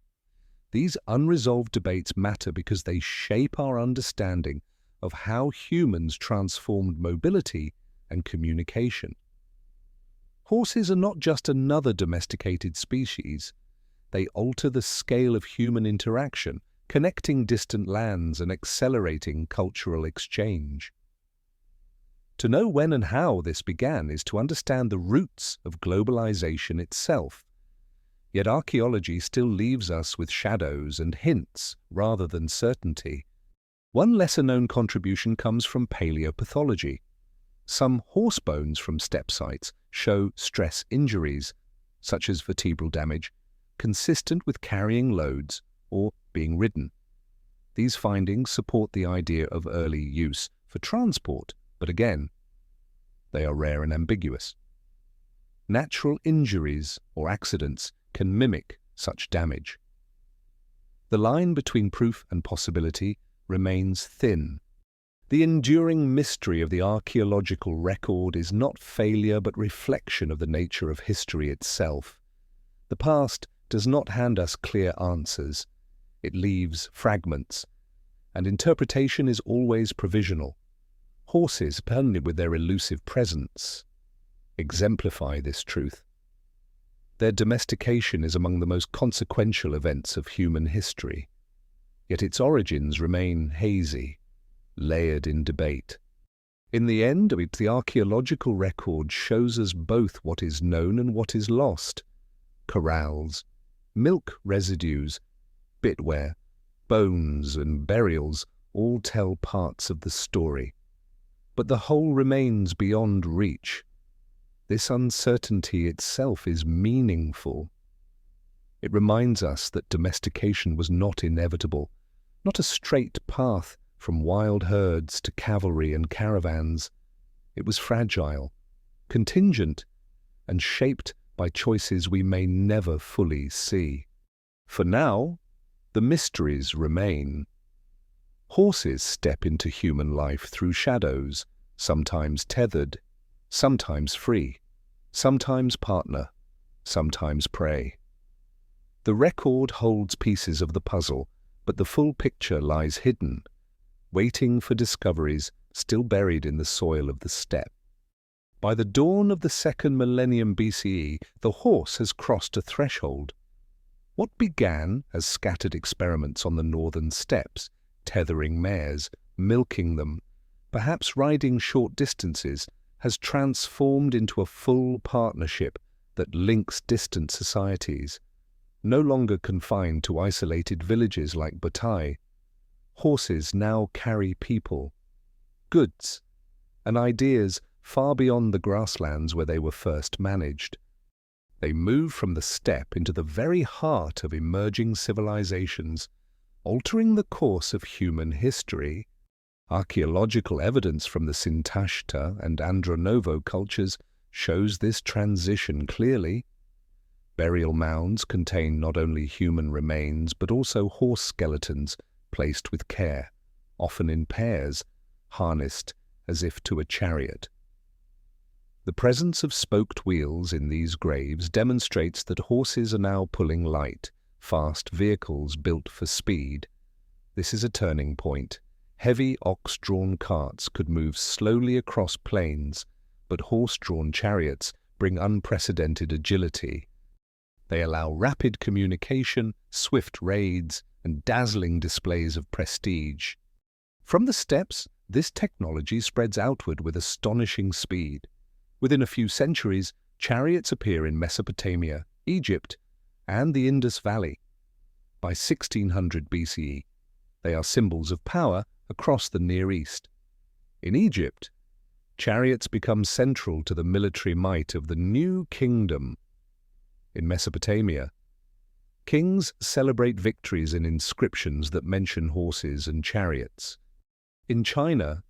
these unresolved debates matter because they shape our understanding of how humans transformed mobility and communication. Horses are not just another domesticated species. They alter the scale of human interaction, connecting distant lands and accelerating cultural exchange. To know when and how this began is to understand the roots of globalization itself. Yet archaeology still leaves us with shadows and hints rather than certainty. One lesser-known contribution comes from paleopathology. Some horse bones from steppe sites show stress injuries, such as vertebral damage, consistent with carrying loads or being ridden. These findings support the idea of early use for transport, but again, they are rare and ambiguous. Natural injuries or accidents can mimic such damage. The line between proof and possibility remains thin. The enduring mystery of the archaeological record is not failure but reflection of the nature of history itself. The past does not hand us clear answers. It leaves fragments, and interpretation is always provisional. Horses, only with their elusive presence, exemplify this truth. Their domestication is among the most consequential events of human history, yet its origins remain hazy, layered in debate. In the end, the archaeological record shows us both what is known and what is lost. Corrals, milk residues, bitware, bones and burials all tell parts of the story. But the whole remains beyond reach. This uncertainty itself is meaningful. It reminds us that domestication was not inevitable, not a straight path from wild herds to cavalry and caravans. It was fragile, contingent, and shaped by choices we may never fully see. For now, the mysteries remain. Horses step into human life through shadows, sometimes tethered, sometimes free, sometimes partner, sometimes prey. The record holds pieces of the puzzle, but the full picture lies hidden, waiting for discoveries still buried in the soil of the steppe. By the dawn of the second millennium BCE, the horse has crossed a threshold. What began as scattered experiments on the northern steppes, tethering mares, milking them, perhaps riding short distances, has transformed into a full partnership that links distant societies. No longer confined to isolated villages like Botai, horses now carry people, goods, and ideas far beyond the grasslands where they were first managed. They move from the steppe into the very heart of emerging civilizations, altering the course of human history. Archaeological evidence from the Sintashta and Andronovo cultures shows this transition clearly. Burial mounds contain not only human remains but also horse skeletons placed with care, often in pairs, harnessed as if to a chariot. The presence of spoked wheels in these graves demonstrates that horses are now pulling light, fast vehicles built for speed. This is a turning point. Heavy ox-drawn carts could move slowly across plains, but horse-drawn chariots bring unprecedented agility. They allow rapid communication, swift raids, and dazzling displays of prestige. From the steppes, this technology spreads outward with astonishing speed. Within a few centuries, chariots appear in Mesopotamia, Egypt, and the Indus Valley. By 1600 BCE, they are symbols of power across the Near East. In Egypt, chariots become central to the military might of the new kingdom. In Mesopotamia, kings celebrate victories in inscriptions that mention horses and chariots. In China,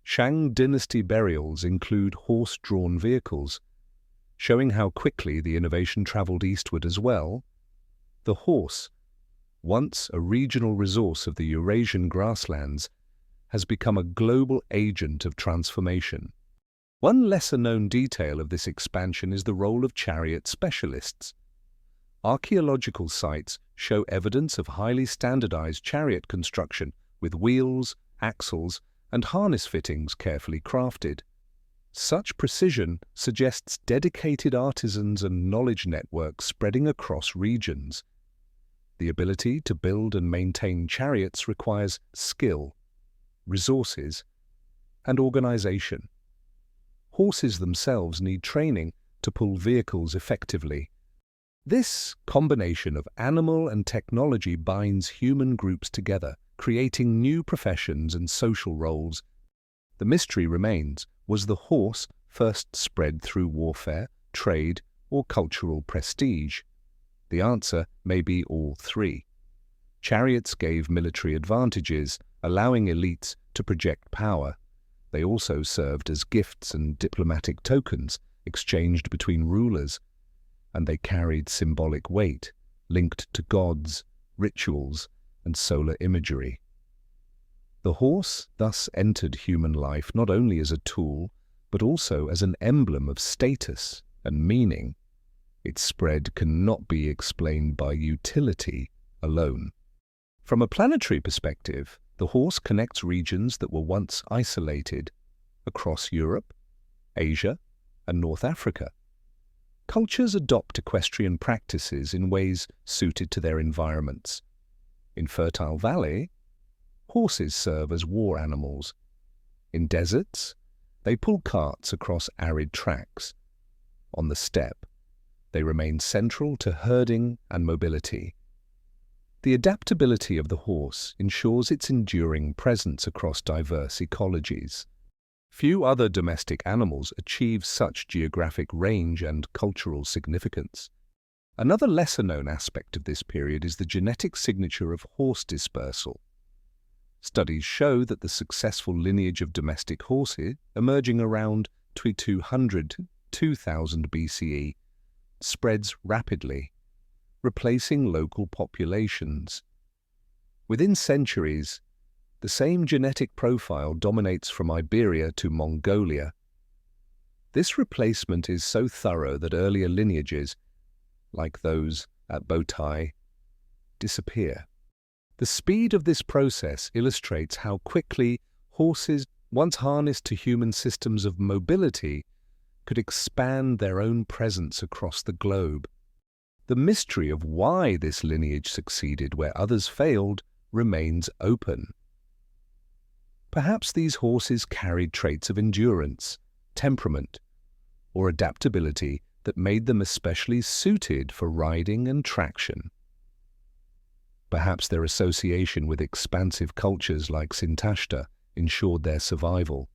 Shang dynasty burials include horse-drawn vehicles, showing how quickly the innovation traveled eastward as well. The horse, once a regional resource of the Eurasian grasslands, has become a global agent of transformation. One lesser-known detail of this expansion is the role of chariot specialists. Archaeological sites show evidence of highly standardized chariot construction with wheels, axles, and harness fittings carefully crafted. Such precision suggests dedicated artisans and knowledge networks spreading across regions. The ability to build and maintain chariots requires skill, resources, and organization. Horses themselves need training to pull vehicles effectively. This combination of animal and technology binds human groups together, creating new professions and social roles. The mystery remains, was the horse first spread through warfare, trade, or cultural prestige? The answer may be all three. Chariots gave military advantages, allowing elites to project power. They also served as gifts and diplomatic tokens exchanged between rulers, and they carried symbolic weight linked to gods, rituals, and solar imagery. The horse thus entered human life not only as a tool, but also as an emblem of status and meaning. Its spread cannot be explained by utility alone. From a planetary perspective, the horse connects regions that were once isolated across Europe, Asia, and North Africa. Cultures adopt equestrian practices in ways suited to their environments. In fertile valley, horses serve as war animals. In deserts, they pull carts across arid tracts. On the steppe, they remain central to herding and mobility. The adaptability of the horse ensures its enduring presence across diverse ecologies. Few other domestic animals achieve such geographic range and cultural significance. Another lesser-known aspect of this period is the genetic signature of horse dispersal. Studies show that the successful lineage of domestic horses, emerging around 2200 to 2000 BCE, spreads rapidly, replacing local populations. Within centuries, the same genetic profile dominates from Iberia to Mongolia. This replacement is so thorough that earlier lineages, like those at Botai, disappear. The speed of this process illustrates how quickly horses, once harnessed to human systems of mobility, could expand their own presence across the globe. The mystery of why this lineage succeeded where others failed remains open. Perhaps these horses carried traits of endurance, temperament, or adaptability that made them especially suited for riding and traction. Perhaps their association with expansive cultures like Sintashta ensured their survival.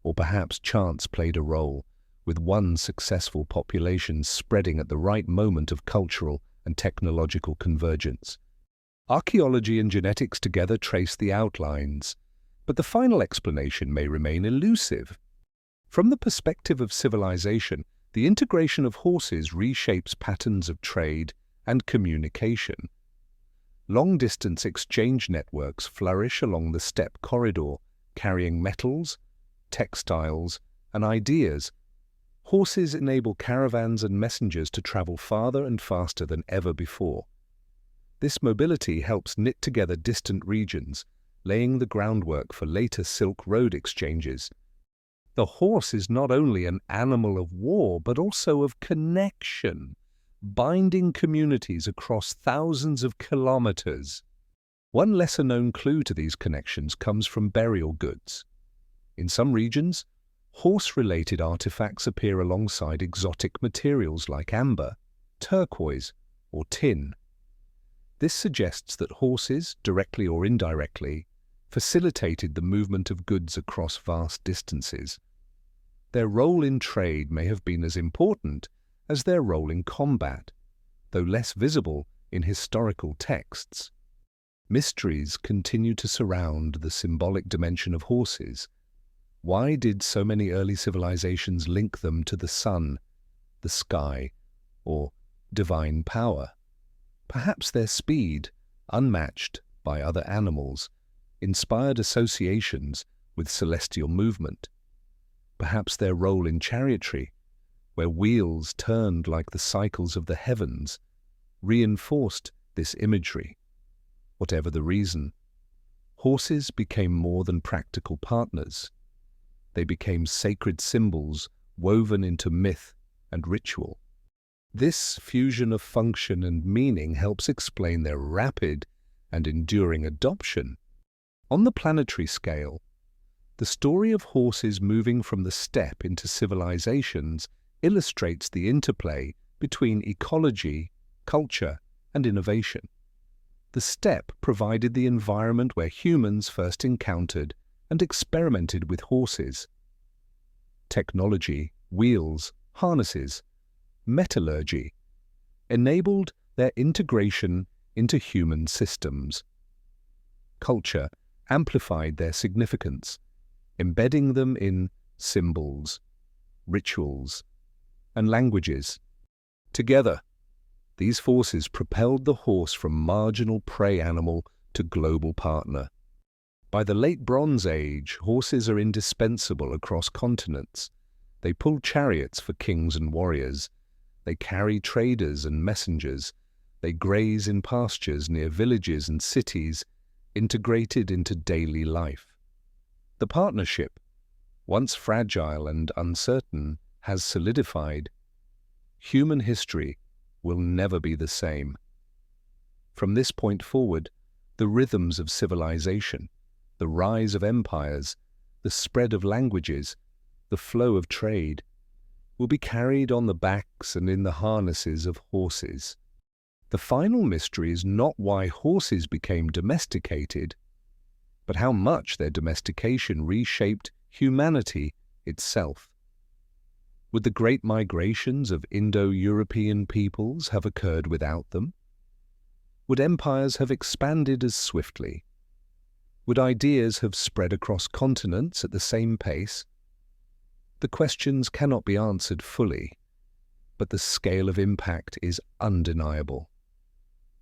Or perhaps chance played a role, with one successful population spreading at the right moment of cultural and technological convergence. Archaeology and genetics together trace the outlines, but the final explanation may remain elusive. From the perspective of civilization, the integration of horses reshapes patterns of trade and communication. Long-distance exchange networks flourish along the steppe corridor, carrying metals, textiles, and ideas. Horses enable caravans and messengers to travel farther and faster than ever before. This mobility helps knit together distant regions, laying the groundwork for later Silk Road exchanges. The horse is not only an animal of war, but also of connection, binding communities across thousands of kilometers. One lesser-known clue to these connections comes from burial goods. In some regions, horse-related artifacts appear alongside exotic materials like amber, turquoise, or tin. This suggests that horses, directly or indirectly, facilitated the movement of goods across vast distances. Their role in trade may have been as important as their role in combat, though less visible in historical texts. Mysteries continue to surround the symbolic dimension of horses. Why did so many early civilizations link them to the sun, the sky, or divine power? Perhaps their speed, unmatched by other animals, inspired associations with celestial movement. perhaps their role in chariotry, where wheels turned like the cycles of the heavens, reinforced this imagery. Whatever the reason, horses became more than practical partners. They became sacred symbols woven into myth and ritual. This fusion of function and meaning helps explain their rapid and enduring adoption. On the planetary scale, the story of horses moving from the steppe into civilizations illustrates the interplay between ecology, culture, and innovation. The steppe provided the environment where humans first encountered and experimented with horses. Technology, wheels, harnesses, metallurgy enabled their integration into human systems. Culture amplified their significance, embedding them in symbols, rituals, and languages. Together, these forces propelled the horse from marginal prey animal to global partner. By the late Bronze Age, horses are indispensable across continents. They pull chariots for kings and warriors. They carry traders and messengers. They graze in pastures near villages and cities, integrated into daily life. The partnership, once fragile and uncertain, has solidified. Human history will never be the same. From this point forward, the rhythms of civilization, the rise of empires, the spread of languages, the flow of trade, will be carried on the backs and in the harnesses of horses. The final mystery is not why horses became domesticated, but how much their domestication reshaped humanity itself. Would the great migrations of Indo-European peoples have occurred without them? Would empires have expanded as swiftly? Would ideas have spread across continents at the same pace? The questions cannot be answered fully, but the scale of impact is undeniable.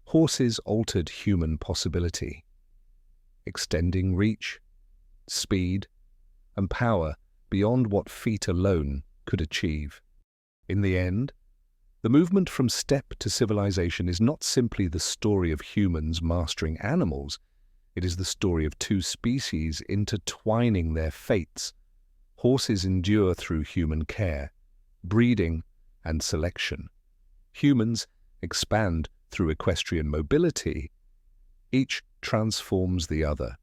Horses altered human possibility, extending reach, speed, and power beyond what feet alone could achieve. In the end, the movement from steppe to civilization is not simply the story of humans mastering animals. It is the story of two species intertwining their fates. Horses endure through human care, breeding, and selection. Humans expand through equestrian mobility. Each transforms the other,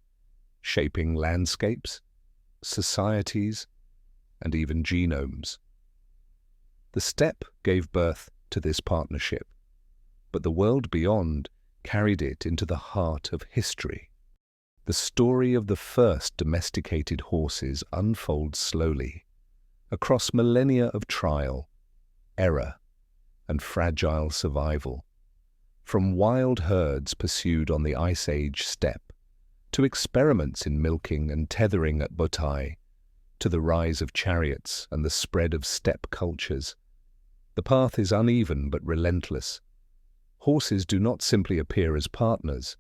shaping landscapes, societies, and even genomes. The steppe gave birth to this partnership, but the world beyond carried it into the heart of history. The story of the first domesticated horses unfolds slowly, across millennia of trial, error, and fragile survival. From wild herds pursued on the Ice Age steppe, to experiments in milking and tethering at Botai, to the rise of chariots and the spread of steppe cultures. The path is uneven but relentless. Horses do not simply appear as partners.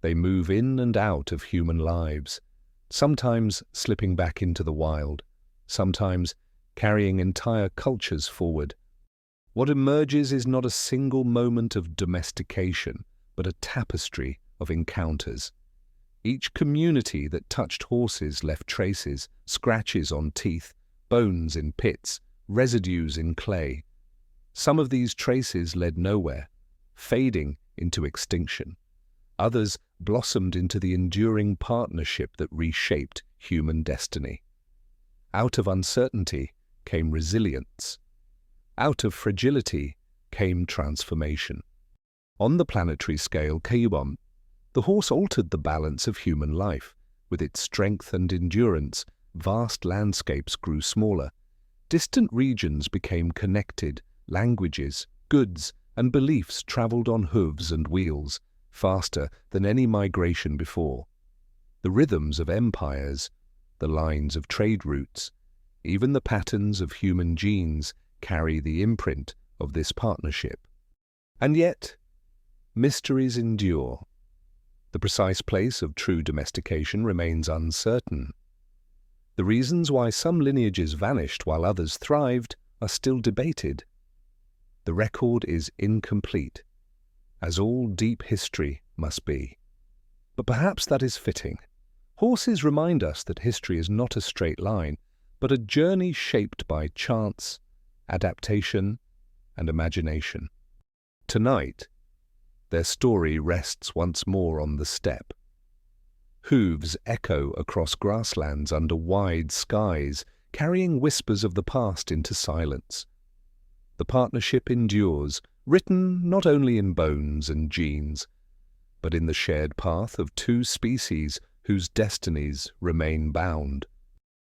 They move in and out of human lives, sometimes slipping back into the wild, sometimes carrying entire cultures forward. What emerges is not a single moment of domestication, but a tapestry of encounters. Each community that touched horses left traces, scratches on teeth, bones in pits, residues in clay. Some of these traces led nowhere, fading into extinction. Others blossomed into the enduring partnership that reshaped human destiny. Out of uncertainty came resilience. Out of fragility came transformation. On the planetary scale, the horse altered the balance of human life. With its strength and endurance, vast landscapes grew smaller. Distant regions became connected. Languages, goods, and beliefs traveled on hooves and wheels, faster than any migration before. The rhythms of empires, the lines of trade routes, even the patterns of human genes carry the imprint of this partnership. And yet, mysteries endure. The precise place of true domestication remains uncertain. The reasons why some lineages vanished while others thrived are still debated. The record is incomplete, as all deep history must be. But perhaps that is fitting. Horses remind us that history is not a straight line, but a journey shaped by chance, adaptation, and imagination. Tonight, their story rests once more on the steppe. Hooves echo across grasslands under wide skies, carrying whispers of the past into silence. The partnership endures, written not only in bones and genes, but in the shared path of two species whose destinies remain bound.